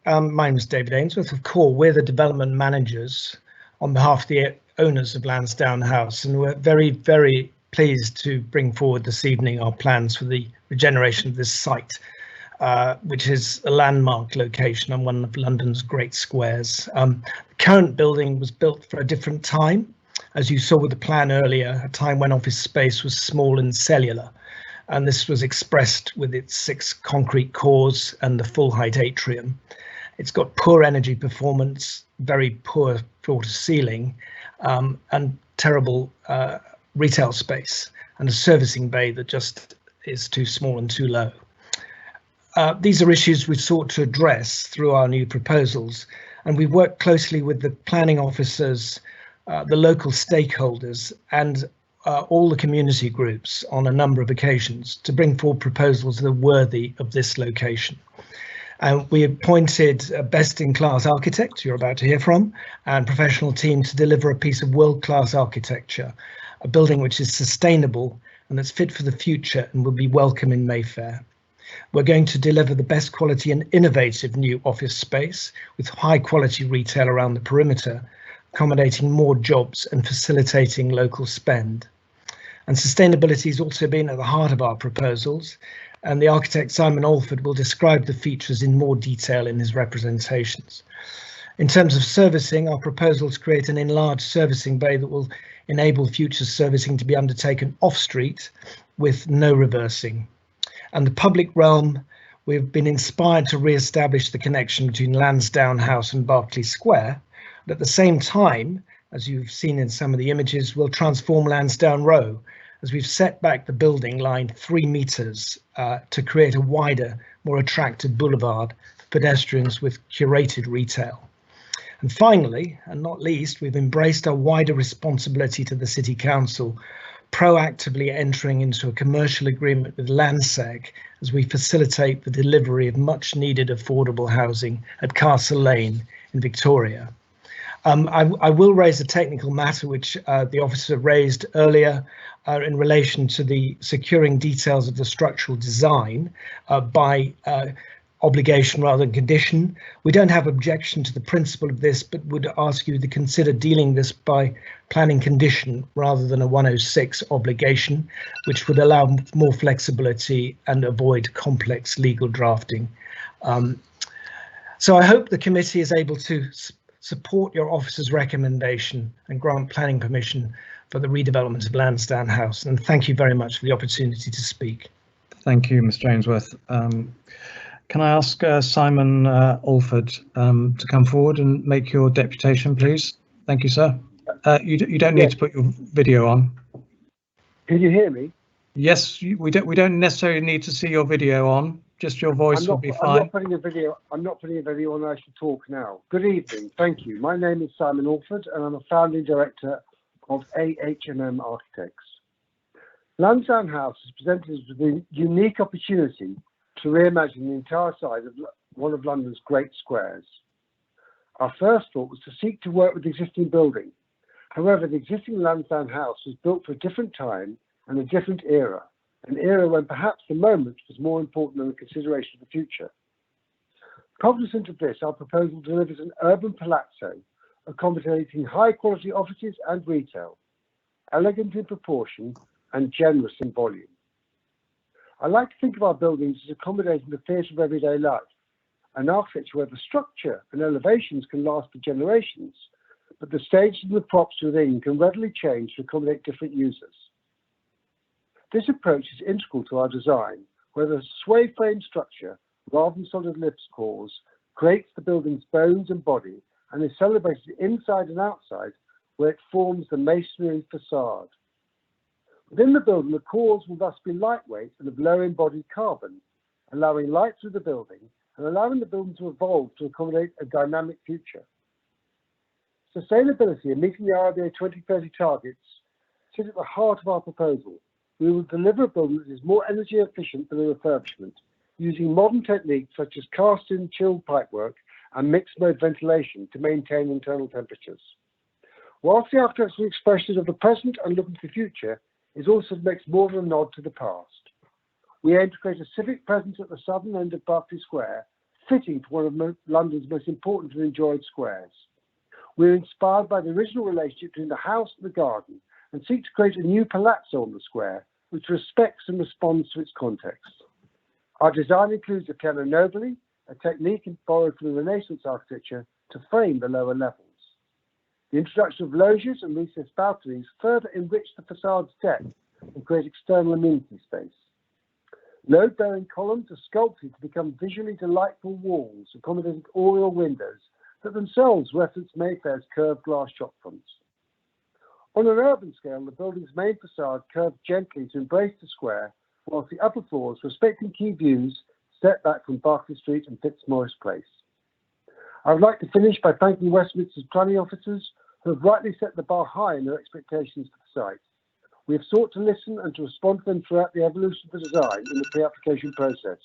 My name is David Ainsworth of CORE. We're the development managers on behalf of the owners of Lansdowne House, and we're very, very pleased to bring forward this evening our plans for the regeneration of this site, which is a landmark location on one of London's great squares. The current building was built for a different time, as you saw with the plan earlier, a time when office space was small and cellular. And this was expressed with its 6 concrete cores and the full height atrium. It's got poor energy performance, very poor floor to ceiling, and terrible retail space, and a servicing bay that just is too small and too low. These are issues we sought to address through our new proposals, and we worked closely with the planning officers, the local stakeholders, and all the community groups on a number of occasions to bring forward proposals that are worthy of this location. And we appointed a best-in-class architect you're about to hear from, and professional team to deliver a piece of world-class architecture, a building which is sustainable and that's fit for the future and will be welcome in Mayfair. We're going to deliver the best quality and innovative new office space with high quality retail around the perimeter, accommodating more jobs and facilitating local spend. And sustainability has also been at the heart of our proposals, and the architect Simon Alford will describe the features in more detail in his representations. In terms of servicing, our proposals create an enlarged servicing bay that will enable future servicing to be undertaken off-street with no reversing. And the public realm, we've been inspired to re-establish the connection between Lansdowne House and Barclays Square, but at the same time, as you've seen in some of the images, we'll transform Lansdowne Row, as we've set back the building line 3 meters to create a wider, more attractive boulevard for pedestrians with curated retail. And finally, and not least, we've embraced our wider responsibility to the City Council, proactively entering into a commercial agreement with Landsec as we facilitate the delivery of much needed affordable housing at Castle Lane in Victoria. I will raise a technical matter which the officer raised earlier in relation to the securing details of the structural design by obligation rather than condition. We don't have objection to the principle of this, but would ask you to consider dealing this by planning condition rather than a 106 obligation, which would allow more flexibility and avoid complex legal drafting. So I hope the committee is able to support your officer's recommendation and grant planning permission for the redevelopment of Lansdowne House. And thank you very much for the opportunity to speak. Thank you, Mr. Ainsworth. Can I ask Simon Alford to come forward and make your deputation, please? Thank you, sir. You don't need to put your video on. Can you hear me? Yes, we don't necessarily need to see your video on. Just your voice will be fine. I'm not putting a video on. I should talk now. Good evening. Thank you. My name is Simon Alford, and I'm a founding director of AH&M Architects. Lansdowne House has presented us with a unique opportunity to reimagine the entire side of one of London's great squares. Our first thought was to seek to work with the existing building. However, the existing Lansdowne House was built for a different time and a different era, an era when perhaps the moment was more important than the consideration of the future. Cognizant of this, our proposal delivers an urban palazzo accommodating high-quality offices and retail, elegant in proportion and generous in volume. I like to think of our buildings as accommodating the theatre of everyday life, an architecture where the structure and elevations can last for generations, but the stages and the props within can readily change to accommodate different users. This approach is integral to our design, where the sway frame structure, rather than solid lift cores, creates the building's bones and body and is celebrated inside and outside, where it forms the masonry facade. Within the building, the cores will thus be lightweight and of low embodied carbon, allowing light through the building and allowing the building to evolve to accommodate a dynamic future. Sustainability and meeting the RDA 2030 targets sit at the heart of our proposal. We will deliver a building that is more energy efficient than a refurbishment, using modern techniques such as cast-in chilled pipework and mixed mode ventilation to maintain internal temperatures. Whilst the architectural expression of the present and looking to the future is also makes more than a nod to the past. We aim to create a civic presence at the southern end of Barclays Square, fitting to one of London's most important and enjoyed squares. We're inspired by the original relationship between the house and the garden and seek to create a new palazzo on the square which respects and responds to its context. Our design includes a piano nobile, a technique borrowed from the Renaissance architecture to frame the lower levels. The introduction of loggias and recessed balconies further enrich the facade's depth and create external amenity space. Load-bearing columns are sculpted to become visually delightful walls, accommodating oriel windows that themselves reference Mayfair's curved glass shop fronts. On an urban scale, the building's main facade curved gently to embrace the square, whilst the upper floors, respecting key views, step back from Barclay Street and Fitzmaurice Place. I would like to finish by thanking Westminster's planning officers who have rightly set the bar high in their expectations for the site. We have sought to listen and to respond to them throughout the evolution of the design in the pre-application process.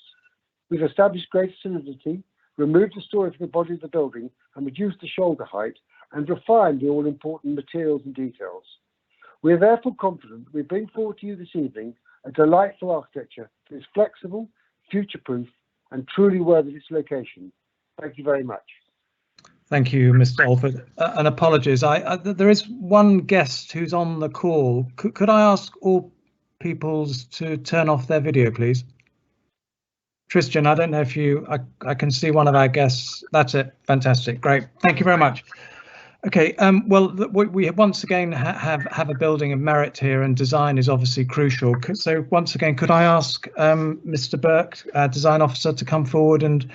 We've established greater solidity, removed the story from the body of the building and reduced the shoulder height, and refined the all-important materials and details. We are therefore confident we bring forward to you this evening a delightful architecture that is flexible, future-proof, and truly worthy of its location. Thank you very much. Thank you, Mr. Alford, and apologies. There is one guest who's on the call. Could I ask all peoples to turn off their video, please? Tristan, I don't know if you, I can see one of our guests. That's it. Fantastic. Great. Thank you very much. Okay, well, we once again have a building of merit here, and design is obviously crucial. So once again, could I ask Mr. Burke, our design officer, to come forward and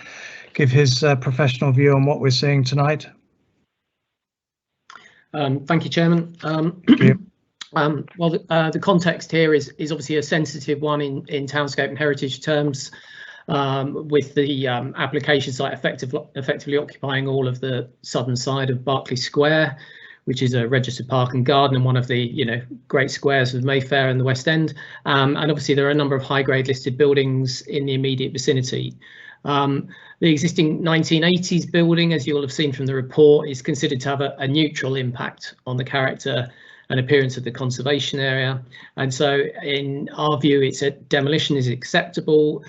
give his professional view on what we're seeing tonight? Thank you, Chairman. Thank you. Well, the context here is obviously a sensitive one in townscape and heritage terms, with the application site effectively occupying all of the southern side of Barclays Square, which is a registered park and garden and one of the great squares of Mayfair and the West End. And obviously there are a number of high-grade listed buildings in the immediate vicinity. The existing 1980s building, as you will have seen from the report, is considered to have a neutral impact on the character and appearance of the conservation area, and so in our view it's a demolition is acceptable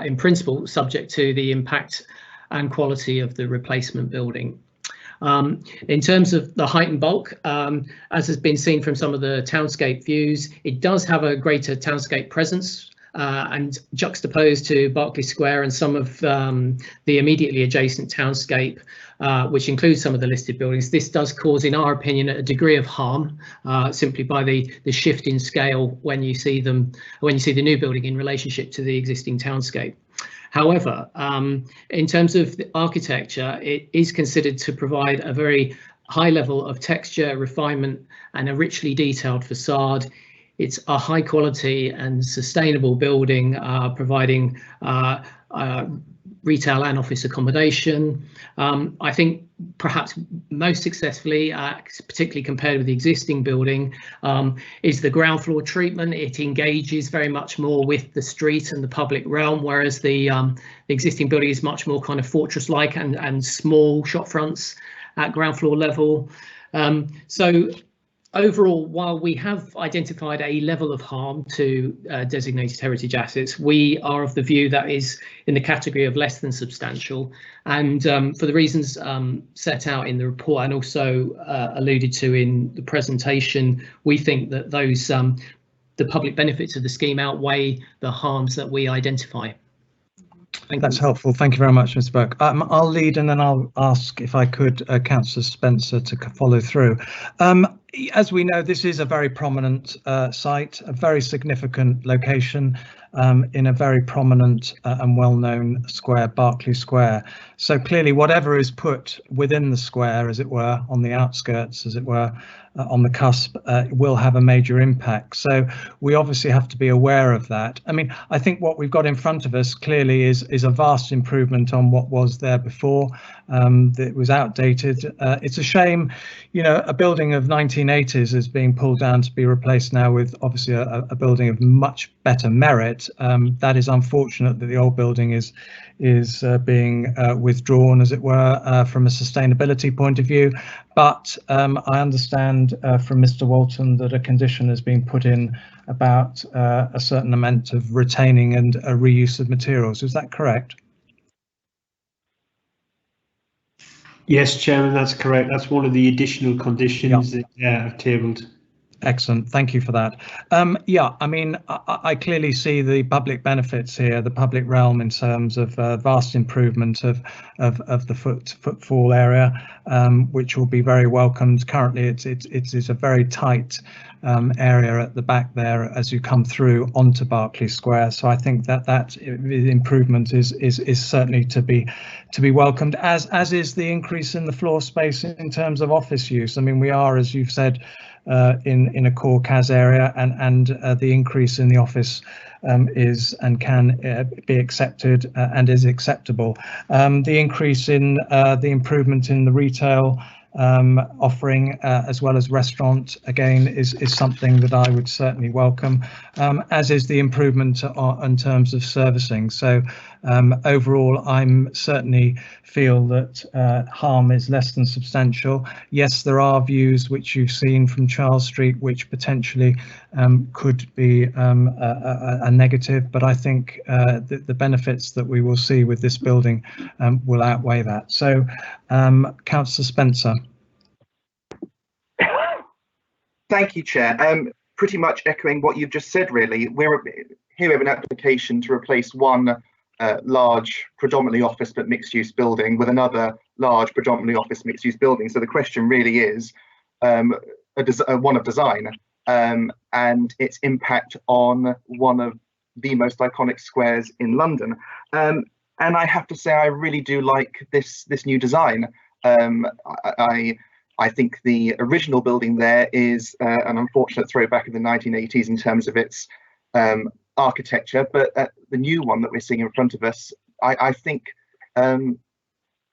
in principle, subject to the impact and quality of the replacement building. In terms of the height and bulk, as has been seen from some of the townscape views, it does have a greater townscape presence, and juxtaposed to Barclays Square and some of the immediately adjacent townscape, which includes some of the listed buildings, this does cause, in our opinion, a degree of harm simply by the shift in scale when you see the new building in relationship to the existing townscape. However, in terms of the architecture, it is considered to provide a very high level of texture, refinement, and a richly detailed facade. It's a high quality and sustainable building, providing retail and office accommodation. I think perhaps most successfully, particularly compared with the existing building, is the ground floor treatment. It engages very much more with the street and the public realm, whereas the existing building is much more kind of fortress-like and small shop fronts at ground floor level. So overall, while we have identified a level of harm to designated heritage assets, we are of the view that is in the category of less than substantial. And for the reasons set out in the report and also alluded to in the presentation, we think that those the public benefits of the scheme outweigh the harms that we identify. That's helpful. Thank you very much, Mr. Burke. I'll lead and then I'll ask if I could Councillor Spencer to follow through. As we know, this is a very prominent site, a very significant location in a very prominent and well-known square, Barclays Square. So clearly, whatever is put within the square, as it were, on the outskirts, as it were, on the cusp will have a major impact. So we obviously have to be aware of that. I mean, I think what we've got in front of us clearly is a vast improvement on what was there before. That was outdated. It's a shame, you know, a building of 1980s is being pulled down to be replaced now with obviously a building of much better merit. That is unfortunate that the old building is being withdrawn, as it were, from a sustainability point of view. But I understand from Mr. Walton that a condition has been put in about a certain amount of retaining and a reuse of materials. Is that correct? Yes, Chairman, that's correct. That's one of the additional conditions that I've tabled. Excellent, thank you for that. Yeah, I mean, I clearly see the public benefits here, the public realm, in terms of vast improvement of the footfall area, which will be very welcomed. Currently, it's a very tight area at the back there as you come through onto Barclays Square. So I think that improvement is certainly to be welcomed, as is the increase in the floor space in terms of office use. I mean, we are, as you've said, in a core CAS area, and the increase in the office is and can be accepted and is acceptable. The increase in the improvement in the retail offering, as well as restaurant, again, is something that I would certainly welcome, as is the improvement in terms of servicing. So overall, I'm certainly feel that harm is less than substantial. Yes, there are views which you've seen from Charles Street which potentially could be a negative, but I think the benefits that we will see with this building will outweigh that. So Councillor Spencer. Thank you, Chair. Pretty much echoing what you've just said, really. We're here with an application to replace one large, predominantly office but mixed-use building with another large, predominantly office mixed-use building. So the question really is one of design and its impact on one of the most iconic squares in London. And I have to say, I really do like this new design. I think the original building there is an unfortunate throwback of the 1980s in terms of its architecture, but the new one that we're seeing in front of us, I think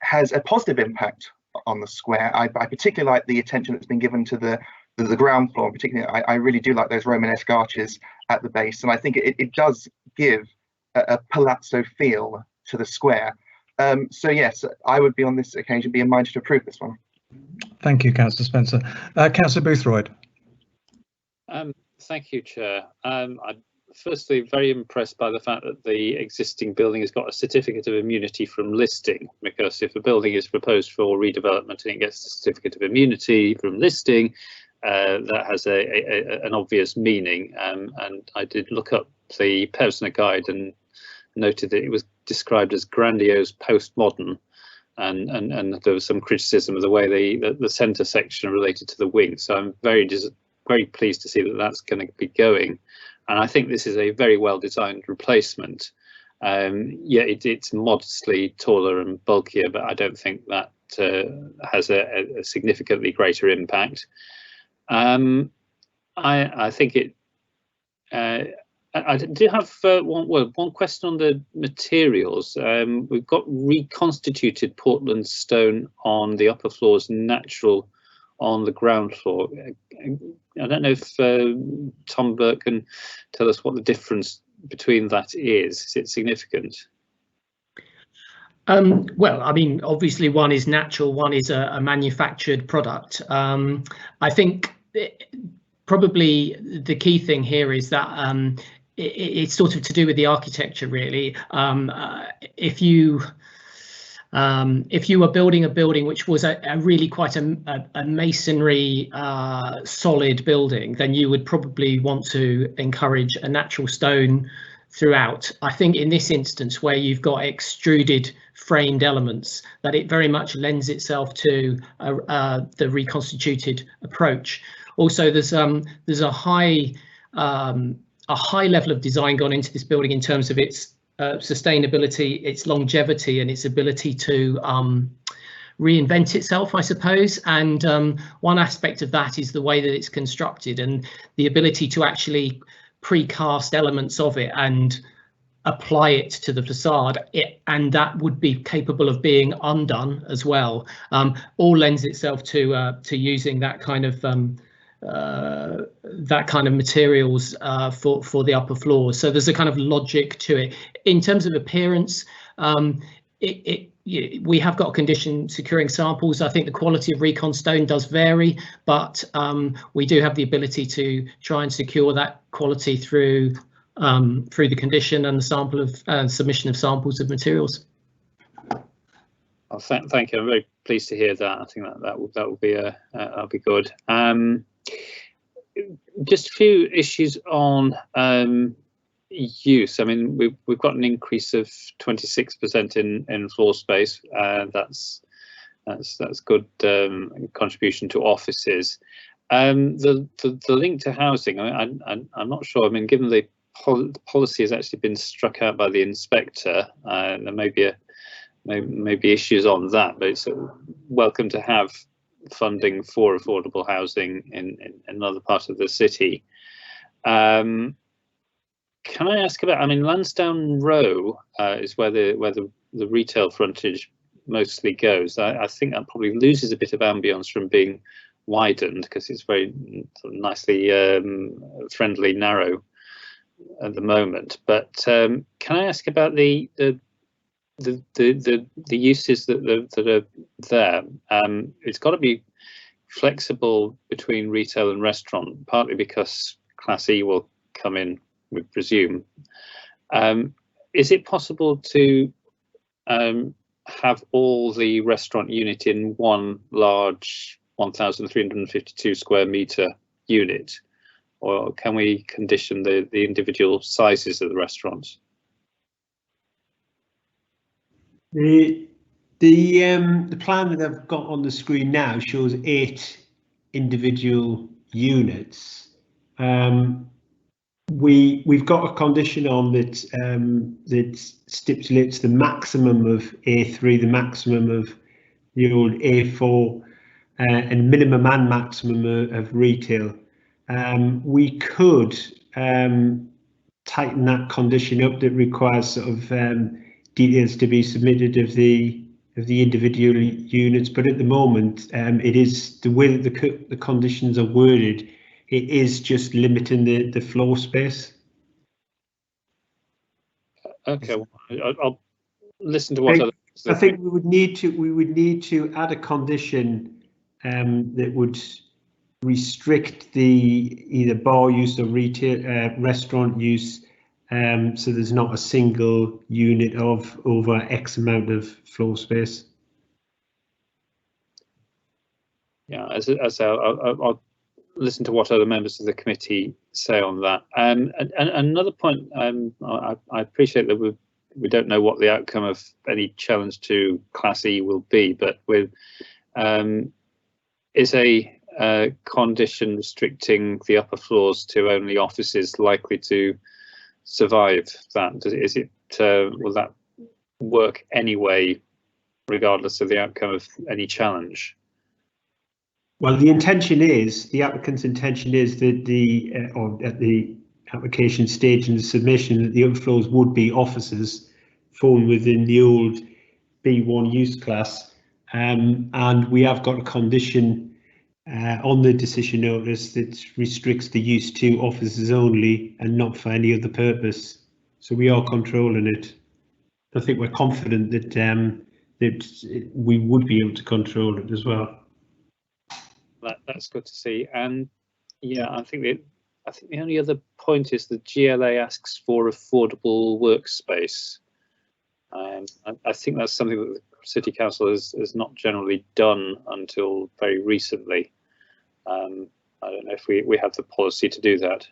has a positive impact on the square. I particularly like the attention that's been given to the ground floor. Particularly, I really do like those Romanesque arches at the base, and I think it does give a palazzo feel to the square. So yes, I would be on this occasion be minded to approve this one. Thank you, Councillor Spencer. Councillor Boothroyd. Thank you, Chair. I'm firstly very impressed by the fact that the existing building has got a certificate of immunity from listing, because if a building is proposed for redevelopment and it gets a certificate of immunity from listing, that has an obvious meaning. And I did look up the Pevsner Guide and noted that it was described as grandiose postmodern. And there was some criticism of the way the centre section related to the wing. So I'm very pleased to see that that's going to be going. And I think this is a very well designed replacement. Yeah, it's modestly taller and bulkier, but I don't think that has a significantly greater impact. I think it. I do have one question on the materials. We've got reconstituted Portland stone on the upper floors, natural on the ground floor. I don't know if Tom Burke can tell us what the difference between that is. Is it significant? Well, I mean, obviously one is natural, one is a manufactured product. I think probably the key thing here is that it's sort of to do with the architecture, really. If you were building a building which was a really quite a masonry solid building, then you would probably want to encourage a natural stone throughout. I think in this instance, where you've got extruded framed elements, that it very much lends itself to the reconstituted approach. Also, there's a high level of design gone into this building in terms of its sustainability, its longevity, and its ability to reinvent itself, I suppose. And one aspect of that is the way that it's constructed and the ability to actually precast elements of it and apply it to the facade, and that would be capable of being undone as well. All lends itself to using that kind of materials for the upper floors. So there's a kind of logic to it. In terms of appearance, we have got a condition securing samples. I think the quality of recon stone does vary, but we do have the ability to try and secure that quality through the condition and the sample of submission of samples of materials. Oh, thank you. I'm very pleased to hear that. I think that will be that'll be good. Just a few issues on use. I mean, we've got an increase of 26% in floor space. That's good contribution to offices. The link to housing, I'm not sure. I mean, given the policy has actually been struck out by the inspector, there may be issues on that, but it's welcome to have funding for affordable housing in another part of the city. Can I ask about? I mean, Lansdowne Row is where the retail frontage mostly goes. I think that probably loses a bit of ambience from being widened because it's very sort of nicely friendly, narrow at the moment. But can I ask about the uses that are there? It's got to be flexible between retail and restaurant, partly because Class E will come in, we presume. Is it possible to have all the restaurant unit in one large 1,352 square metre unit? Or can we condition the individual sizes of the restaurants? The plan that I've got on the screen now shows 8 individual units. We've got a condition on that stipulates the maximum of A3, the maximum of the old A4, and minimum and maximum of retail. We could tighten that condition up that requires sort of details to be submitted of the individual units, but at the moment it is the way that the conditions are worded. It is just limiting the floor space. Okay, well, I'll listen to what I think we would need to add a condition that would restrict the either bar use or retail restaurant use, so there's not a single unit of over X amount of floor space. Yeah, as I'll listen to what other members of the committee say on that. And another point, I appreciate that we don't know what the outcome of any challenge to Class E will be, but with is a condition restricting the upper floors to only offices likely to survive that? Will that work anyway, regardless of the outcome of any challenge? Well, the applicant's intention is that or at the application stage and the submission, that the upper floors would be offices falling within the old B1 use class, and we have got a condition on the decision notice that restricts the use to offices only and not for any other purpose. So we are controlling it. I think we're confident that that we would be able to control it as well. That's good to see. And yeah, I think the only other point is the GLA asks for affordable workspace. I think that's something that the City Council has not generally done until very recently. I don't know if we have the policy to do that.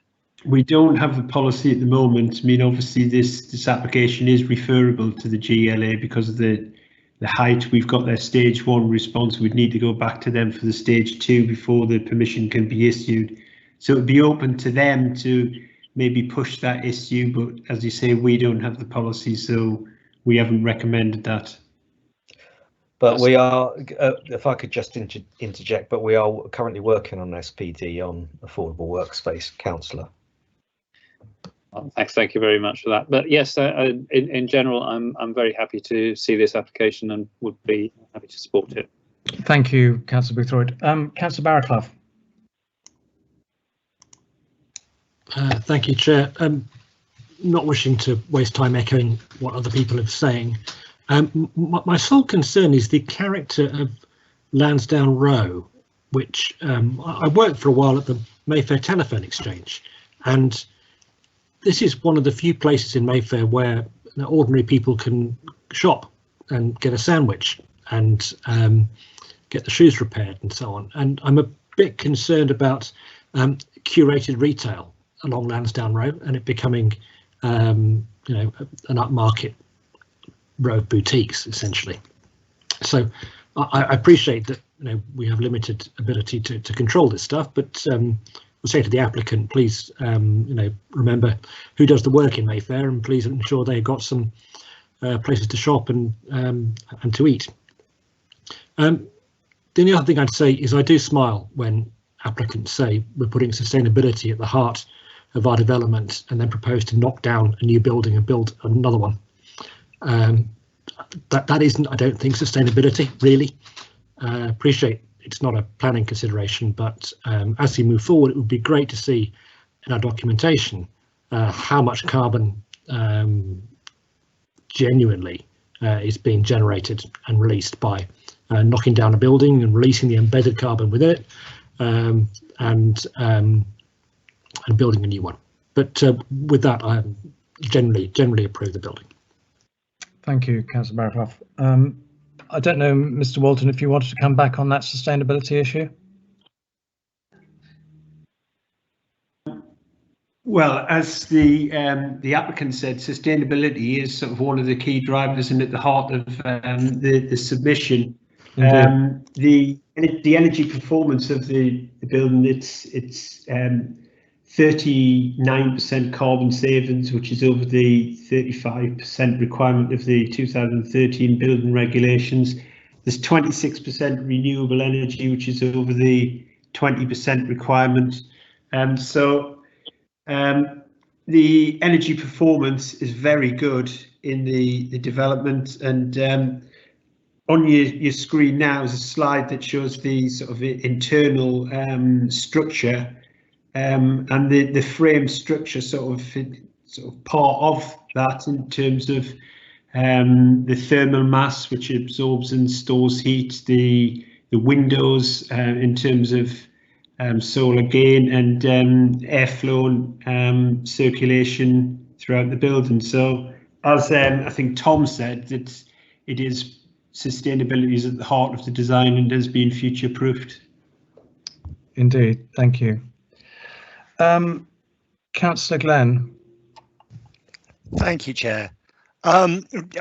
We don't have the policy at the moment. I mean, obviously this application is referable to the GLA because of the height. We've got their stage 1 response. We'd need to go back to them for the stage 2 before the permission can be issued. So it'd be open to them to maybe push that issue, but as you say, we don't have the policy, so we haven't recommended that. But we are, if I could just interject, but we are currently working on SPD on affordable workspace councillor. Thank you very much for that. But yes, in general, I'm very happy to see this application and would be happy to support it. Thank you, Councillor Boothroyd. Councillor Barraclough. Thank you, Chair. Not wishing to waste time echoing what other people are saying. My sole concern is the character of Lansdowne Row, which I worked for a while at the Mayfair Telephone Exchange, and this is one of the few places in Mayfair where ordinary people can shop and get a sandwich and get the shoes repaired and so on. And I'm a bit concerned about curated retail along Lansdowne Road and it becoming, an upmarket row of boutiques, essentially. So I appreciate that we have limited ability to control this stuff, but I'll say to the applicant, please remember who does the work in Mayfair, and please ensure they've got some places to shop and to eat. The only other thing I'd say is I do smile when applicants say we're putting sustainability at the heart of our development and then propose to knock down a new building and build another one. That isn't, I don't think, sustainability, really. Appreciate it's not a planning consideration, but as we move forward, it would be great to see in our documentation how much carbon genuinely is being generated and released by knocking down a building and releasing the embedded carbon within it, and building a new one. But with that, I generally approve the building. Thank you, Councillor Barraclough. I don't know, Mr. Walton, if you wanted to come back on that sustainability issue. Well, as the applicant said, sustainability is sort of one of the key drivers and at the heart of the submission. The energy performance of the building, it's 39% carbon savings, which is over the 35% requirement of the 2013 building regulations. There's 26% renewable energy, which is over the 20% requirement. The energy performance is very good in the development, and on your screen now is a slide that shows the sort of internal structure. And the frame structure sort of part of that in terms of the thermal mass, which absorbs and stores heat, the windows in terms of solar gain and airflow and circulation throughout the building. So as I think Tom said, it is sustainability is at the heart of the design and has been future proofed. Indeed, thank you. Councillor Glenn. Thank you, Chair.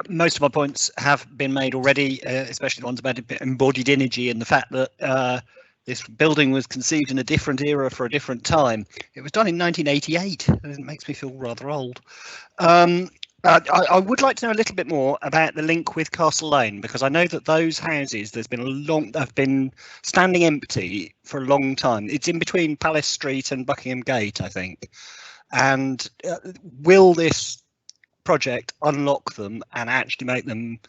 Most of my points have been made already, especially the ones about embodied energy and the fact that this building was conceived in a different era for a different time. It was done in 1988, and it makes me feel rather old. I would like to know a little bit more about the link with Castle Lane, because I know that those houses have been standing empty for a long time. It's in between Palace Street and Buckingham Gate, I think. And will this project unlock them and actually make them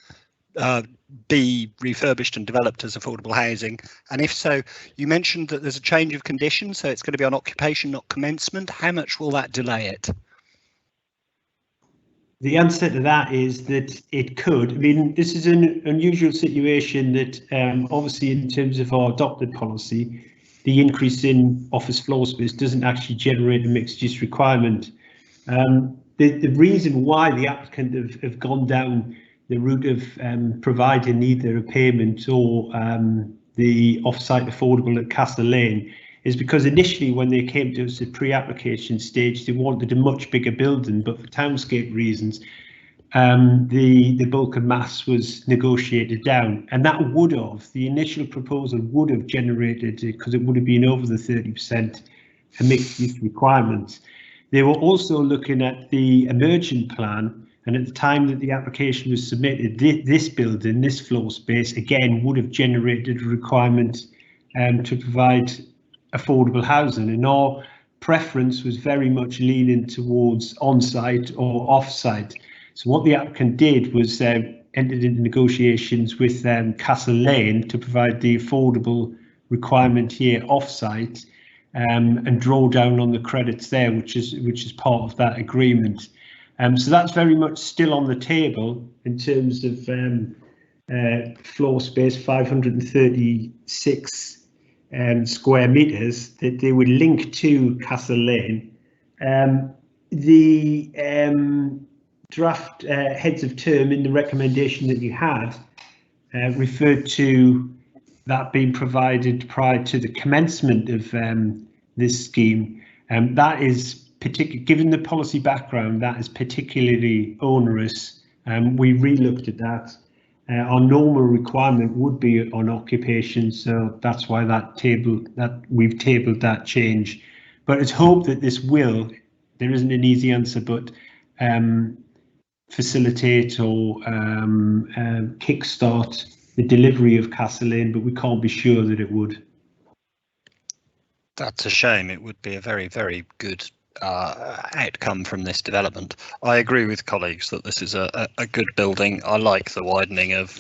be refurbished and developed as affordable housing? And if so, you mentioned that there's a change of conditions, so it's going to be on occupation, not commencement. How much will that delay it? The answer to that is that it could. I mean, this is an unusual situation that obviously in terms of our adopted policy, the increase in office floor space doesn't actually generate a mixed use requirement. The reason why the applicant have gone down the route of providing either a payment or the off-site affordable at Castle Lane is because initially when they came to us at pre-application stage, they wanted a much bigger building, but for townscape reasons, the bulk of mass was negotiated down, and that would have, the initial proposal would have generated, because it would have been over the 30% mixed use requirements. They were also looking at the emergent plan, And at the time that the application was submitted, this building, this floor space, again, would have generated a requirement to provide affordable housing. And our preference was very much leaning towards on-site or off-site. So what the applicant did was entered into negotiations with Castle Lane to provide the affordable requirement here off-site, and draw down on the credits there, which is part of that agreement. So that's very much still on the table in terms of floor space, 536 square meters that they would link to Castle Lane. The draft heads of term in the recommendation that you had referred to that being provided prior to the commencement of this scheme. That is given the policy background, that is particularly onerous. We re-looked at that. Our normal requirement would be on occupation, so that's why we've tabled that change. But it's hoped that this will, there isn't an easy answer, but facilitate or kickstart the delivery of Castle Lane, but we can't be sure that it would. That's a shame. It would be a very, very good outcome from this development. I agree with colleagues that this is a good building. I like the widening of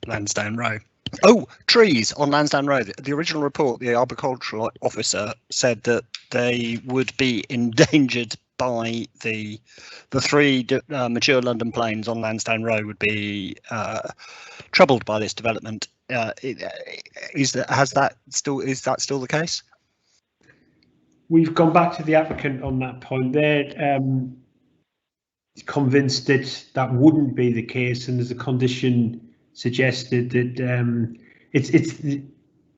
Lansdowne Road. Oh, trees on Lansdowne Road. The original report, the arboricultural officer said that they would be endangered by the three mature London planes on Lansdowne Road would be troubled by this development. Is that still the case? We've gone back to the applicant on that point. They're convinced that that wouldn't be the case, and there's a condition suggested that it's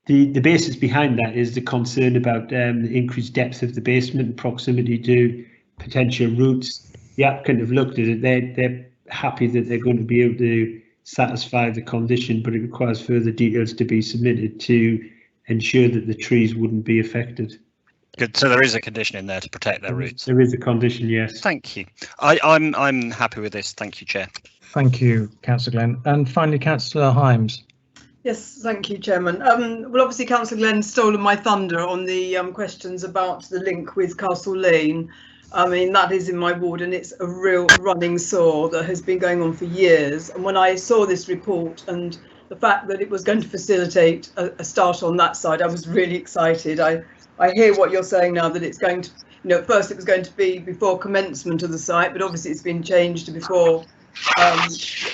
the basis behind that is the concern about the increased depth of the basement and proximity to potential routes. The applicant have looked at it. They're happy that they're going to be able to satisfy the condition, but it requires further details to be submitted to ensure that the trees wouldn't be affected. Good. So there is a condition in there to protect their roots. There is a condition, yes. Thank you. I'm happy with this. Thank you, Chair. Thank you, Councillor Glenn. And finally, Councillor Hymes. Yes, thank you, Chairman. Well, obviously, Councillor Glenn's stolen my thunder on the questions about the link with Castle Lane. I mean, that is in my ward, and it's a real running sore that has been going on for years. And when I saw this report and the fact that it was going to facilitate a start on that side, I was really excited. I hear what you're saying now, that it's going to, at first it was going to be before commencement of the site, but obviously it's been changed to before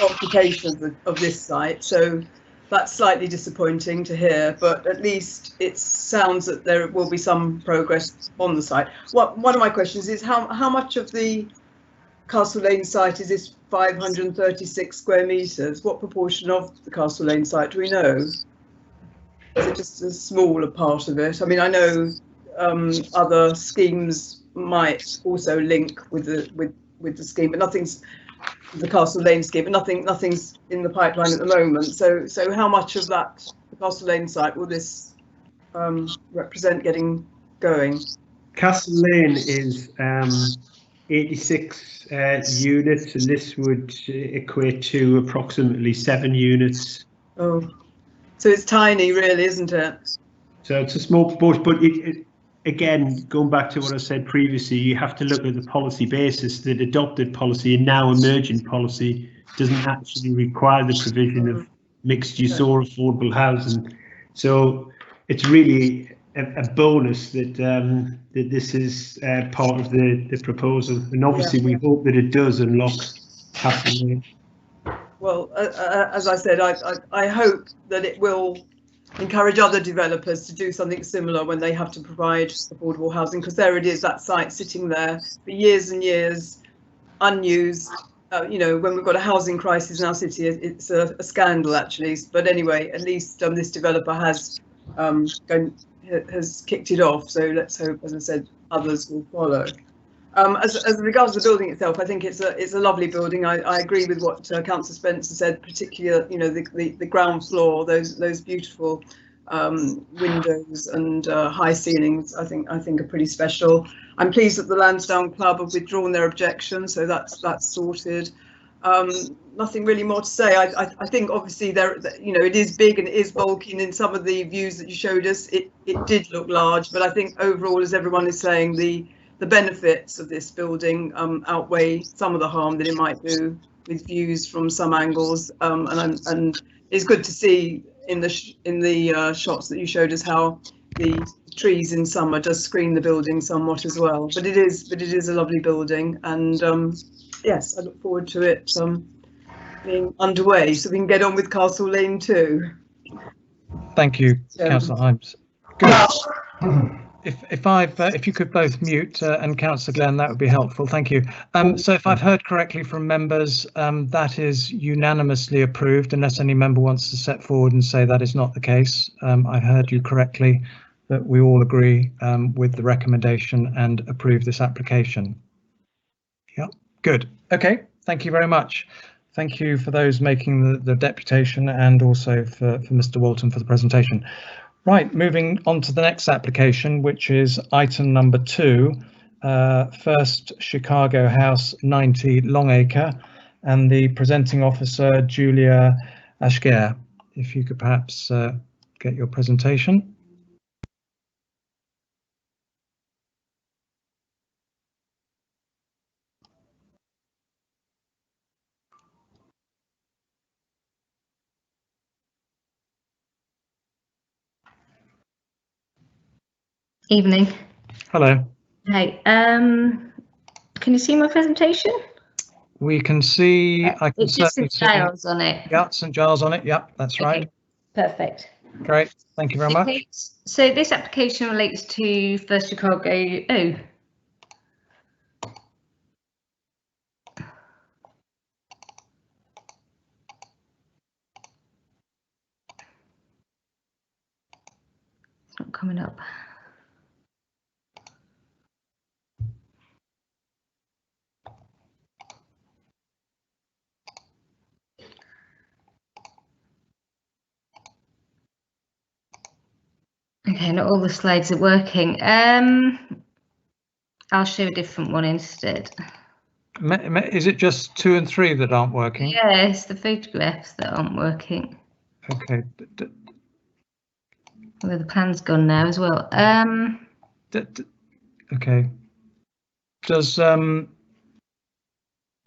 occupation of this site. So that's slightly disappointing to hear, but at least it sounds that there will be some progress on the site. One of my questions is how much of the Castle Lane site is this 536 square metres? What proportion of the Castle Lane site do we know? Is it just a smaller part of it? I mean, I know other schemes might also link with the scheme, but nothing's the Castle Lane scheme, but nothing's in the pipeline at the moment. So how much of that Castle Lane site will this represent getting going? Castle Lane is 86 units, and this would equate to approximately 7 units. Oh. So it's tiny, really, isn't it? So it's a small proportion, but again, going back to what I said previously, you have to look at the policy basis. That adopted policy and now emerging policy doesn't actually require the provision of mixed use or affordable housing. So it's really a bonus that that this is part of the proposal, and obviously we hope that it does unlock Castle Lane. Well, as I said, I hope that it will encourage other developers to do something similar when they have to provide affordable housing, because there it is, that site sitting there for years and years, unused. When we've got a housing crisis in our city, it's a scandal, actually. But anyway, at least this developer has kicked it off. So let's hope, as I said, others will follow. As regards to the building itself, I think it's a lovely building. I agree with what Councillor Spencer said, particularly the ground floor, those beautiful windows and high ceilings, I think are pretty special. I'm pleased that the Lansdowne Club have withdrawn their objection, so that's sorted. Nothing really more to say. I think obviously it is big and it is bulky, and in some of the views that you showed us, it did look large. But I think overall, as everyone is saying, the benefits of this building outweigh some of the harm that it might do with views from some angles. And it's good to see in the shots that you showed us how the trees in summer does screen the building somewhat as well. But it is a lovely building, and yes, I look forward to it being underway so we can get on with Castle Lane too. Thank you, Councillor Himes. Good. If you could both mute and Councillor Glenn, that would be helpful. Thank you. So if I've heard correctly from members, that is unanimously approved, unless any member wants to step forward and say that is not the case. I heard you correctly, that we all agree with the recommendation and approve this application. Yeah, good. Okay, thank you very much. Thank you for those making the deputation, and also for Mr. Wilton for the presentation. Right, moving on to the next application, which is item number 2, First Chicago House 90 Longacre, and the presenting officer, Julia Ashgare. If you could perhaps get your presentation. Evening. Hello. Hey, can you see my presentation? We can see, I can certainly see. Giles on it. Yeah, St Giles on it. Yeah, that's right. Perfect. Great. Thank you very much. So this application relates to First Chicago. Oh. It's not coming up. Okay, not all the slides are working. I'll show a different one instead. Is it just 2 and 3 that aren't working? Yeah, it's the photographs that aren't working. Okay. Well, the plan's gone now as well. Okay. Does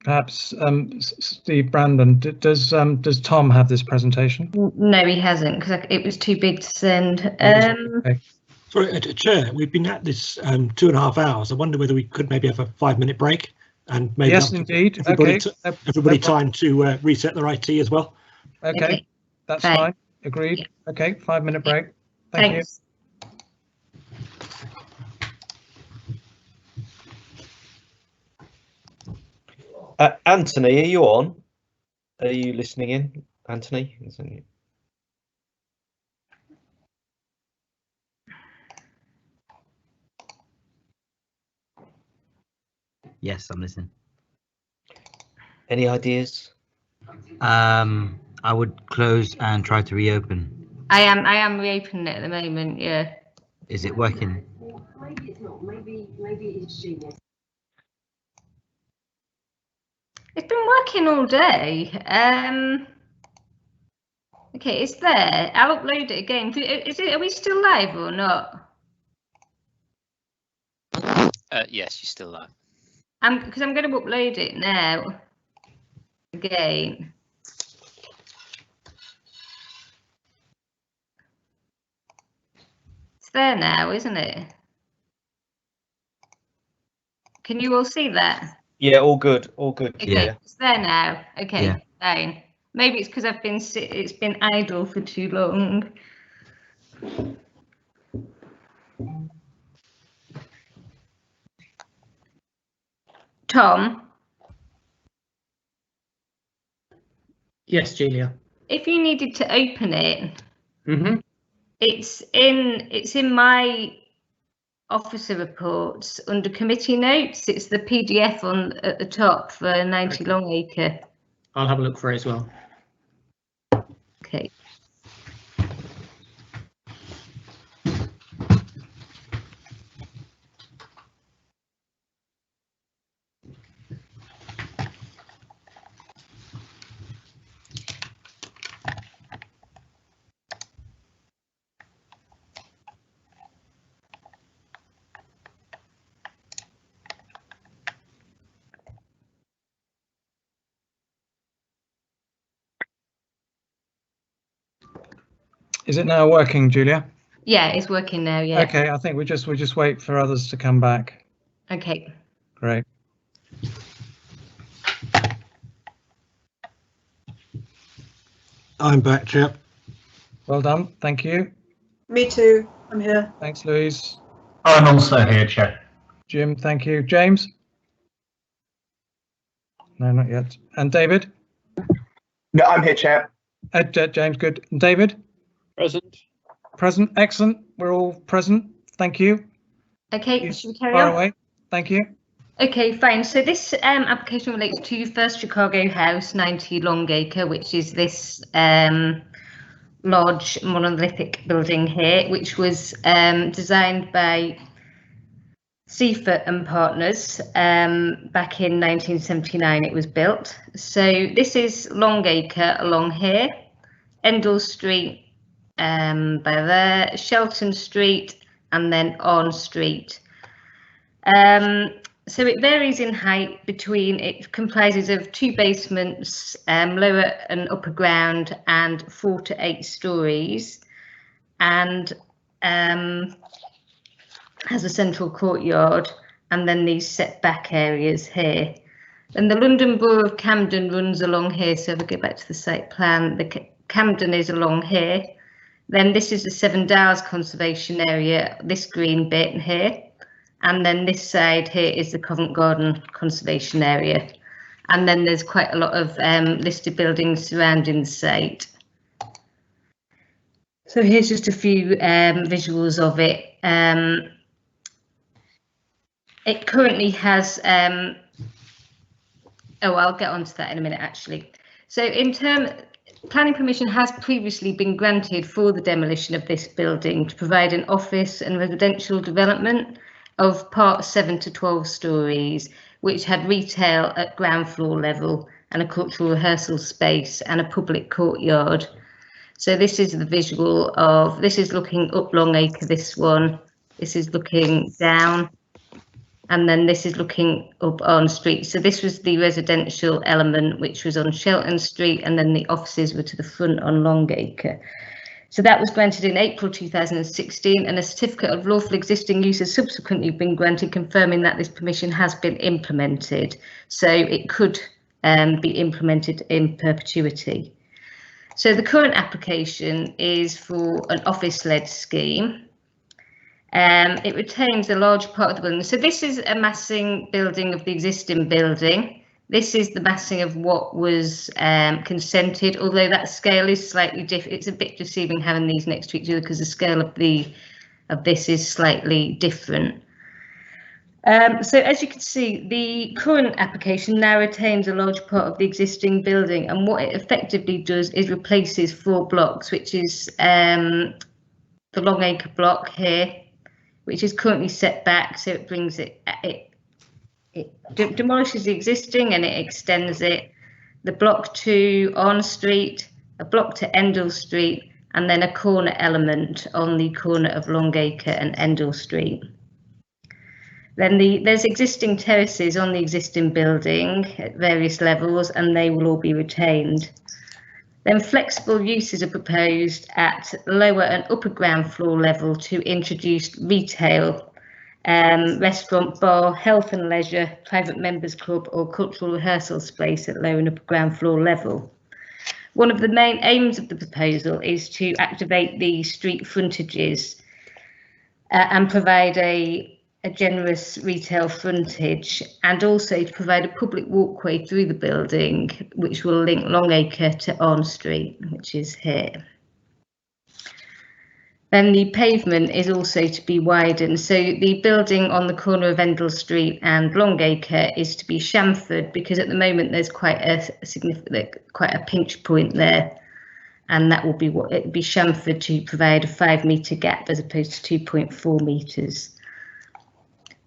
perhaps Steve Brandon, does Tom have this presentation? No, he hasn't, because it was too big to send. Okay. Sorry, Chair, we've been at this 2.5 hours. I wonder whether we could maybe have a 5-minute break, and maybe yes, indeed. Everybody time to reset their IT as well. Okay, that's fine. Agreed. Yeah. Okay, 5-minute break. Thanks. Anthony, are you on? Are you listening in, Anthony? Yes, I'm listening. Any ideas? I would close and try to reopen. I am reopening it at the moment. Yeah. Is it working? Maybe it's not. Maybe it's genius. It's been working all day. Okay, it's there. I'll upload it again. Are we still live or not? Yes, you're still live. Because I'm going to upload it now. Again. It's there now, isn't it? Can you all see that? Yeah, all good, all good. Okay, yeah. It's there now. Okay, yeah. Fine. Maybe it's because it's been idle for too long. Tom? Yes, Julia. If you needed to open it, it's in my officer reports under committee notes. It's the PDF at the top for 90 Longacre. I'll have a look for it as well. Okay. Is it now working, Julia? Yeah, it's working now. Yeah. Okay, I think we just wait for others to come back. Okay. Great. I'm back, Chair. Well done. Thank you. Me too. I'm here. Thanks, Louise. I'm also here, Chair. Jim, thank you. James? No, not yet. And David? No, I'm here, Chair. James, good. And David? Present. Present. Excellent. We're all present. Thank you. Okay, should we carry Fire on? away. Thank you. Okay, fine. So this application relates to First Chicago House, 90 Longacre, which is this large monolithic building here, which was designed by Seifert and Partners back in 1979. It was built. So this is Longacre along here, Endell Street by there, Shelton Street, and then On Street. So it varies in height between, it comprises of 2 basements, lower and upper ground, and 4 to 8 stories, and has a central courtyard, and then these setback areas here. And the London Borough of Camden runs along here, so if we go back to the site plan, the Camden is along here. Then this is the Seven Dials Conservation Area, this green bit here. And then this side here is the Covent Garden Conservation Area. And then there's quite a lot of listed buildings surrounding the site. So here's just a few visuals of it. It currently has, I'll get onto that in a minute actually. So planning permission has previously been granted for the demolition of this building to provide an office and residential development of part 7 to 12 stories, which had retail at ground floor level and a cultural rehearsal space and a public courtyard. So this is the visual of, this is looking up Longacre, this one, this is looking down, and then this is looking up On Street. So this was the residential element, which was on Shelton Street, and then the offices were to the front on Longacre. So that was granted in April 2016, and a certificate of lawful existing use has subsequently been granted, confirming that this permission has been implemented. So it could be implemented in perpetuity. So the current application is for an office-led scheme. It retains a large part of the building. So this is a massing building of the existing building. This is the massing of what was consented, although that scale is slightly different. It's a bit deceiving having these next to each other because the scale of this is slightly different. So as you can see, the current application now retains a large part of the existing building, and what it effectively does is replaces 4 blocks, which is the Longacre block here, which is currently set back, so it brings it demolishes the existing and it extends it. The block to On Street, a block to Endell Street, and then a corner element on the corner of Longacre and Endell Street. Then there's existing terraces on the existing building at various levels, and they will all be retained. Then flexible uses are proposed at lower and upper ground floor level to introduce retail, restaurant, bar, health and leisure, private members club or cultural rehearsal space at lower and upper ground floor level. One of the main aims of the proposal is to activate the street frontages and provide a generous retail frontage, and also to provide a public walkway through the building which will link Longacre to On Street, which is here. Then the pavement is also to be widened, so the building on the corner of Endell Street and Longacre is to be chamfered, because at the moment there's quite a pinch point there, and that will be what it would be chamfered to provide a 5-metre gap as opposed to 2.4 metres.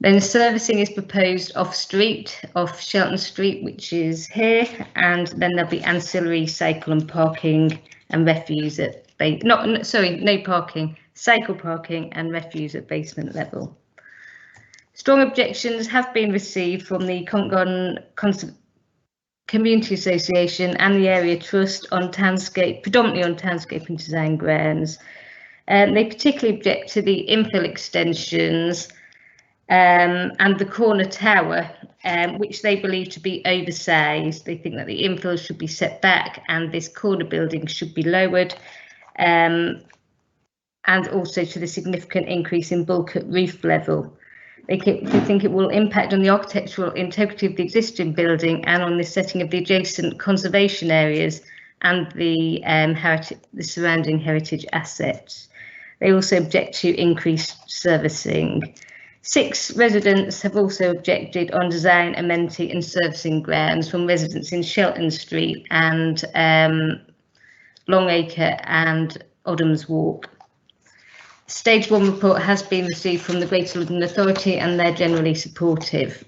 Then servicing is proposed off Shelton Street, which is here, and then there'll be ancillary cycle and parking and refuse at cycle parking and refuse at basement level. Strong objections have been received from the Covent Community Association and the Area Trust on townscape, predominantly on townscape and design grounds. They particularly object to the infill extensions and the corner tower, which they believe to be oversized. They think that the infill should be set back and this corner building should be lowered, and also to the significant increase in bulk at roof level. They think it will impact on the architectural integrity of the existing building and on the setting of the adjacent conservation areas and the surrounding heritage assets. They also object to increased servicing. 6 residents have also objected on design, amenity and servicing grounds from residents in Shelton Street and Longacre and Odham's Walk. Stage 1 report has been received from the Greater London Authority and they're generally supportive.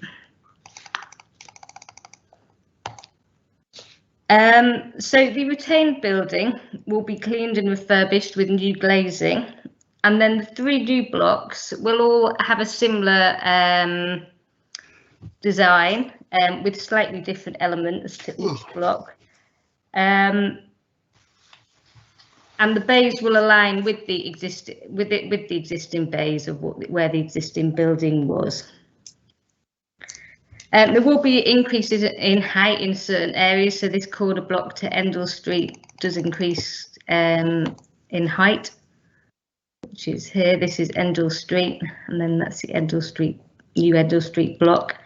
So the retained building will be cleaned and refurbished with new glazing, and then the 3 new blocks will all have a similar design with slightly different elements to each block. And the bays will align with the existing bays of where the existing building was. There will be increases in height in certain areas, so this corner block to Endell Street does increase in height, which is here. This is Endell Street, and then that's the Endell Street, new Endell Street block.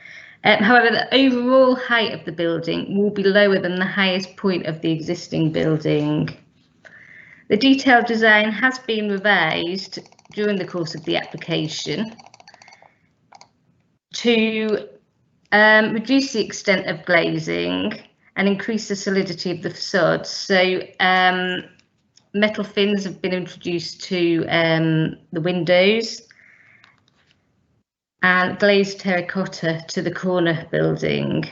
However, the overall height of the building will be lower than the highest point of the existing building. The detailed design has been revised during the course of the application to reduce the extent of glazing and increase the solidity of the facade. So metal fins have been introduced to the windows and glazed terracotta to the corner building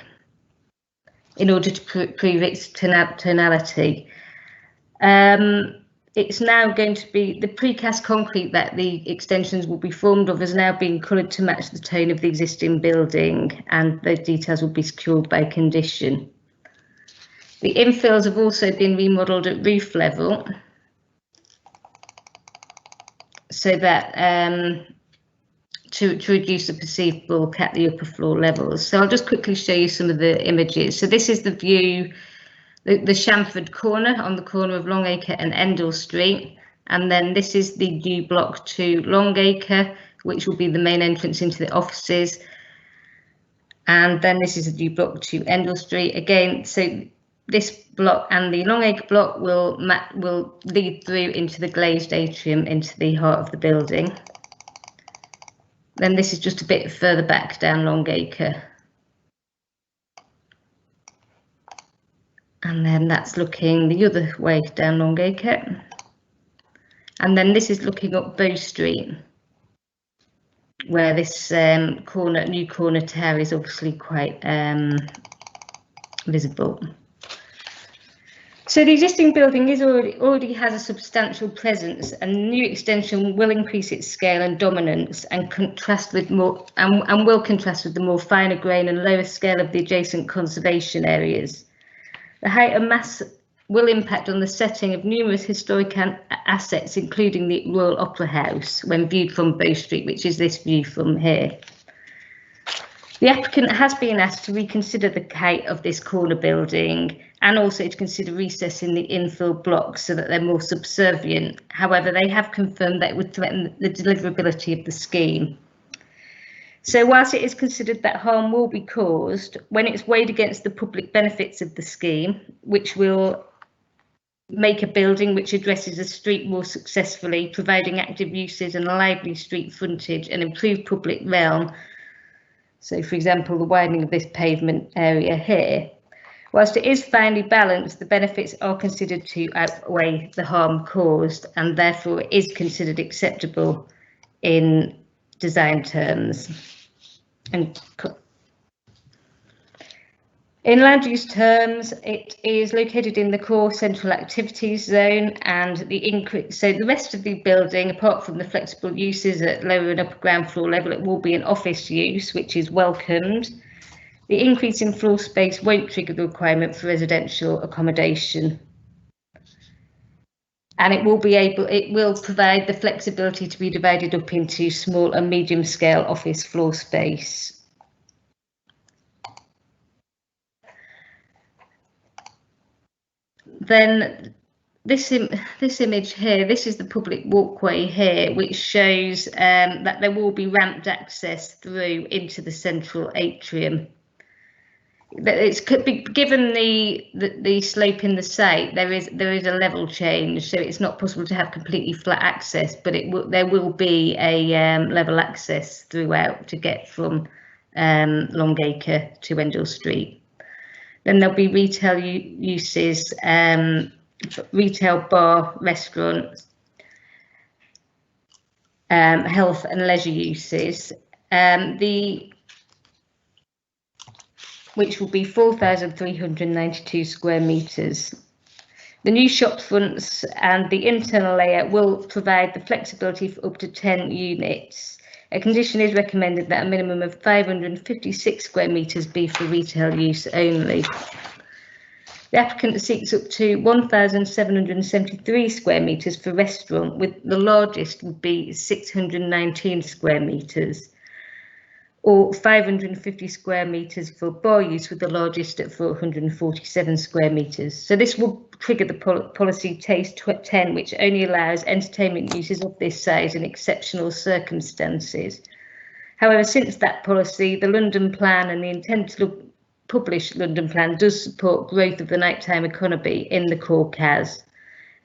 in order to prove its tonality. It's now going to be the precast concrete that the extensions will be formed of is now being coloured to match the tone of the existing building, and those details will be secured by condition. The infills have also been remodelled at roof level so that to reduce the perceived bulk at the upper floor levels. So I'll just quickly show you some of the images. So this is the view, the Shamford corner on the corner of Longacre and Endell Street, and then this is the new block to Longacre, which will be the main entrance into the offices, and then this is a new block to Endell Street again. So this block and the Longacre block will lead through into the glazed atrium into the heart of the building. Then this is just a bit further back down Longacre. And then that's looking the other way down Longacre. And then this is looking up Bow Street, where this new corner tower is obviously quite visible. So the existing building is already has a substantial presence, and the new extension will increase its scale and dominance and contrast with more and will contrast with the more finer grain and lower scale of the adjacent conservation areas. The height and mass will impact on the setting of numerous historic assets, including the Royal Opera House, when viewed from Bow Street, which is this view from here. The applicant has been asked to reconsider the height of this corner building and also to consider recessing the infill blocks so that they're more subservient. However, they have confirmed that it would threaten the deliverability of the scheme. So whilst it is considered that harm will be caused, when it's weighed against the public benefits of the scheme, which will make a building which addresses a street more successfully, providing active uses and a lively street frontage and improved public realm. So, for example, the widening of this pavement area here. Whilst it is finely balanced, the benefits are considered to outweigh the harm caused, and therefore it is considered acceptable in design terms. And in land use terms, it is located in the core central activities zone, and the rest of the building, apart from the flexible uses at lower and upper ground floor level, it will be an office use, which is welcomed. The increase in floor space won't trigger the requirement for residential accommodation. And it will provide the flexibility to be divided up into small and medium scale office floor space. Then this image here, this is the public walkway here, which shows that there will be ramped access through into the central atrium. It's given the slope in the site, there is a level change, so it's not possible to have completely flat access, but there will be a level access throughout to get from Longacre to Endell Street. Then there'll be retail uses, retail bar, restaurants, health and leisure uses, which will be 4,392 square metres. The new shop fronts and the internal layout will provide the flexibility for up to 10 units. A condition is recommended that a minimum of 556 square metres be for retail use only. The applicant seeks up to 1,773 square metres for restaurant, with the largest would be 619 square metres, or 550 square metres for bar use, with the largest at 447 square metres. So this will trigger the policy Taste 10, which only allows entertainment uses of this size in exceptional circumstances. However, since that policy, the London Plan and the intent to publish London Plan does support growth of the nighttime economy in the core CAS.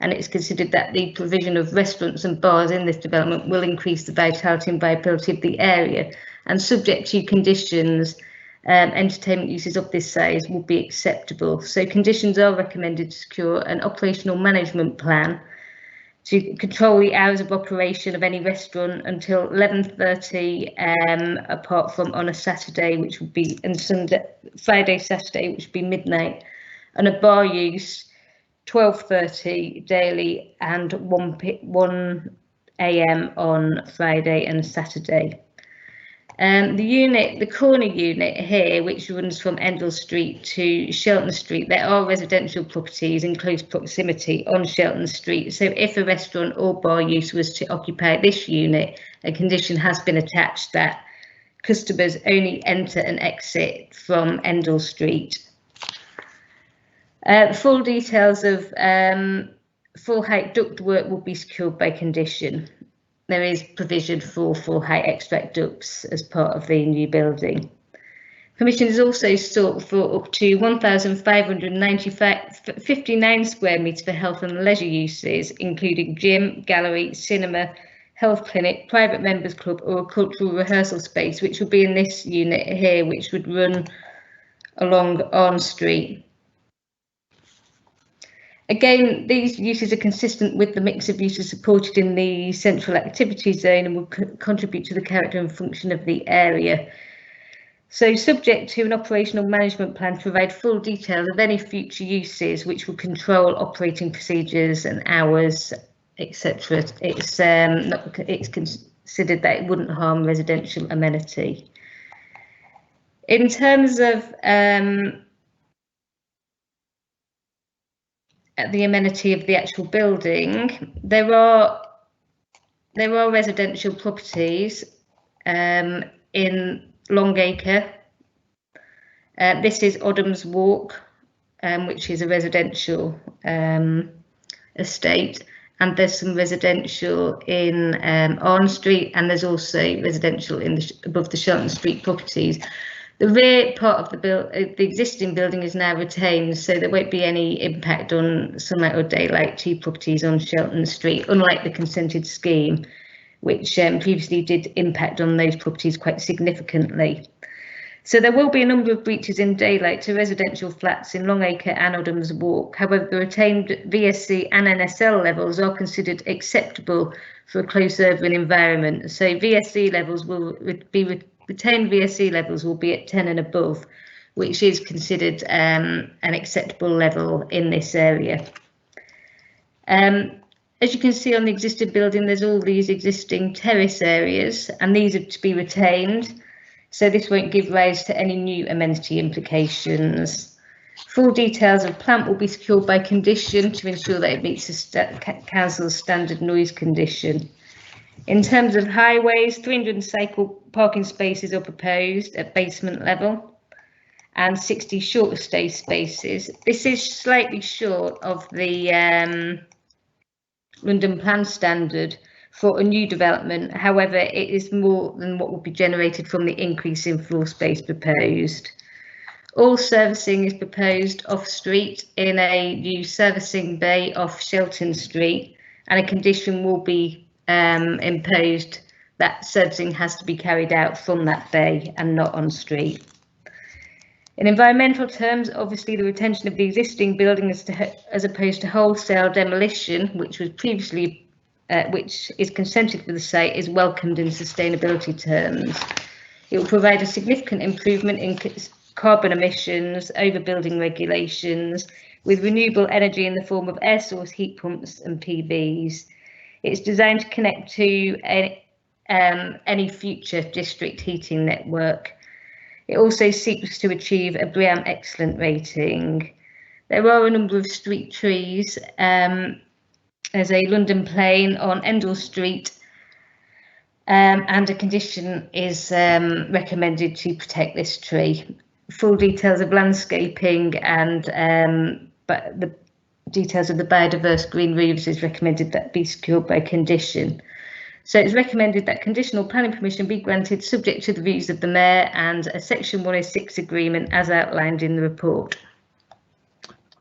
And it's considered that the provision of restaurants and bars in this development will increase the vitality and viability of the area, and subject to conditions, entertainment uses of this size will be acceptable. So conditions are recommended to secure an operational management plan to control the hours of operation of any restaurant until 11:30, apart from on a Saturday, which would be, and Sunday, Friday, Saturday, which would be midnight, and a bar use 12:30 daily and 1 AM on Friday and Saturday. The corner unit here, which runs from Endell Street to Shelton Street, there are residential properties in close proximity on Shelton Street. So if a restaurant or bar use was to occupy this unit, a condition has been attached that customers only enter and exit from Endell Street. Full details of full height ductwork will be secured by condition. There is provision for full height extract ducts as part of the new building. Permission is also sought for up to 1,559 square metres for health and leisure uses, including gym, gallery, cinema, health clinic, private members club, or a cultural rehearsal space, which will be in this unit here, which would run along Arn Street. Again, these uses are consistent with the mix of uses supported in the central activity zone and will contribute to the character and function of the area. So subject to an operational management plan to provide full details of any future uses which will control operating procedures and hours, etc. It's considered that it wouldn't harm residential amenity. In terms of the amenity of the actual building, there are residential properties in Longacre. This is Odham's Walk, which is a residential estate, and there's some residential in Arn Street, and there's also residential in above the Shelton Street properties. The rear part of the existing building is now retained, so there won't be any impact on sunlight or daylight to properties on Shelton Street, unlike the consented scheme, which previously did impact on those properties quite significantly. So there will be a number of breaches in daylight to residential flats in Longacre and Odham's Walk. However, the retained VSC and NSL levels are considered acceptable for a close urban environment. So VSC levels will be retained VSC levels will be at 10 and above, which is considered an acceptable level in this area. As you can see on the existing building, there's all these existing terrace areas, and these are to be retained. so this won't give rise to any new amenity implications. Full details of plant will be secured by condition to ensure that it meets the council's standard noise condition. In terms of highways, 300 cycle parking spaces are proposed at basement level and 60 shorter stay spaces. This is slightly short of the London Plan standard for a new development. However, it is more than what will be generated from the increase in floor space proposed. All servicing is proposed off-street in a new servicing bay off Shelton Street, and a condition will be imposed that servicing has to be carried out from that bay and not on street. In environmental terms, obviously the retention of the existing building as opposed to wholesale demolition, which was previously which is consented for the site, is welcomed in sustainability terms. It will provide a significant improvement in carbon emissions over building regulations with renewable energy in the form of air source heat pumps and PVs. It's designed to connect to any future district heating network. It also seeks to achieve a BREEAM Excellent rating. There are a number of street trees. There's a London plane on Endell Street, and a condition is recommended to protect this tree. Full details of landscaping and the details of the biodiverse green roofs is recommended that be secured by condition. So it's recommended that conditional planning permission be granted subject to the views of the Mayor and a Section 106 agreement as outlined in the report.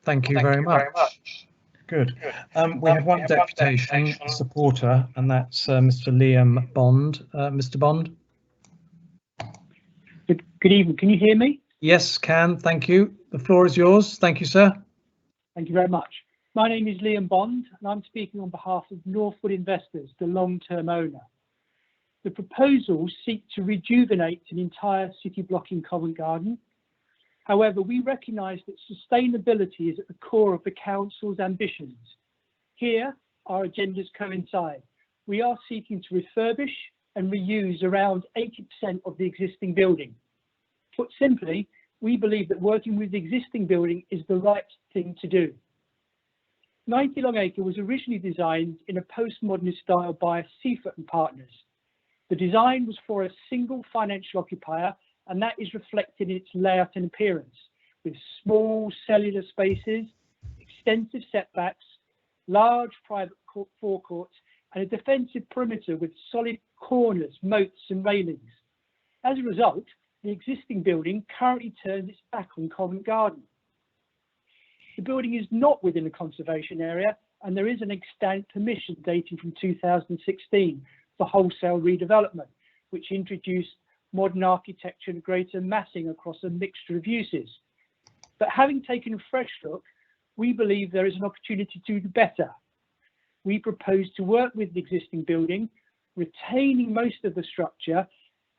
Thank you very much. Good. We have one deputation supporter, and that's Mr. Liam Bond. Mr. Bond. Good evening. Can you hear me? Yes, can. Thank you. The floor is yours. Thank you, sir. Thank you very much. My name is Liam Bond, and I'm speaking on behalf of Northwood Investors, the long-term owner. The proposals seek to rejuvenate an entire city block in Covent Garden. However, we recognise that sustainability is at the core of the council's ambitions. Here, our agendas coincide. We are seeking to refurbish and reuse around 80% of the existing building. Put simply, we believe that working with the existing building is the right thing to do. 90 Longacre was originally designed in a postmodernist style by Seaford and Partners. The design was for a single financial occupier, and that is reflected in its layout and appearance, with small cellular spaces, extensive setbacks, large private forecourts, and a defensive perimeter with solid corners, moats and railings. As a result, the existing building currently turns its back on Covent Garden. The building is not within a conservation area, and there is an extant permission dating from 2016 for wholesale redevelopment, which introduced modern architecture and greater massing across a mixture of uses. But having taken a fresh look, we believe there is an opportunity to do better. We propose to work with the existing building, retaining most of the structure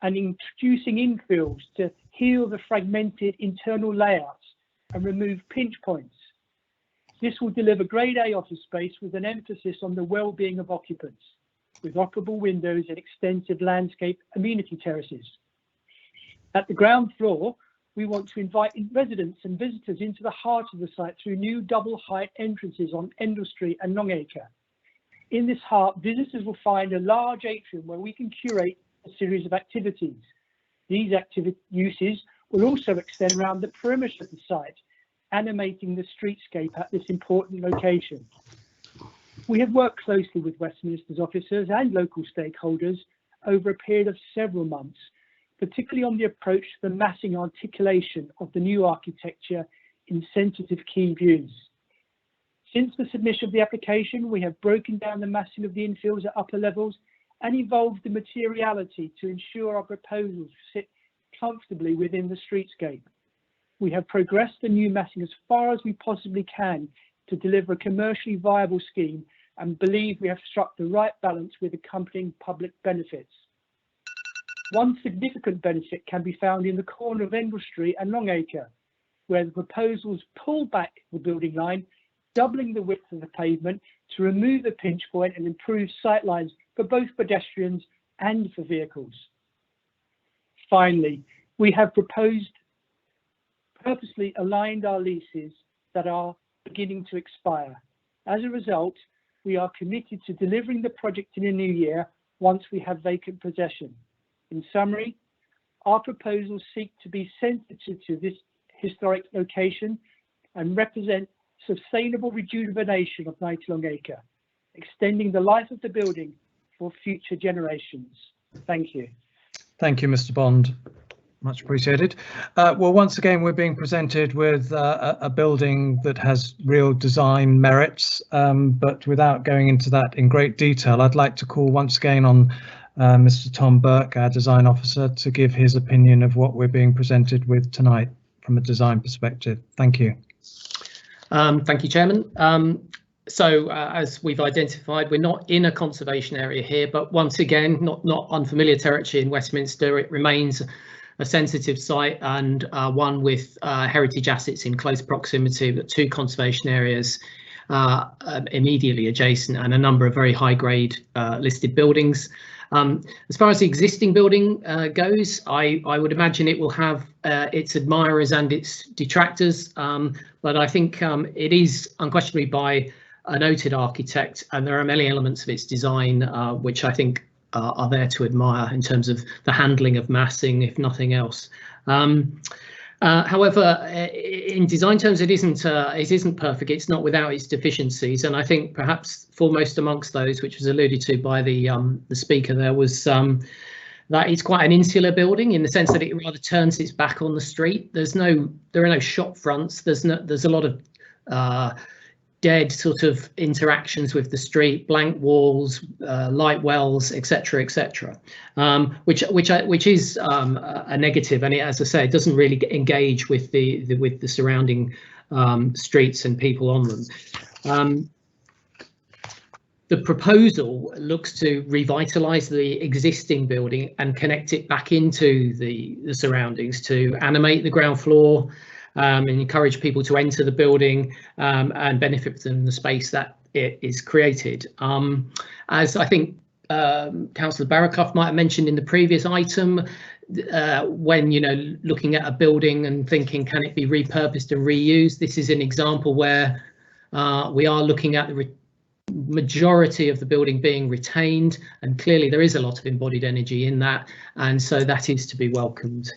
and introducing infills to heal the fragmented internal layouts and remove pinch points. This will deliver grade A office space with an emphasis on the well-being of occupants, with operable windows and extensive landscape amenity terraces. At the ground floor, we want to invite residents and visitors into the heart of the site through new double-height entrances on Endell Street and Longacre. In this heart, visitors will find a large atrium where we can curate a series of activities. These uses will also extend around the perimeter of the site, animating the streetscape at this important location. We have worked closely with Westminster's officers and local stakeholders over a period of several months, particularly on the approach to the massing articulation of the new architecture in sensitive key views. Since the submission of the application, we have broken down the massing of the infills at upper levels and evolved the materiality to ensure our proposals sit comfortably within the streetscape. We have progressed the new massing as far as we possibly can to deliver a commercially viable scheme and believe we have struck the right balance with accompanying public benefits. One significant benefit can be found in the corner of Endell Street and Longacre, where the proposals pull back the building line, doubling the width of the pavement to remove the pinch point and improve sight lines for both pedestrians and for vehicles. finally, we have purposely aligned our leases that are beginning to expire. As a result, we are committed to delivering the project in the new year once we have vacant possession. In summary, our proposals seek to be sensitive to this historic location and represent sustainable rejuvenation of 90 Long Acre, extending the life of the building for future generations. Thank you. Thank you, Mr. Bond. Much appreciated. Well, once again, we're being presented with a building that has real design merits, but without going into that in great detail, I'd like to call once again on Mr. Tom Burke, our design officer, to give his opinion of what we're being presented with tonight from a design perspective. Thank you. Thank you, Chairman. So as we've identified, we're not in a conservation area here, but once again, not unfamiliar territory in Westminster. It remains a sensitive site and one with heritage assets in close proximity, but two conservation areas immediately adjacent and a number of very high grade listed buildings. As far as the existing building goes, I would imagine it will have its admirers and its detractors, but I think it is unquestionably by a noted architect, and there are many elements of its design which I think are there to admire in terms of the handling of massing, if nothing else. However, in design terms, it isn't perfect. It's not without its deficiencies, and I think perhaps foremost amongst those, which was alluded to by the speaker there, was that it's quite an insular building in the sense that it rather turns its back on the street. There are no shop fronts. There's a lot of dead sort of interactions with the street, blank walls, light wells, etc., etc., which is a negative, and as I say, it doesn't really engage with the surrounding streets and people on them. The proposal looks to revitalise the existing building and connect it back into the surroundings to animate the ground floor, and encourage people to enter the building and benefit from the space that it is created. As I think Councillor Baraclough might have mentioned in the previous item, when looking at a building and thinking, can it be repurposed and reused? This is an example where we are looking at the majority of the building being retained, and clearly there is a lot of embodied energy in that, and so that is to be welcomed.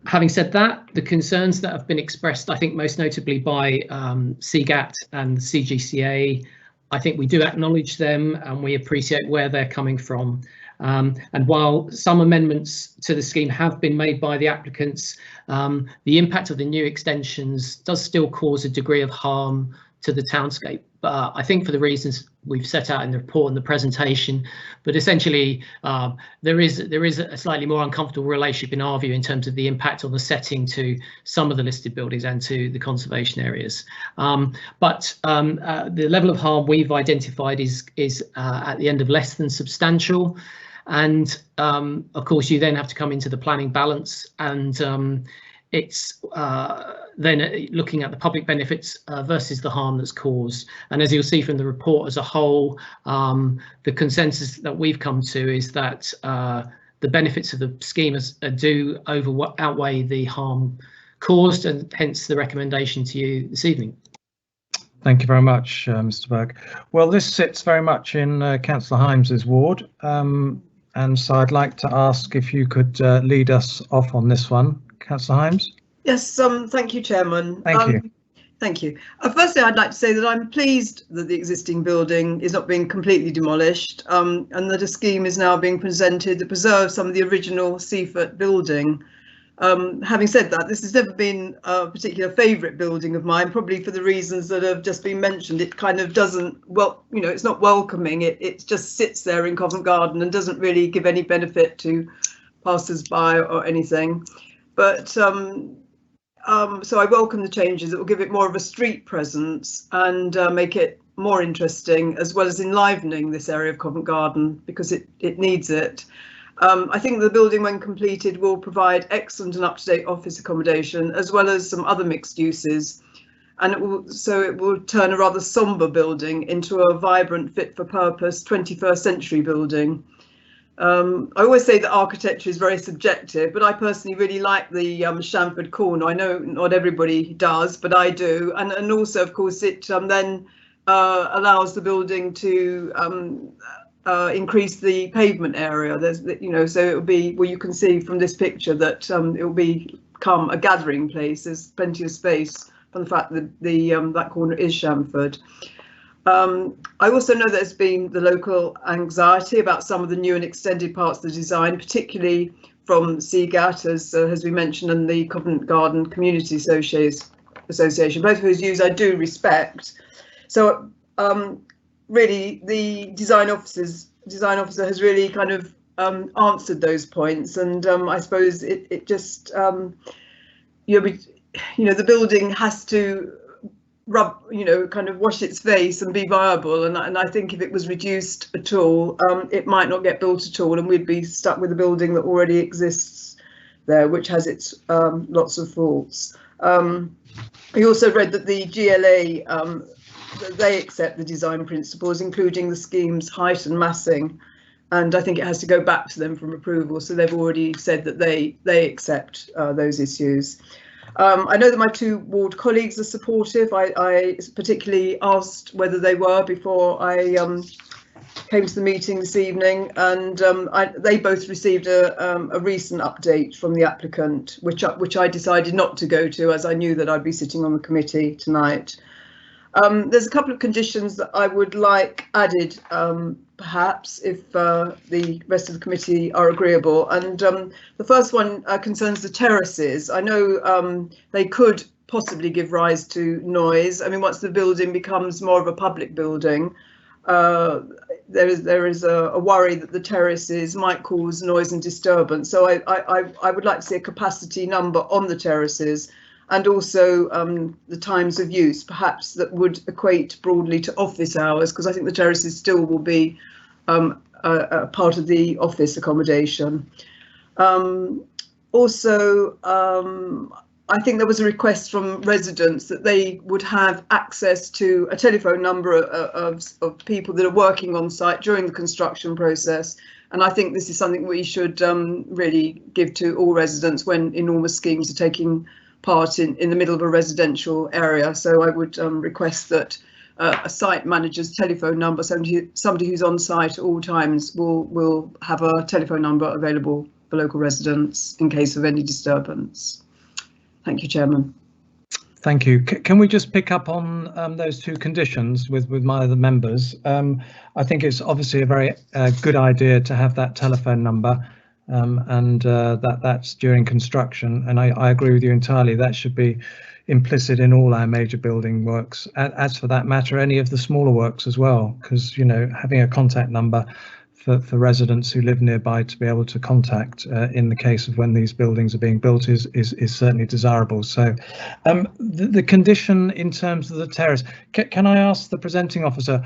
Having said that, the concerns that have been expressed, I think most notably by CGAT and the CGCA, I think we do acknowledge them and we appreciate where they're coming from. And while some amendments to the scheme have been made by the applicants, the impact of the new extensions does still cause a degree of harm to the townscape. But I think for the reasons we've set out in the report and the presentation, but essentially there is a slightly more uncomfortable relationship in our view in terms of the impact on the setting to some of the listed buildings and to the conservation areas. But the level of harm we've identified is at the end of less than substantial. And of course, you then have to come into the planning balance, and it's then looking at the public benefits versus the harm that's caused. And as you'll see from the report as a whole, the consensus that we've come to is that the benefits of the scheme do outweigh the harm caused, and hence the recommendation to you this evening. Thank you very much, Mr. Berg. Well, this sits very much in Councillor Hymes's ward, and so I'd like to ask if you could lead us off on this one. Councillor Hymes. Yes, thank you, Chairman. Thank you. Thank you. Firstly, I'd like to say that I'm pleased that the existing building is not being completely demolished, and that a scheme is now being presented that preserves some of the original Seaford building. Having said that, this has never been a particular favourite building of mine, probably for the reasons that have just been mentioned. It kind of doesn't, it's not welcoming. It just sits there in Covent Garden and doesn't really give any benefit to passers-by or anything. But so I welcome the changes that will give it more of a street presence and make it more interesting, as well as enlivening this area of Covent Garden, because it needs it. I think the building, when completed, will provide excellent and up-to-date office accommodation, as well as some other mixed uses. And it will turn a rather sombre building into a vibrant, fit-for-purpose 21st century building. I always say that architecture is very subjective, but I personally really like the chamfered corner. I know not everybody does, but I do. And also, of course, it then allows the building to increase the pavement area. There's, you know, so it will be, well, you can see from this picture that it will become a gathering place. There's plenty of space from the fact that that corner is chamfered. I also know there's been the local anxiety about some of the new and extended parts of the design, particularly from CGAT, as has been mentioned, and the Covent Garden Community Association, both of whose views I do respect. So really, the design officer has really kind of answered those points, and I suppose it just you know, the building has to kind of wash its face and be viable, and I think if it was reduced at all, it might not get built at all, and we'd be stuck with a building that already exists there, which has its lots of faults. I also read that the GLA they accept the design principles, including the scheme's height and massing, and I think it has to go back to them for approval. So they've already said that they accept those issues. I know that my two ward colleagues are supportive. I particularly asked whether they were before I came to the meeting this evening, and they both received a recent update from the applicant, which I decided not to go to, as I knew that I'd be sitting on the committee tonight. There's a couple of conditions that I would like added, perhaps, if the rest of the committee are agreeable. And the first one concerns the terraces. I know they could possibly give rise to noise. I mean, once the building becomes more of a public building, there is a worry that the terraces might cause noise and disturbance. So I would like to see a capacity number on the terraces, and also the times of use, perhaps that would equate broadly to office hours, because I think the terraces still will be a part of the office accommodation. Also, I think there was a request from residents that they would have access to a telephone number of people that are working on site during the construction process. And I think this is something we should really give to all residents when enormous schemes are taking part in the middle of a residential area. So I would request that a site manager's telephone number, somebody who's on site at all times, will have a telephone number available for local residents in case of any disturbance. Thank you, Chairman. Thank you. Can we just pick up on those two conditions with my other members? I think it's obviously a very good idea to have that telephone number, and that's during construction. And I agree with you entirely. That should be implicit in all our major building works. As for that matter, any of the smaller works as well, because, you know, having a contact number for residents who live nearby to be able to contact in the case of when these buildings are being built is certainly desirable. So the condition in terms of the terrace, can I ask the presenting officer,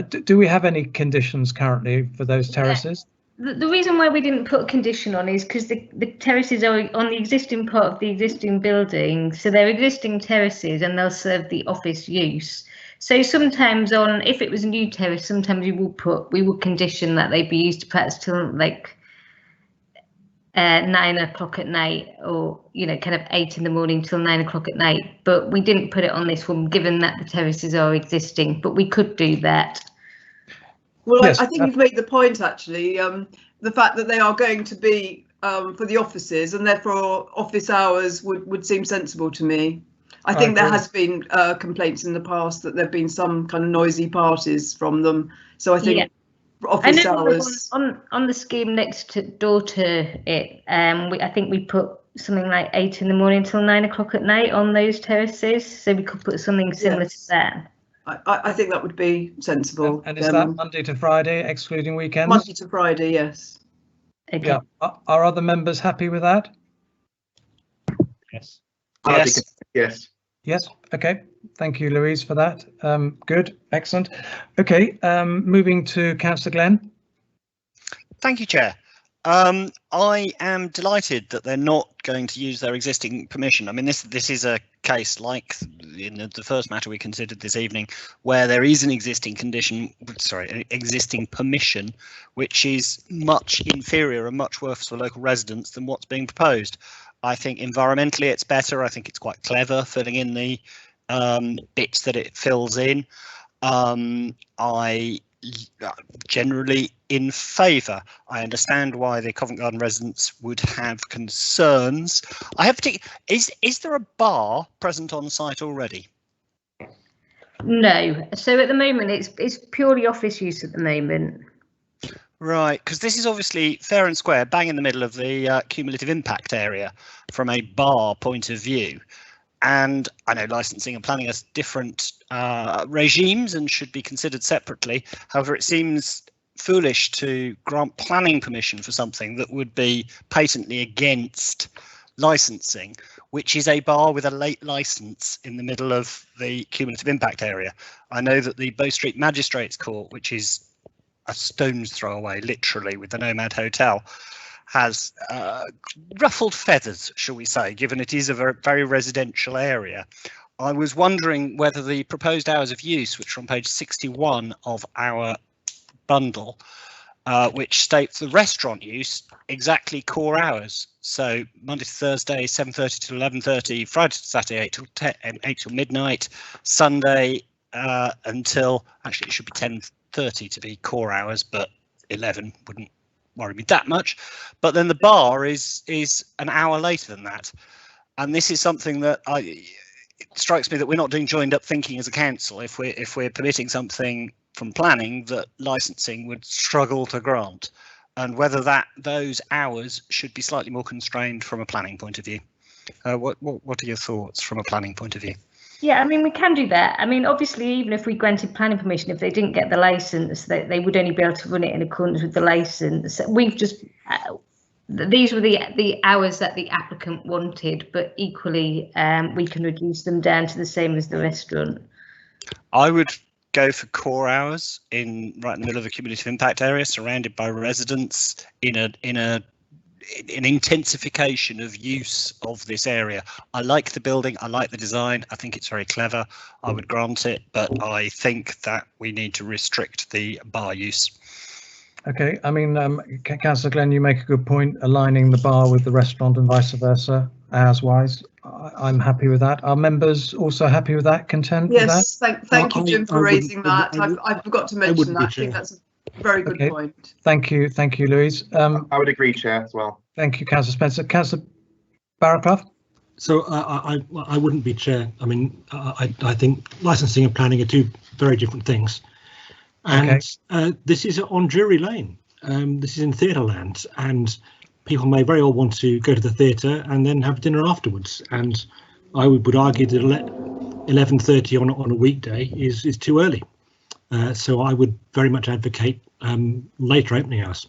do we have any conditions currently for those terraces? The reason why we didn't put a condition on is because the terraces are on the existing part of the existing building, so they're existing terraces and they'll serve the office use. So sometimes if it was a new terrace, sometimes we will condition that they be used perhaps till like 9 o'clock at night, or, you know, kind of 8 in the morning till 9 o'clock at night. But we didn't put it on this one, given that the terraces are existing, but we could do that. Well, yes, I think you've made the point, actually, the fact that they are going to be for the offices, and therefore office hours would seem sensible to me. I think there has been complaints in the past that there have been some kind of noisy parties from them. So I think office hours. On the scheme next door to it, I think we put something like 8 in the morning till 9 o'clock at night on those terraces. So we could put something similar to that. I think that would be sensible. And is that Monday to Friday, excluding weekends? Monday to Friday, yes. Okay. Yeah. Are other members happy with that? Yes. Yes. Yes. Okay. Thank you, Louise, for that. Good. Excellent. Okay. Moving to Councillor Glenn. Thank you, Chair. I am delighted that they're not going to use their existing permission. I mean, this is a case like in the first matter we considered this evening, where there is an existing existing permission, which is much inferior and much worse for local residents than what's being proposed. I think environmentally it's better. I think it's quite clever filling in the bits that it fills in. I generally in favour. I understand why the Covent Garden residents would have concerns. I have is there a bar present on site already? No. So at the moment it's purely office use at the moment. Right, because this is obviously fair and square, bang in the middle of the cumulative impact area from a bar point of view. And I know licensing and planning are different regimes and should be considered separately. However, it seems foolish to grant planning permission for something that would be patently against licensing, which is a bar with a late license in the middle of the cumulative impact area. I know that the Bow Street Magistrates Court, which is a stone's throw away, literally, with the Nomad Hotel, has ruffled feathers, shall we say, given it is a very residential area. I was wondering whether the proposed hours of use, which are on page 61 of our bundle, which states the restaurant use exactly core hours. So Monday to Thursday, 7:30 to 11:30, Friday to Saturday, 8 till midnight, Sunday until, actually it should be 10:30 to be core hours, but 11 wouldn't worry me that much. But then the bar is an hour later than that, and this is something that it strikes me that we're not doing joined up thinking as a council if we're permitting something from planning that licensing would struggle to grant, and whether those hours should be slightly more constrained from a planning point of view. What are your thoughts from a planning point of view? Yeah, I mean, we can do that. I mean, obviously, even if we granted planning permission, if they didn't get the license, they would only be able to run it in accordance with the license. We've just, these were the hours that the applicant wanted, but equally, we can reduce them down to the same as the restaurant. I would go for core hours right in the middle of the cumulative impact area, surrounded by residents in an intensification of use of this area. I like the building, I like the design, I think it's very clever. I would grant it, but I think that we need to restrict the bar use. Okay, I mean, Councillor Glenn, you make a good point, aligning the bar with the restaurant and vice versa, hours-wise. I'm happy with that. Are members also happy with that, content with that? Yes, thank you, Jim, for raising that. I forgot to mention that. I think that's a very good point. Thank you, Louise. I would agree, Chair, as well. Thank you, Councillor Spencer. Councillor Barraclough? So I wouldn't be chair. I mean, I think licensing and planning are two very different things. And this is on Drury Lane. This is in Theatreland, and people may very well want to go to the theatre and then have dinner afterwards. And I would argue that 11:30 on a weekday is too early. So I would very much advocate later opening hours.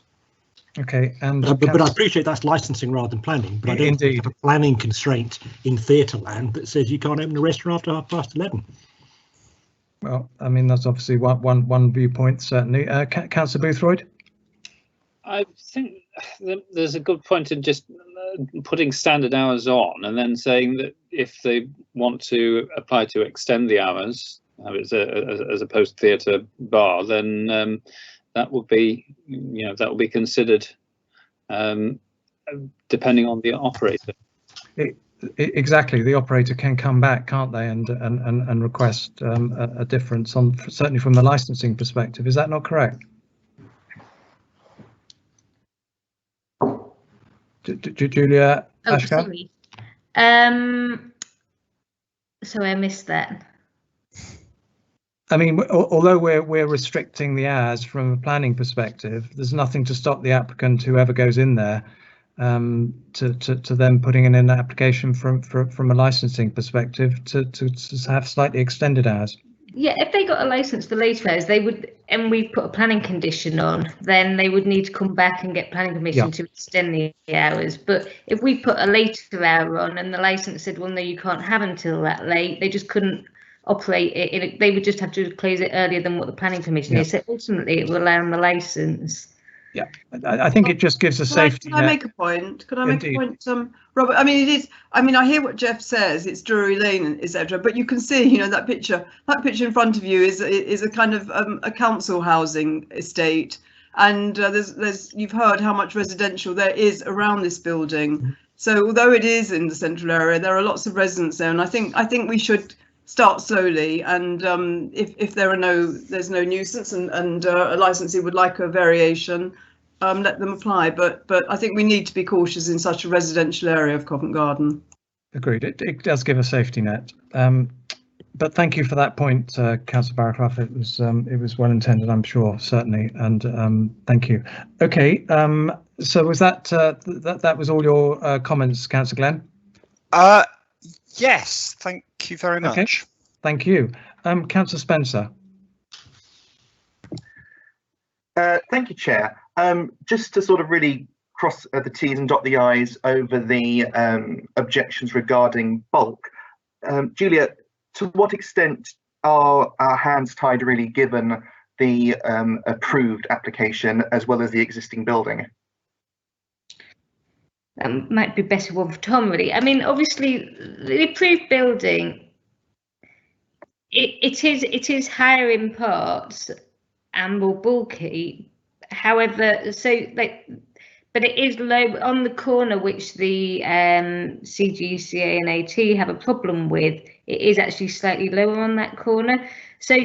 Okay, and but I appreciate that's licensing rather than planning. But I don't have a planning constraint in Theatreland that says you can't open a restaurant after 11:30. Well, I mean, that's obviously one viewpoint, certainly. Councillor Boothroyd? I think there's a good point in just putting standard hours on and then saying that if they want to apply to extend the hours as a post-theatre bar, then that will be, that will be considered depending on the operator. Exactly, the operator can come back, can't they, and request a difference certainly from the licensing perspective. Is that not correct? Julia Ashcroft? Sorry. Sorry, I missed that. I mean, although we're restricting the hours from a planning perspective, there's nothing to stop the applicant, whoever goes in there, to them putting in an application from a licensing perspective to have slightly extended hours. Yeah, if they got a license for later hours, they would, and we put a planning condition on, then they would need to come back and get planning permission to extend the hours. But if we put a later hour on and the license said, well, no, you can't have until that late, they just couldn't operate it. They would just have to close it earlier than what the planning permission is. So ultimately, it will allow them the license. Yeah, I think it just gives a safety Can I net. make a point? Could I make Indeed. a point, Robert? I mean, it is. I mean, I hear what Jeff says. It's Drury Lane, etc. But you can see, you know, that picture. That picture in front of you is a kind of a council housing estate, and there's you've heard how much residential there is around this building. So although it is in the central area, there are lots of residents there, and I think we should start slowly. And if there's no nuisance and a licensee would like a variation, let them apply. But I think we need to be cautious in such a residential area of Covent Garden. Agreed. It does give a safety net. But thank you for that point, Councillor Barraclough. It was well intended, I'm sure, certainly, and thank you. Okay, so was that was all your comments, Councillor Glenn? Yes, thank you very much. Okay. Thank you, Councillor Spencer. Thank you, Chair. Just to sort of really cross the T's and dot the I's over the objections regarding bulk. Julia, to what extent are our hands tied really, given the approved application as well as the existing building? That might be a better one for Tom, really. I mean, obviously, the approved building, it is higher in parts and more bulky. However, but it is low on the corner, which the CGCA and AT have a problem with. It is actually slightly lower on that corner. So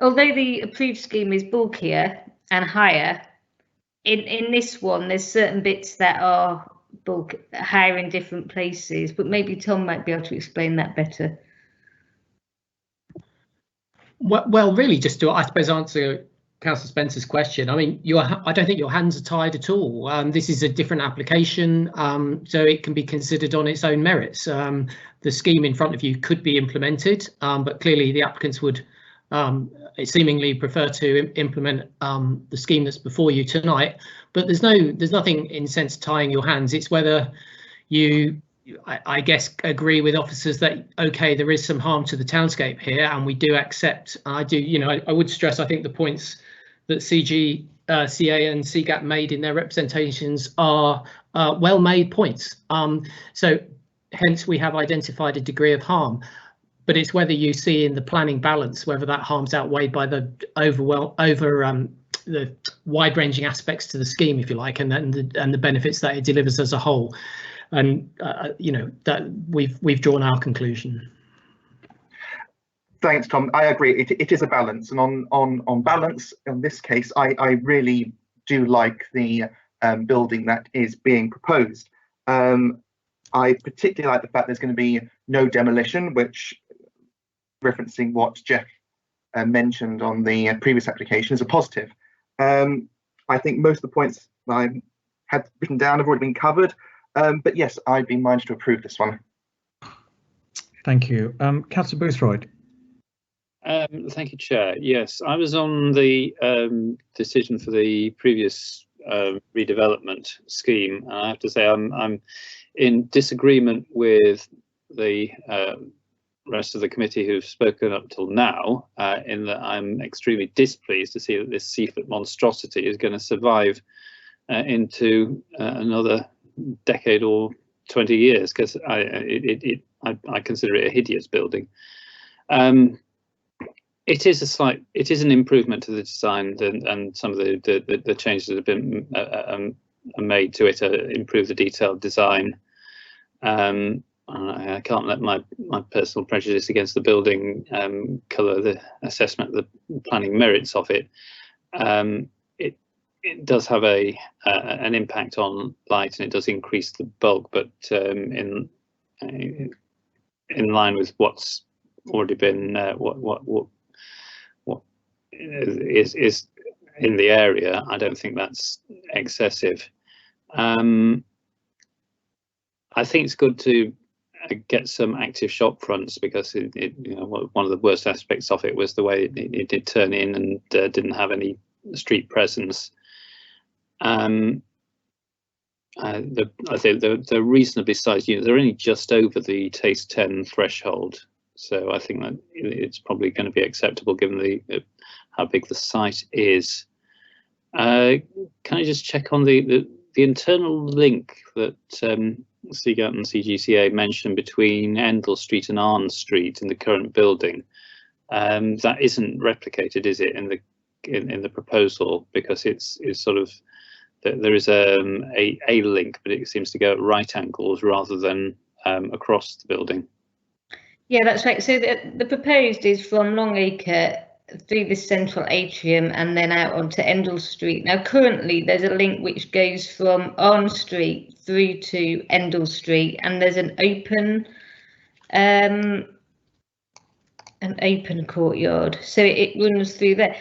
although the approved scheme is bulkier and higher, in this one, there's certain bits that are higher in different places, but maybe Tom might be able to explain that better. Well, really, just to, I suppose, answer Councillor Spencer's question. I mean, I don't think your hands are tied at all. This is a different application, so it can be considered on its own merits. The scheme in front of you could be implemented, but clearly the applicants would seemingly prefer to implement the scheme that's before you tonight. But there's nothing in sense tying your hands. It's whether you, I guess, agree with officers that, okay, there is some harm to the townscape here, and we do accept. I do, you know, I would stress, I think the points that CA and CGAP made in their representations are well-made points. So hence we have identified a degree of harm, but it's whether you see in the planning balance whether that harm's outweighed by the the wide-ranging aspects to the scheme, if you like, and the benefits that it delivers as a whole. And you know, that we've drawn our conclusion. Thanks, Tom. I agree. It is a balance, and on balance, in this case, I really do like the building that is being proposed. I particularly like the fact there's going to be no demolition, which, referencing what Jeff mentioned on the previous application, is a positive. I think most of the points I had written down have already been covered, but yes, I'd be minded to approve this one. Thank you, Councillor Boothroyd. Thank you, Chair. Yes, I was on the decision for the previous redevelopment scheme, and I have to say I'm in disagreement with the rest of the committee who've spoken up till now, in that I'm extremely displeased to see that this seafoot monstrosity is going to survive into another decade or 20 years, because I consider it a hideous building. It is an improvement to the design, and some of the changes that have been made to it improve the detailed design. I can't let my personal prejudice against the building colour the assessment of the planning merits of it. It does have an impact on light, and it does increase the bulk, but in line with what's already been what is in the area, I don't think that's excessive. I think it's good to get some active shop fronts, because you know, one of the worst aspects of it was the way it did turn in and didn't have any street presence. I think they're reasonably sized units. They're only just over the Taste 10 threshold, so I think that it's probably going to be acceptable given how big the site is. Can I just check on the internal link that CGAT and CGCA mentioned between Endell Street and Arn Street in the current building? That isn't replicated, is it, in the proposal? Because it's sort of there is a link, but it seems to go at right angles rather than across the building. Yeah, that's right. So the proposed is from Longacre through the central atrium and then out onto Endell Street. Now, currently there's a link which goes from Arn Street through to Endell Street, and there's an open courtyard, so it runs through there.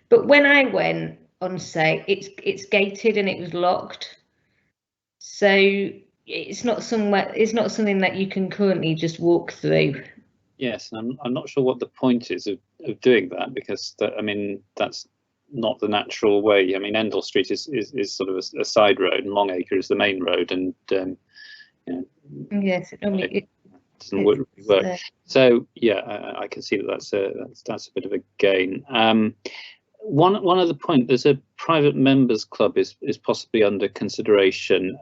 But when I went on site, it's gated and it was locked, so it's not something that you can currently just walk through. Yes, and I'm not sure what the point is of doing that, because I mean, that's not the natural way. I mean, Endell Street is sort of a side road, and Longacre is the main road, and you know, yes, it doesn't work. So yeah, I can see that's a bit of a gain. One other point: there's a private members club is possibly under consideration.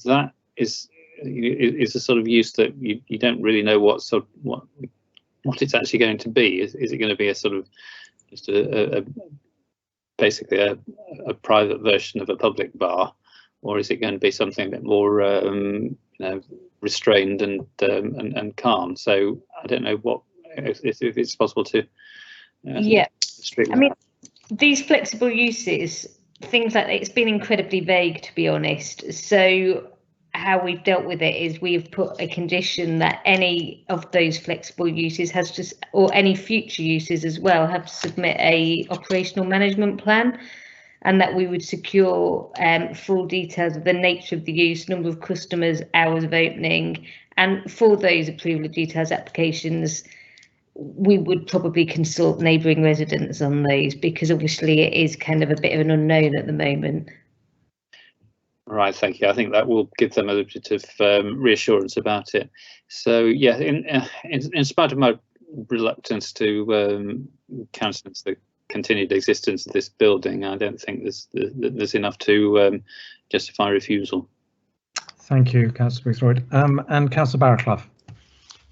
That is a sort of use that you don't really know what it's actually going to be. Is it going to be a sort of just basically a private version of a public bar, or is it going to be something a bit more you know, restrained and calm? So I don't know what if it's possible to yeah. I mean, these flexible uses, things like that, it's been incredibly vague, to be honest. So how we've dealt with it is we've put a condition that any of those flexible uses or any future uses as well, have to submit a operational management plan, and that we would secure full details of the nature of the use, number of customers, hours of opening, and for those approval of details applications, we would probably consult neighbouring residents on those, because obviously it is kind of a bit of an unknown at the moment. Right, thank you. I think that will give them a bit of reassurance about it. So yeah, in spite of my reluctance to countenance the continued existence of this building, I don't think there's enough to justify refusal. Thank you, Councillor Boothroyd. And Councillor Barraclough.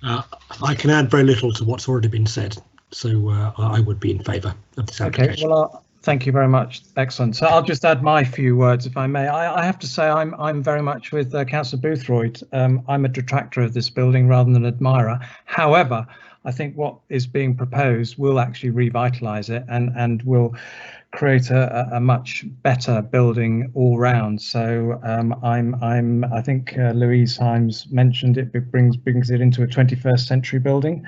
I can add very little to what's already been said, so I would be in favour of this application. Okay, well, thank you very much. Excellent. So I'll just add my few words, if I may. I have to say I'm very much with Councillor Boothroyd. I'm a detractor of this building rather than an admirer. However, I think what is being proposed will actually revitalise it and will create a much better building all round. So I think Louise Himes mentioned it brings it into a 21st century building.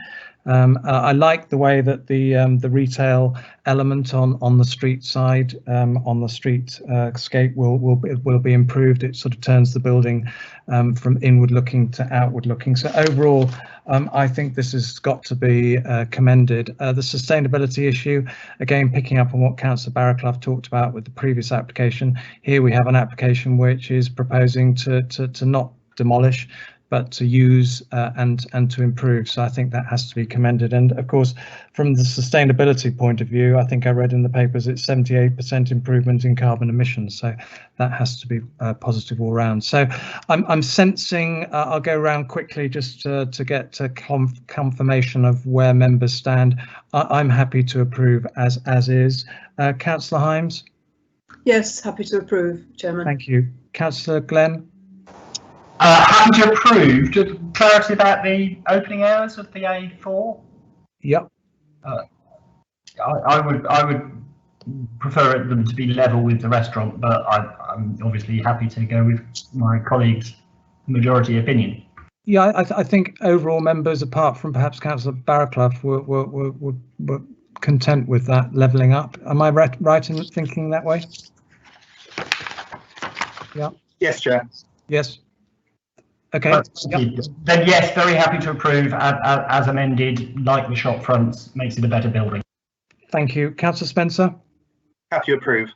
I like the way that the retail element on the street side, on the street scape will be improved. It sort of turns the building from inward looking to outward looking. So overall, I think this has got to be commended. The sustainability issue, again, picking up on what Councillor Barraclough talked about with the previous application. Here we have an application which is proposing to not demolish, but to use and to improve. So I think that has to be commended. And of course, from the sustainability point of view, I think I read in the papers it's 78% improvement in carbon emissions. So that has to be positive all round. So I'm sensing, I'll go around quickly just to get confirmation of where members stand. I'm happy to approve as is. Councillor Himes? Yes, happy to approve, Chairman. Thank you. Councillor Glenn? Happy to approve. Just clarity about the opening hours of the A4. Yep. I would prefer them to be level with the restaurant, but I'm obviously happy to go with my colleagues' majority opinion. Yeah, I think overall members, apart from perhaps Councillor Barraclough, were content with that levelling up. Am I right in thinking that way? Yeah. Yes, Chair. Yes. Okay. Yep. Then yes, very happy to approve as amended. Like the shop fronts, makes it a better building. Thank you, Councillor Spencer. Happy to approve.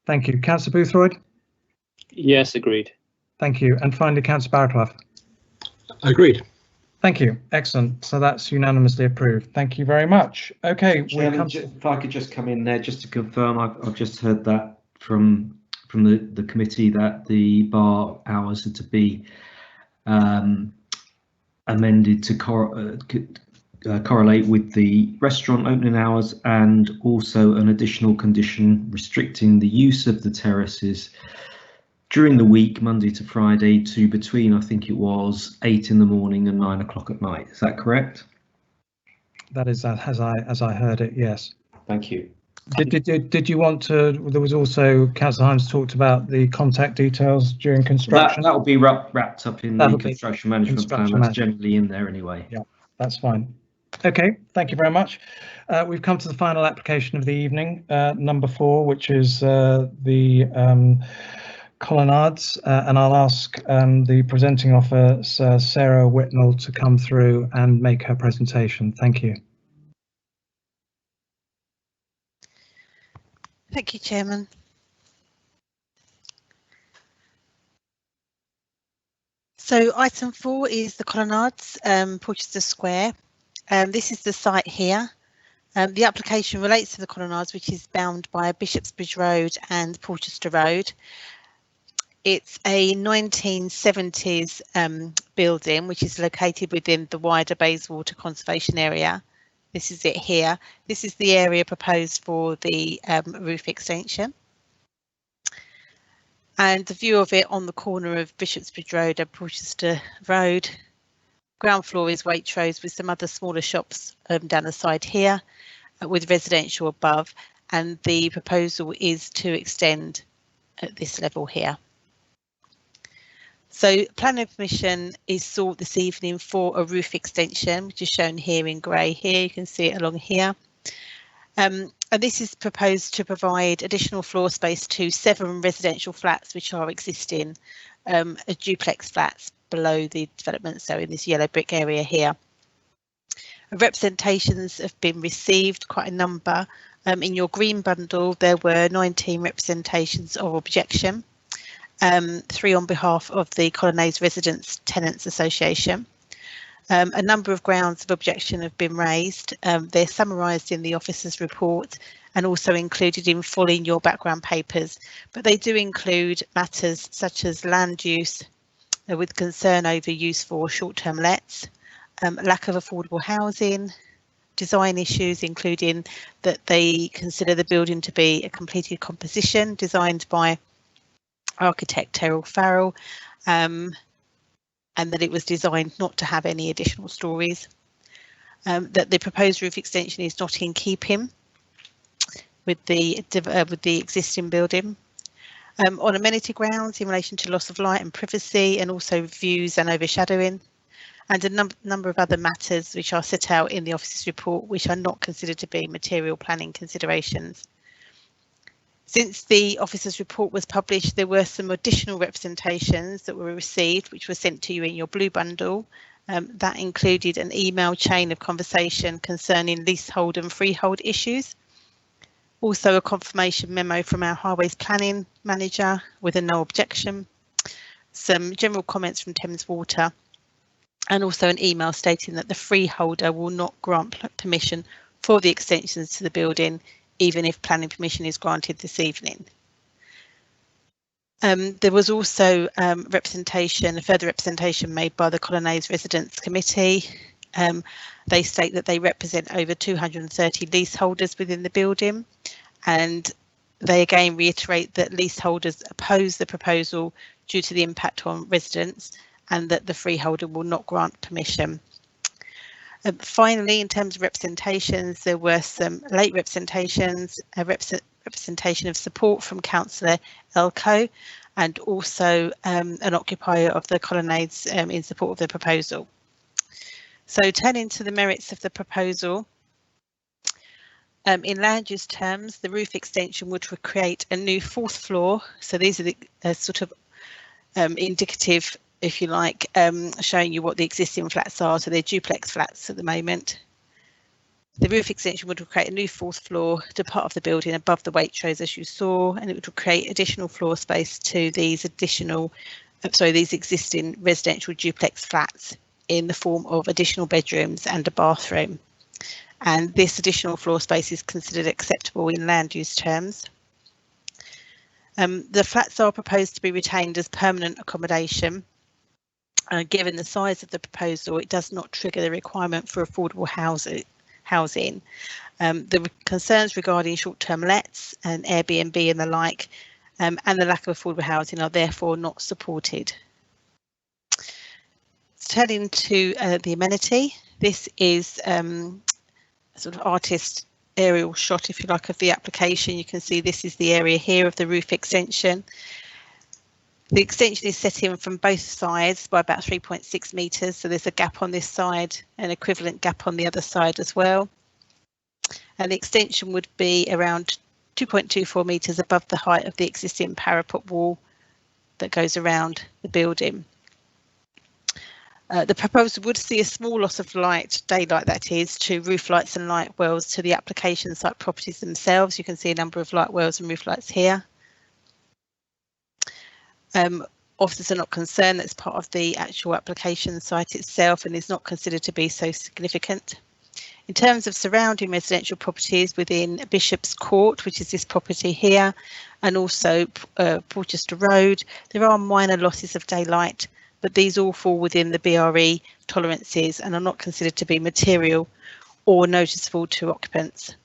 Thank you, Councillor Boothroyd. Yes, agreed. Thank you, and finally, Councillor Barraclough. Agreed. Thank you. Excellent. So that's unanimously approved. Thank you very much. Okay. Chairman, if I could just come in there just to confirm, I've just heard that from the committee that the bar hours are to be amended to correlate with the restaurant opening hours, and also an additional condition restricting the use of the terraces during the week, Monday to Friday, to between, I think it was 8 in the morning and 9 o'clock at night. Is that correct? That is as I heard it, yes. Thank you. Did you want to? There was also, Councillor Himes talked about the contact details during construction. That will be wrapped up in the construction management plan. That's generally in there anyway. Yeah, that's fine. Okay, thank you very much. We've come to the final application of the evening, number 4, which is the colonnades, and I'll ask the presenting officer, Sarah Whitnell, to come through and make her presentation. Thank you. Thank you, Chairman. So item 4 is the colonnades, Porchester Square. This is the site here. The application relates to the colonnades, which is bound by Bishopsbridge Road and Porchester Road. It's a 1970s building, which is located within the wider Bayswater Conservation Area. This is it here. This is the area proposed for the roof extension. And the view of it on the corner of Bishopsbridge Road and Porchester Road. Ground floor is Waitrose with some other smaller shops down the side here, with residential above. And the proposal is to extend at this level here. So planning permission is sought this evening for a roof extension, which is shown here in grey here. You can see it along here. And this is proposed to provide additional floor space to 7 residential flats which are existing, duplex flats below the development, so in this yellow brick area here. Representations have been received, quite a number. In your green bundle, there were 19 representations of objection. 3 on behalf of the Colonnades Residents Tenants Association. A number of grounds of objection have been raised. They're summarised in the officer's report and also included in full in your background papers, but they do include matters such as land use with concern over use for short-term lets, lack of affordable housing, design issues including that they consider the building to be a completed composition designed by architect Terrell Farrell, and that it was designed not to have any additional stories. That the proposed roof extension is not in keeping with the existing building. On amenity grounds in relation to loss of light and privacy, and also views and overshadowing, and a number of other matters which are set out in the officer's report, which are not considered to be material planning considerations. Since the officer's report was published, there were some additional representations that were received, which were sent to you in your blue bundle. That included an email chain of conversation concerning leasehold and freehold issues. Also a confirmation memo from our highways planning manager with a no objection. Some general comments from Thames Water, and also an email stating that the freeholder will not grant permission for the extensions to the building, even if planning permission is granted this evening. There was also further representation made by the Colonnades Residents Committee. They state that they represent over 230 leaseholders within the building, and they again reiterate that leaseholders oppose the proposal due to the impact on residents, and that the freeholder will not grant permission. Finally, in terms of representations, there were some late representations, a representation of support from Councillor Elko, and also an occupier of the Colonnades in support of the proposal. So turning to the merits of the proposal, in land use terms, the roof extension would create a new 4th floor. So these are the sort of indicative, if you like, showing you what the existing flats are. So they're duplex flats at the moment. The roof extension would create a new 4th floor to part of the building above the Waitrose, as you saw, and it would create additional floor space to these existing residential duplex flats in the form of additional bedrooms and a bathroom. And this additional floor space is considered acceptable in land use terms. The flats are proposed to be retained as permanent accommodation. Given the size of the proposal, it does not trigger the requirement for affordable housing. The concerns regarding short-term lets and Airbnb and the like, and the lack of affordable housing are therefore not supported. Turning to the amenity, this is a sort of artist aerial shot, if you like, of the application. You can see this is the area here of the roof extension. The extension is set in from both sides by about 3.6 metres, so there's a gap on this side, an equivalent gap on the other side as well. And the extension would be around 2.24 metres above the height of the existing parapet wall that goes around the building. The proposal would see a small loss of daylight that is, to roof lights and light wells to the application site properties themselves. You can see a number of light wells and roof lights here. Officers are not concerned that's part of the actual application site itself and is not considered to be so significant. In terms of surrounding residential properties within Bishop's Court, which is this property here, and also Porchester Road, there are minor losses of daylight, but these all fall within the BRE tolerances and are not considered to be material or noticeable to occupants.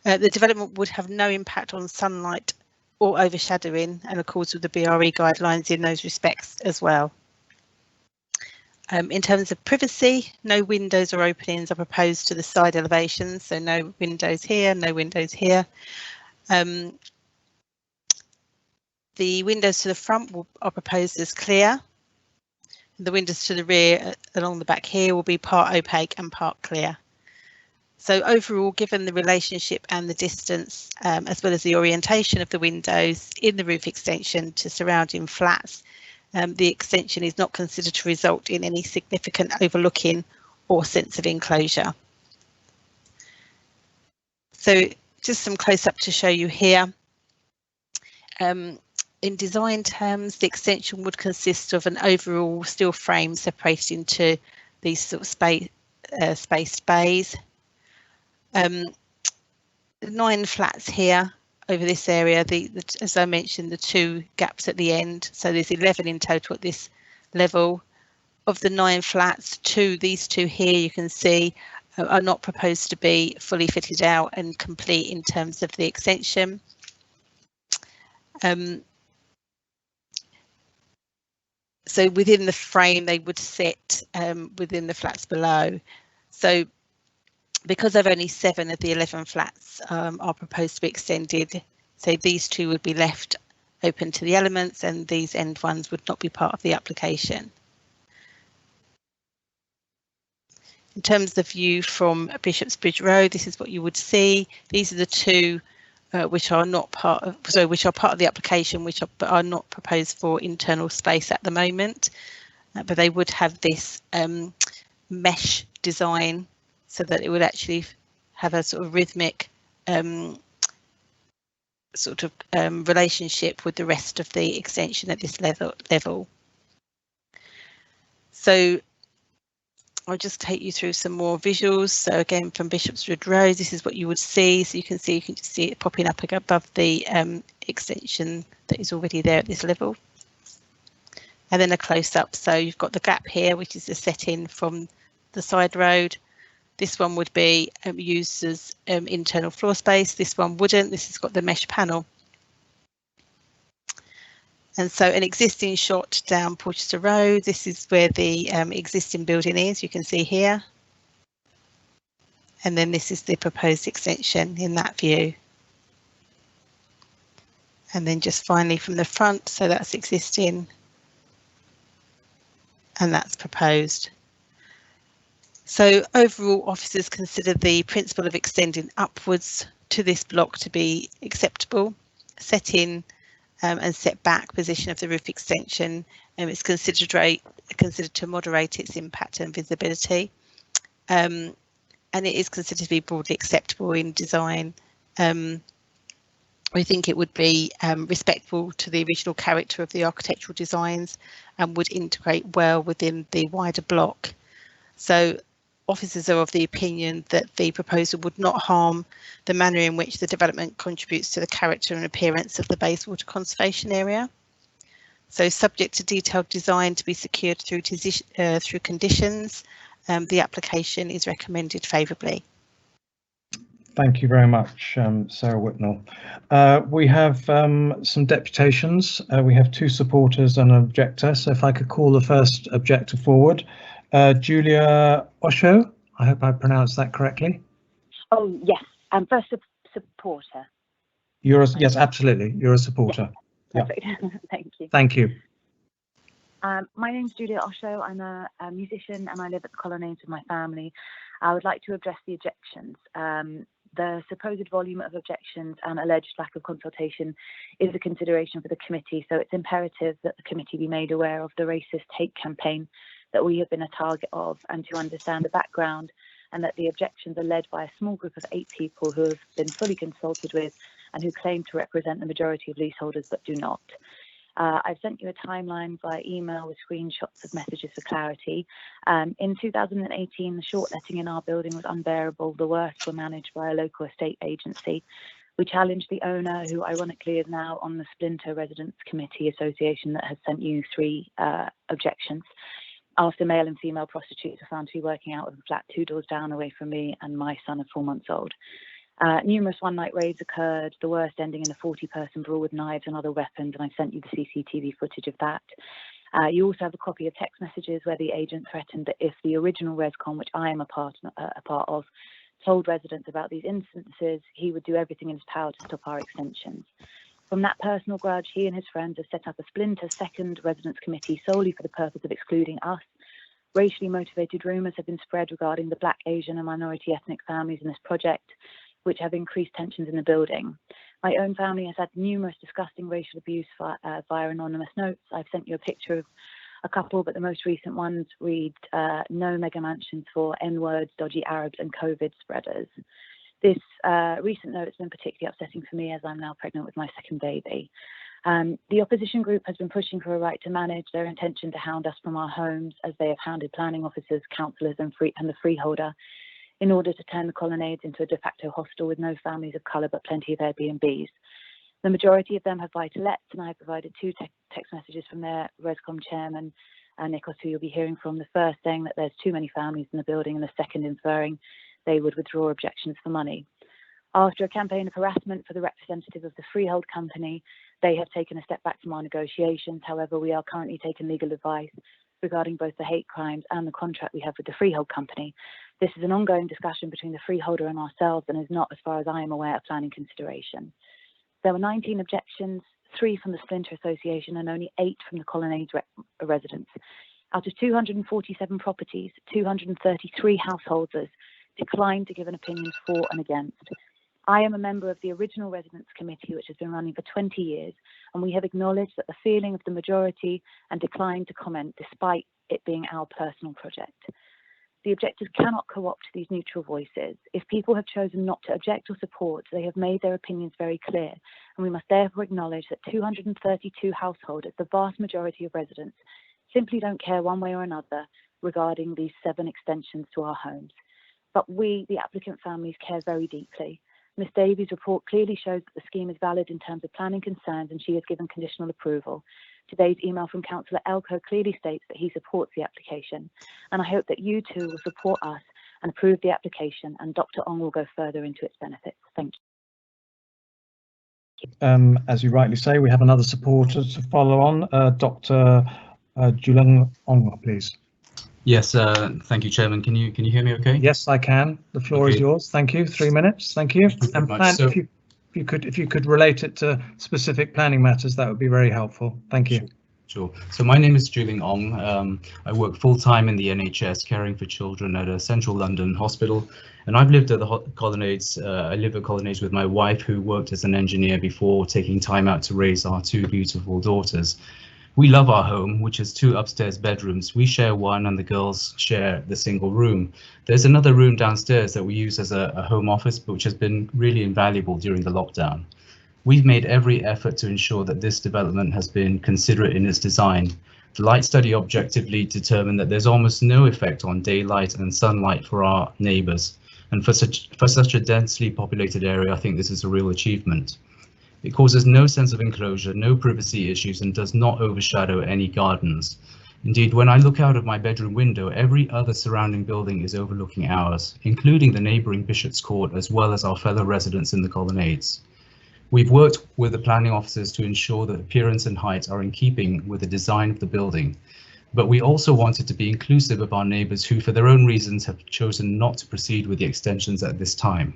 The development would have no impact on sunlight or overshadowing and accords with the BRE guidelines in those respects as well. In terms of privacy, no windows or openings are proposed to the side elevations, so no windows here, no windows here. The windows to the front are proposed as clear. The windows to the rear along the back here will be part opaque and part clear. So overall, given the relationship and the distance, as well as the orientation of the windows in the roof extension to surrounding flats, the extension is not considered to result in any significant overlooking or sense of enclosure. So just some close-up to show you here. In design terms, the extension would consist of an overall steel frame separated into these sort of spaced bays. 9 flats here over this area, as I mentioned, the 2 gaps at the end, so there's 11 in total at this level. Of the 9 flats, these two here you can see are not proposed to be fully fitted out and complete in terms of the extension. So within the frame they would sit within the flats below. So because there are only 7 of the 11 flats are proposed to be extended, so these 2 would be left open to the elements and these end ones would not be part of the application. In terms of the view from Bishop's Bridge Road, this is what you would see. These are the 2 which are not part of, which are part of the application, which are not proposed for internal space at the moment, but they would have this mesh design so that it would actually have a sort of rhythmic relationship with the rest of the extension at this level. So I'll just take you through some more visuals. So again, from Bishop's Bridge Road, this is what you would see. So you can just see it popping up above the extension that is already there at this level. And then a close-up. So you've got the gap here, which is the set-in from the side road. This one would be used as internal floor space. This one wouldn't. This has got the mesh panel. And so an existing shot down Porchester Road, this is where the existing building is, you can see here. And then this is the proposed extension in that view. And then just finally from the front, so that's existing. And that's proposed. So overall, officers consider the principle of extending upwards to this block to be acceptable. Set in and set back position of the roof extension is considered to moderate its impact and visibility, and it is considered to be broadly acceptable in design. We think it would be respectful to the original character of the architectural designs and would integrate well within the wider block. So officers are of the opinion that the proposal would not harm the manner in which the development contributes to the character and appearance of the Bayswater Conservation Area. So subject to detailed design to be secured through conditions, the application is recommended favourably. Thank you very much, Sarah Whitnell. We have some deputations. We have 2 supporters and an objector. So if I could call the first objector forward, Julia Osho. I hope I pronounced that correctly. Oh yes, first supporter. Yes, absolutely. You're a supporter. Yeah, perfect. Yeah. Thank you. Thank you. My name's Julia Osho. I'm a musician and I live at the Colonnades with my family. I would like to address the objections. The supposed volume of objections and alleged lack of consultation is a consideration for the committee, so it's imperative that the committee be made aware of the racist hate campaign that we have been a target of, and to understand the background, and that the objections are led by a small group of 8 people who have been fully consulted with and who claim to represent the majority of leaseholders but do not. I've sent you a timeline via email with screenshots of messages for clarity. In 2018, the short letting in our building was unbearable. The worst were managed by a local estate agency. We challenged the owner, who ironically is now on the Splinter Residents Committee Association that has sent you 3 objections. After male and female prostitutes are found to be working out of a flat 2 doors down away from me and my son of 4 months old. Numerous one-night raids occurred, the worst ending in a 40-person brawl with knives and other weapons, and I sent you the CCTV footage of that. You also have a copy of text messages where the agent threatened that if the original ResCon, which I am a part of, told residents about these instances, he would do everything in his power to stop our extensions. From that personal grudge, he and his friends have set up a Splinter second residents committee solely for the purpose of excluding us. Racially motivated rumours have been spread regarding the Black, Asian and minority ethnic families in this project, which have increased tensions in the building. My own family has had numerous disgusting racial abuse via anonymous notes. I've sent you a picture of a couple, but the most recent ones read, no mega mansions for N-words, dodgy Arabs and COVID spreaders. This recent note has been particularly upsetting for me as I'm now pregnant with my 2nd baby. The opposition group has been pushing for a right to manage, their intention to hound us from our homes as they have hounded planning officers, councillors and the freeholder, in order to turn the Colonnades into a de facto hostel with no families of colour but plenty of Airbnbs. The majority of them have buy-to-lets, and I provided 2 text messages from their ResCom chairman, Nikos, who you'll be hearing from. The first saying that there's too many families in the building, and the second inferring they would withdraw objections for money. After a campaign of harassment for the representative of the freehold company, they have taken a step back from our negotiations. However, we are currently taking legal advice regarding both the hate crimes and the contract we have with the freehold company. This is an ongoing discussion between the freeholder and ourselves and is not, as far as I am aware, a planning consideration. There were 19 objections, 3 from the Splinter Association and only 8 from the Colonnades residents. Out of 247 properties, 233 householders declined to give an opinion for and against. I am a member of the original Residents Committee, which has been running for 20 years, and we have acknowledged that the feeling of the majority and declined to comment despite it being our personal project. The objectors cannot co-opt these neutral voices. If people have chosen not to object or support, they have made their opinions very clear, and we must therefore acknowledge that 232 householders, the vast majority of residents, simply don't care one way or another regarding these 7 extensions to our homes. But we, the applicant families, care very deeply. Ms Davies' report clearly shows that the scheme is valid in terms of planning concerns, and she has given conditional approval. Today's email from Councillor Elko clearly states that he supports the application, and I hope that you too will support us and approve the application, and Dr. Ong will go further into its benefits. Thank you. As you rightly say, we have another supporter to follow on. Dr. Julung Ong, please. Yes, thank you, Chairman. Can you hear me okay? Yes, I can. The floor is yours. Thank you. 3 minutes. Thank you. And plan, so, if you could relate it to specific planning matters, that would be very helpful. Thank you. Sure. So my name is Juling Ong. I work full-time in the NHS, caring for children at a central London hospital, and I've lived at the Colonnades. I live at Colonnades with my wife, who worked as an engineer before taking time out to raise our 2 beautiful daughters. We love our home, which has 2 upstairs bedrooms. We share one and the girls share the single room. There's another room downstairs that we use as a home office, but which has been really invaluable during the lockdown. We've made every effort to ensure that this development has been considerate in its design. The light study objectively determined that there's almost no effect on daylight and sunlight for our neighbours, and for such a densely populated area, I think this is a real achievement. It causes no sense of enclosure, no privacy issues, and does not overshadow any gardens. Indeed, when I look out of my bedroom window, every other surrounding building is overlooking ours, including the neighbouring Bishop's Court, as well as our fellow residents in the colonnades. We've worked with the planning officers to ensure that appearance and height are in keeping with the design of the building, but we also wanted to be inclusive of our neighbours who, for their own reasons, have chosen not to proceed with the extensions at this time.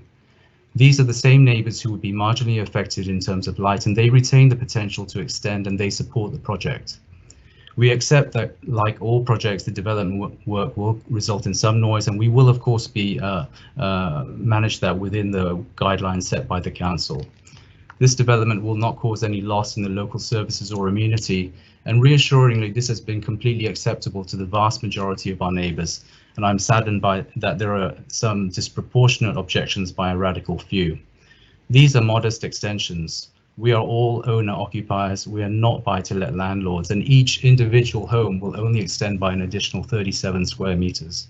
These are the same neighbours who would be marginally affected in terms of light, and they retain the potential to extend, and they support the project. We accept that, like all projects, the development work will result in some noise, and we will of course be manage that within the guidelines set by the council. This development will not cause any loss in the local services or amenity, and reassuringly, this has been completely acceptable to the vast majority of our neighbours, and I'm saddened by that there are some disproportionate objections by a radical few. These are modest extensions. We are all owner-occupiers, we are not buy-to-let landlords, and each individual home will only extend by an additional 37 square metres.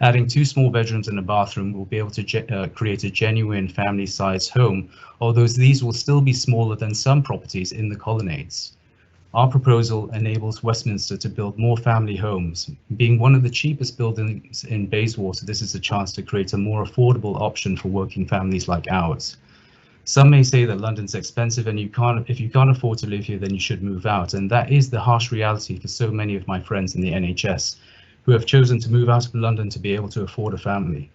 Adding 2 small bedrooms and a bathroom will be able to create a genuine family-sized home, although these will still be smaller than some properties in the colonnades. Our proposal enables Westminster to build more family homes. Being one of the cheapest buildings in Bayswater, this is a chance to create a more affordable option for working families like ours. Some may say that London's expensive and if you can't afford to live here, then you should move out. And that is the harsh reality for so many of my friends in the NHS who have chosen to move out of London to be able to afford a family.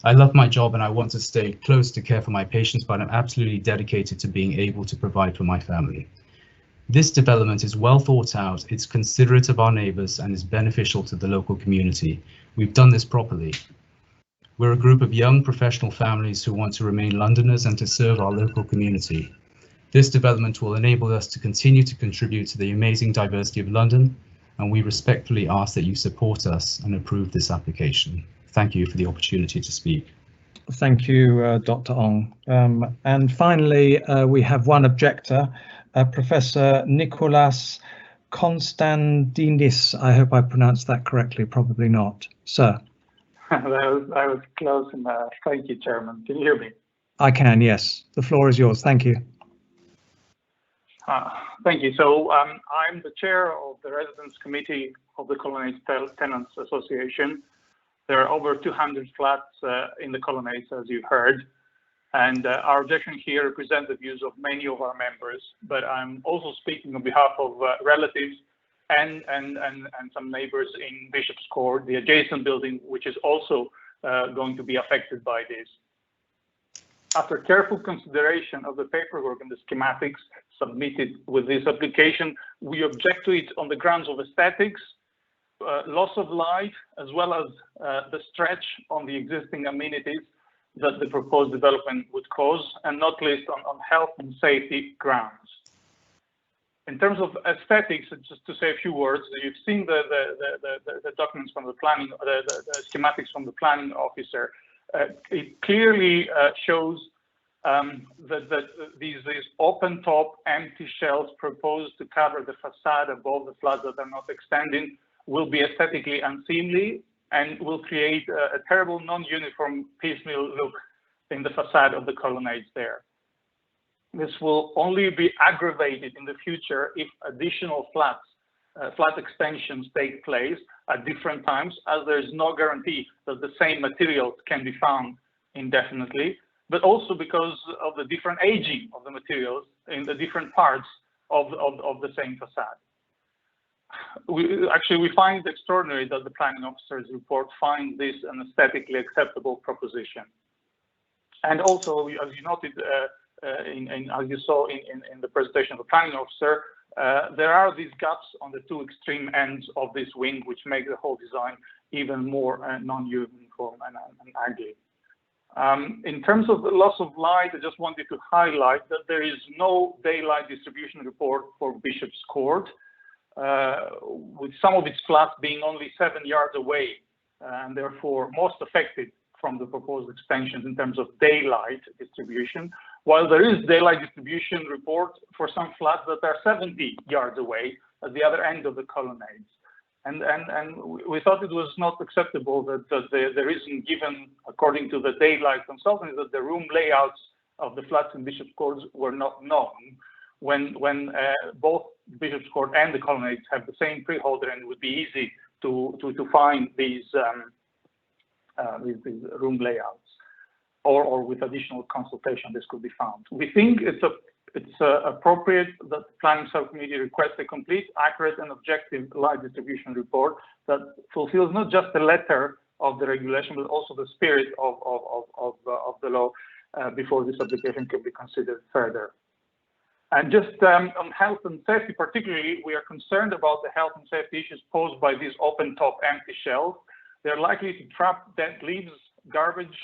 I love my job and I want to stay close to care for my patients, but I'm absolutely dedicated to being able to provide for my family. This development is well thought out, it's considerate of our neighbours and is beneficial to the local community. We've done this properly. We're a group of young professional families who want to remain Londoners and to serve our local community. This development will enable us to continue to contribute to the amazing diversity of London, and we respectfully ask that you support us and approve this application. Thank you for the opportunity to speak. Thank you, Dr. Ong. And finally, we have one objector, Professor Nicholas Konstantinis. I hope I pronounced that correctly, probably not. Sir. I was close enough. Thank you, Chairman. Can you hear me? I can, yes. The floor is yours. Thank you. Thank you. So I'm the chair of the Residents Committee of the Colonnades Tenants Association. There are over 200 flats in the Colonnades, as you've heard. And our objection here represents the views of many of our members, but I'm also speaking on behalf of relatives and some neighbors in Bishop's Court, the adjacent building, which is also going to be affected by this. After careful consideration of the paperwork and the schematics submitted with this application, we object to it on the grounds of aesthetics, loss of light, as well as the stretch on the existing amenities that the proposed development would cause, and not least on health and safety grounds. In terms of aesthetics, just to say a few words, you've seen the documents from the planning, the schematics from the planning officer. It clearly shows that these open top empty shells proposed to cover the facade above the flats that are not extending will be aesthetically unseemly and will create a terrible non-uniform piecemeal look in the facade of the colonnades there. This will only be aggravated in the future if additional flat extensions take place at different times, as there is no guarantee that the same materials can be found indefinitely, but also because of the different aging of the materials in the different parts of the same facade. We find it extraordinary that the planning officer's report finds this an aesthetically acceptable proposition. And also, as you noted, as you saw in the presentation of the planning officer, there are these gaps on the two extreme ends of this wing, which make the whole design even more non-uniform and ugly. In terms of the loss of light, I just wanted to highlight that there is no daylight distribution report for Bishop's Court, with some of its flats being only 7 yards away, and therefore most affected from the proposed extensions in terms of daylight distribution, while there is daylight distribution report for some flats that are 70 yards away, at the other end of the colonnades. And we thought it was not acceptable that the reason given, according to the daylight consultant, is that the room layouts of the flats in Bishop's Court were not known when both Bishop's Court and the colonnades have the same freeholder, and it would be easy to find these room layouts, or with additional consultation this could be found. We think it's appropriate that the planning subcommittee request a complete, accurate and objective light distribution report that fulfills not just the letter of the regulation but also the spirit of the law before this application can be considered further. And just on health and safety particularly, we are concerned about the health and safety issues posed by these open top empty shells. They're likely to trap dead leaves, garbage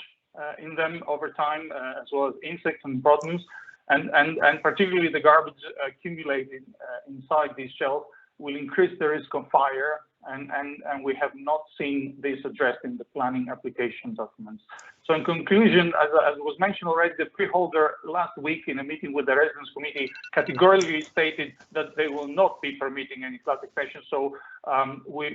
in them over time, as well as insects and produce. And particularly the garbage accumulated inside these shells will increase the risk of fire, and we have not seen this addressed in the planning application documents. So in conclusion, as was mentioned already, the freeholder last week in a meeting with the residents committee categorically stated that they will not be permitting any flat extension. So we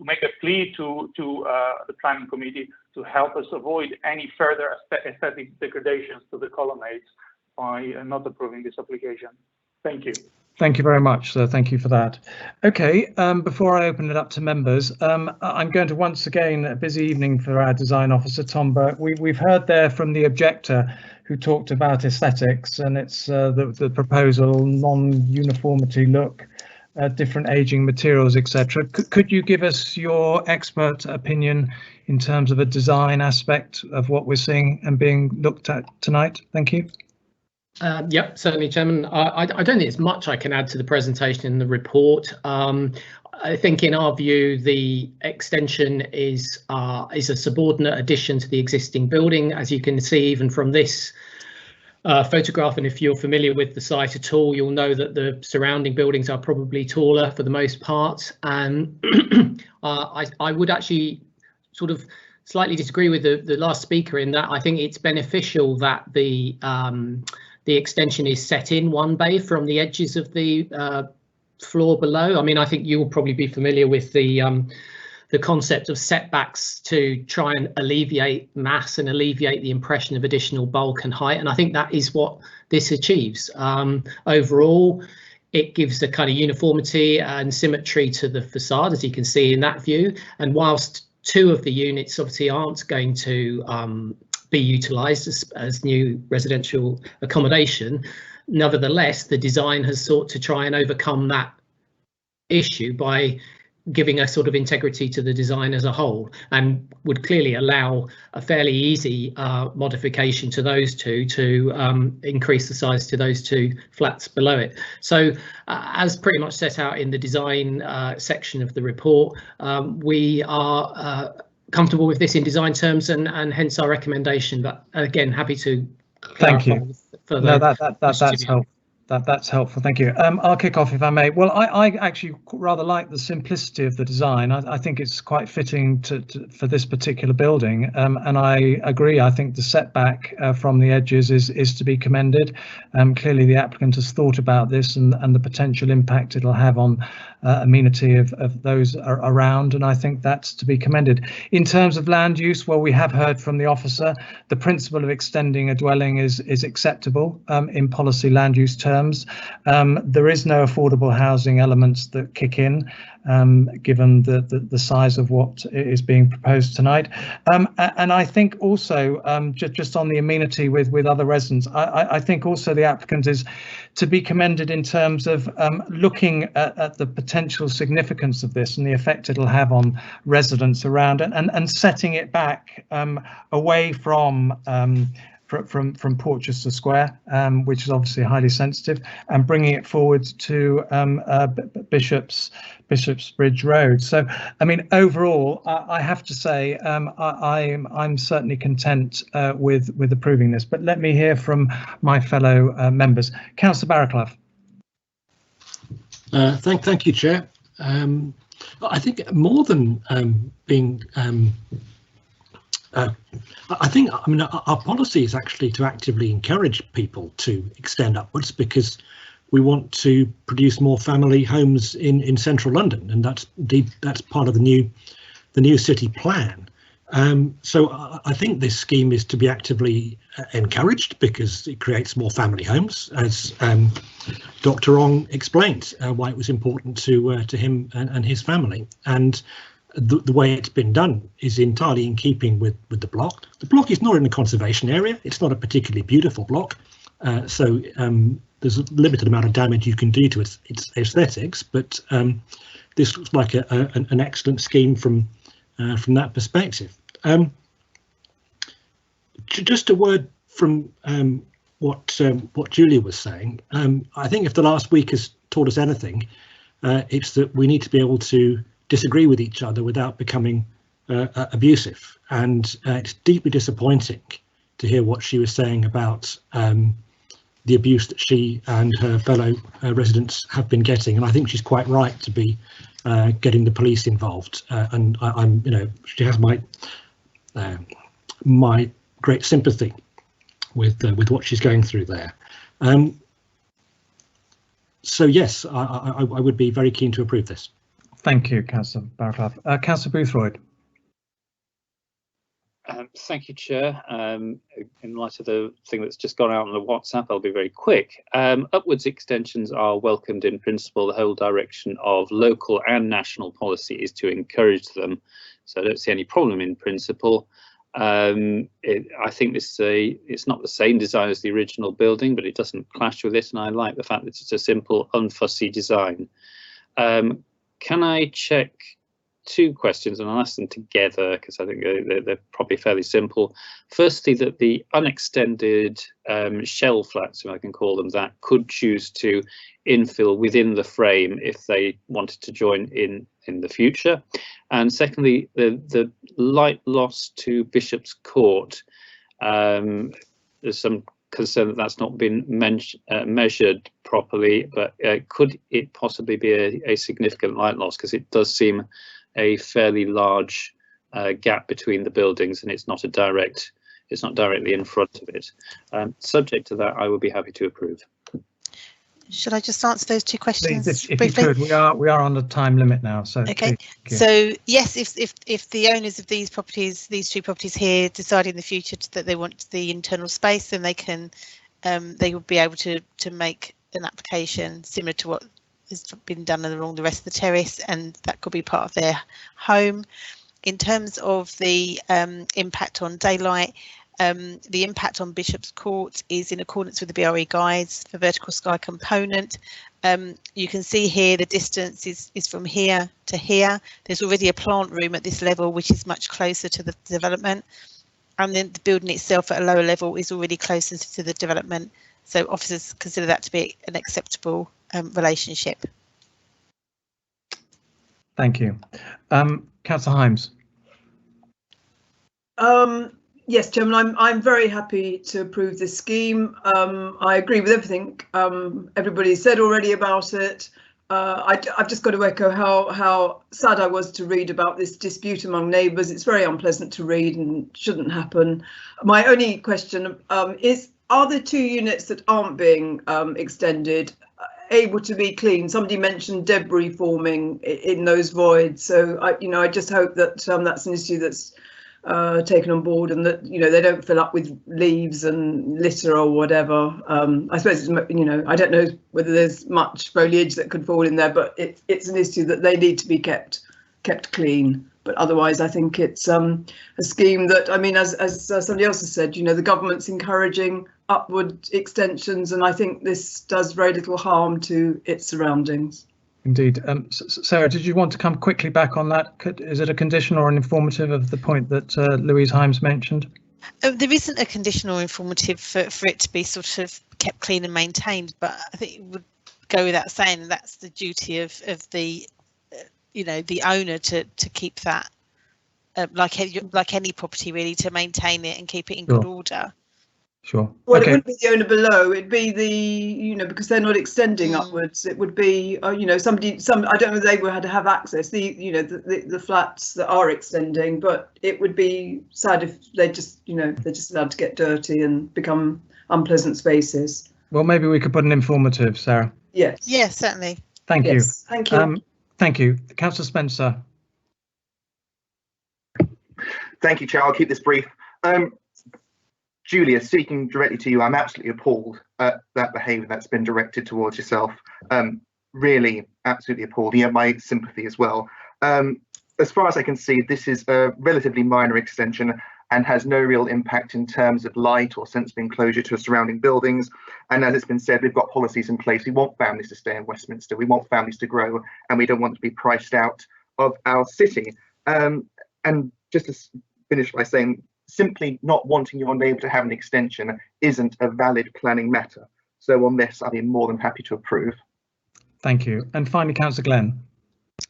make a plea to the planning committee to help us avoid any further aesthetic degradations to the colonnades by not approving this application. Thank you. Thank you very much, sir. Thank you for that. Okay, before I open it up to members, I'm going to once again, a busy evening for our design officer, Tom Burke. We've heard there from the objector who talked about aesthetics, and it's the proposal, non-uniformity look, different aging materials, etc. Could you give us your expert opinion in terms of a design aspect of what we're seeing and being looked at tonight? Thank you. Yep, certainly, Chairman. I don't think there's much I can add to the presentation in the report. I think, in our view, the extension is a subordinate addition to the existing building, as you can see even from this photograph. And if you're familiar with the site at all, you'll know that the surrounding buildings are probably taller for the most part. And I would actually sort of slightly disagree with the last speaker in that I think it's beneficial that the extension is set in one bay from the edges of the floor below. I mean, I think you'll probably be familiar with the concept of setbacks to try and alleviate mass and alleviate the impression of additional bulk and height. And I think that is what this achieves. Overall, it gives a kind of uniformity and symmetry to the facade, as you can see in that view. And whilst two of the units obviously aren't going to be utilised as new residential accommodation, nevertheless, the design has sought to try and overcome that issue by giving a sort of integrity to the design as a whole, and would clearly allow a fairly easy modification to those two to increase the size to those two flats below it. So as pretty much set out in the design section of the report, we are comfortable with this in design terms, and hence our recommendation. But again, happy to thank you. No, that's helpful. That's helpful. Thank you. I'll kick off if I may. Well, I actually rather like the simplicity of the design. I think it's quite fitting for this particular building, and I agree. I think the setback from the edges is to be commended. Clearly, the applicant has thought about this and the potential impact it'll have on amenity of those around, and I think that's to be commended. In terms of land use, well, we have heard from the officer the principle of extending a dwelling is acceptable in policy land use terms. There is no affordable housing elements that kick in, given the size of what is being proposed tonight. And I think also, just on the amenity with other residents, I think also the applicant is to be commended in terms of looking at the potential significance of this and the effect it'll have on residents around, and setting it back away from Porchester Square, which is obviously highly sensitive, and bringing it forward to Bishopsbridge Road. So, I mean, overall, I have to say I'm certainly content with approving this. But let me hear from my fellow members. Councillor Barraclough. Thank you, Chair. I think more than being I mean, our policy is actually to actively encourage people to extend upwards, because we want to produce more family homes in central London, and that's part of the new city plan. So I think this scheme is to be actively encouraged because it creates more family homes, as Dr. Ong explained why it was important to him and his family. And the way it's been done is entirely in keeping with the block. The block is not in a conservation area. It's not a particularly beautiful block. So there's a limited amount of damage you can do to its aesthetics, but this looks like an excellent scheme from that perspective. Just a word from what Julia was saying. I think if the last week has taught us anything, it's that we need to be able to disagree with each other without becoming abusive. And it's deeply disappointing to hear what she was saying about the abuse that she and her fellow residents have been getting. And I think she's quite right to be getting the police involved. And I'm, she has my great sympathy with what she's going through there. So yes, I would be very keen to approve this. Thank you, Councillor Barclay. Councillor Boothroyd. Thank you, Chair. In light of the thing that's just gone out on the WhatsApp, I'll be very quick. Upwards extensions are welcomed in principle. The whole direction of local and national policy is to encourage them. So I don't see any problem in principle. I think it's not the same design as the original building, but it doesn't clash with it. And I like the fact that it's a simple, unfussy design. Can I check two questions, and I'll ask them together because I think they're probably fairly simple. Firstly, that the unextended shell flats, if I can call them that, could choose to infill within the frame if they wanted to join in the future. And secondly, the light loss to Bishop's Court. There's some concern that that's not been measured properly, but could it possibly be a significant light loss, because it does seem a fairly large gap between the buildings, and it's not directly in front of it. Subject to that, I will be happy to approve. Should I just answer those two questions? Please, if you could, we are on the time limit now. So okay. So yes, if the owners of these properties, these two properties here, decide in the future that they want the internal space, then they can, they will be able to make an application similar to what has been done along the rest of the terrace, and that could be part of their home. In terms of the impact on daylight, the impact on Bishop's Court is in accordance with the BRE guides for vertical sky component. You can see here the distance is from here to here. There's already a plant room at this level, which is much closer to the development, and then the building itself at a lower level is already closer to the development. So officers consider that to be an acceptable relationship. Thank you. Councillor Hymes. Yes, Chairman, I'm very happy to approve this scheme. I agree with everything everybody said already about it. I've just got to echo how sad I was to read about this dispute among neighbours. It's very unpleasant to read and shouldn't happen. My only question is, are the two units that aren't being extended able to be cleaned? Somebody mentioned debris forming in those voids, so I just hope that that's an issue that's taken on board, and that they don't fill up with leaves and litter or whatever. I suppose I don't know whether there's much foliage that could fall in there, but it's an issue that they need to be kept clean. But otherwise, I think it's a scheme that, as somebody else has said, the government's encouraging upward extensions, and I think this does very little harm to its surroundings. Indeed. Sarah, did you want to come quickly back on that? Is it a condition or an informative of the point that Louise Hymes mentioned? There isn't a condition or informative for it to be sort of kept clean and maintained, but I think it would go without saying that's the duty of the the owner to keep that like any property, really, to maintain it and keep it in good order. Sure. Well, okay. It wouldn't be the owner below. It'd be the because they're not extending upwards. It would be somebody. I don't know if they had to have access. The flats that are extending, but it would be sad if they're just allowed to get dirty and become unpleasant spaces. Well, maybe we could put an informative, Sarah. Yes. Yes, certainly. Thank you. Yes, thank you. Thank you. Councillor Spencer. Thank you, Chair. I'll keep this brief. Julia, speaking directly to you, I'm absolutely appalled at that behaviour that's been directed towards yourself. Really, absolutely appalled. You have my sympathy as well. As far as I can see, this is a relatively minor extension and has no real impact in terms of light or sensible enclosure to surrounding buildings. And as it's been said, we've got policies in place. We want families to stay in Westminster. We want families to grow, and we don't want to be priced out of our city. And just to finish by saying, simply not wanting your neighbour to have an extension isn't a valid planning matter. So on this, I'd be more than happy to approve. Thank you. And finally, Councillor Glenn.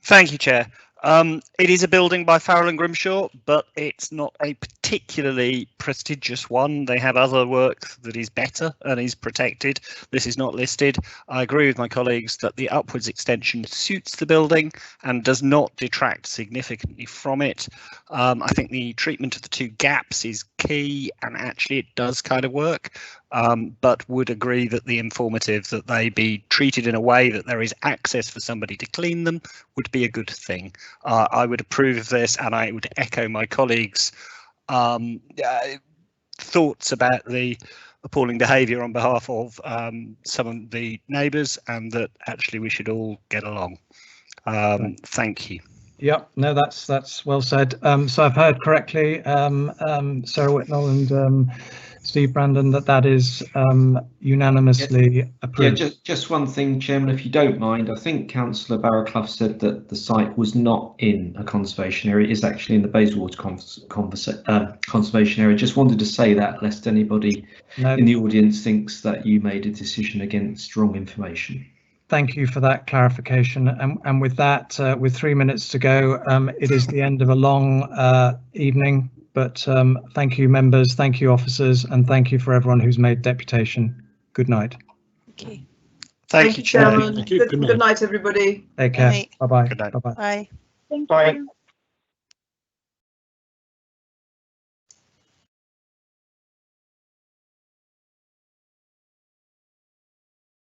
Thank you, Chair. It is a building by Farrell and Grimshaw, but it's not a particularly prestigious one. They have other work that is better and is protected. This is not listed. I agree with my colleagues that the upwards extension suits the building and does not detract significantly from it. I think the treatment of the two gaps is key, and actually it does kind of work. But would agree that the informative that they be treated in a way that there is access for somebody to clean them would be a good thing. I would approve of this, and I would echo my colleagues' thoughts about the appalling behaviour on behalf of some of the neighbours, and that actually we should all get along. Thank you. Yep, no, that's well said. So I've heard correctly, Sarah Whitnell and Steve Brandon, that is unanimously approved. Yeah, just one thing, Chairman, if you don't mind. I think Councillor Barraclough said that the site was not in a conservation area. It is actually in the Bayswater conservation area. Just wanted to say that, lest anybody in the audience thinks that you made a decision against wrong information. Thank you for that clarification. And with that, with 3 minutes to go, it is the end of a long evening. But thank you, members, thank you, officers, and thank you for everyone who's made deputation. Good night. Thank you. Thank you, Chair. Good night, everybody. Take care. Bye-bye. Good night. Bye. Thank Bye. you.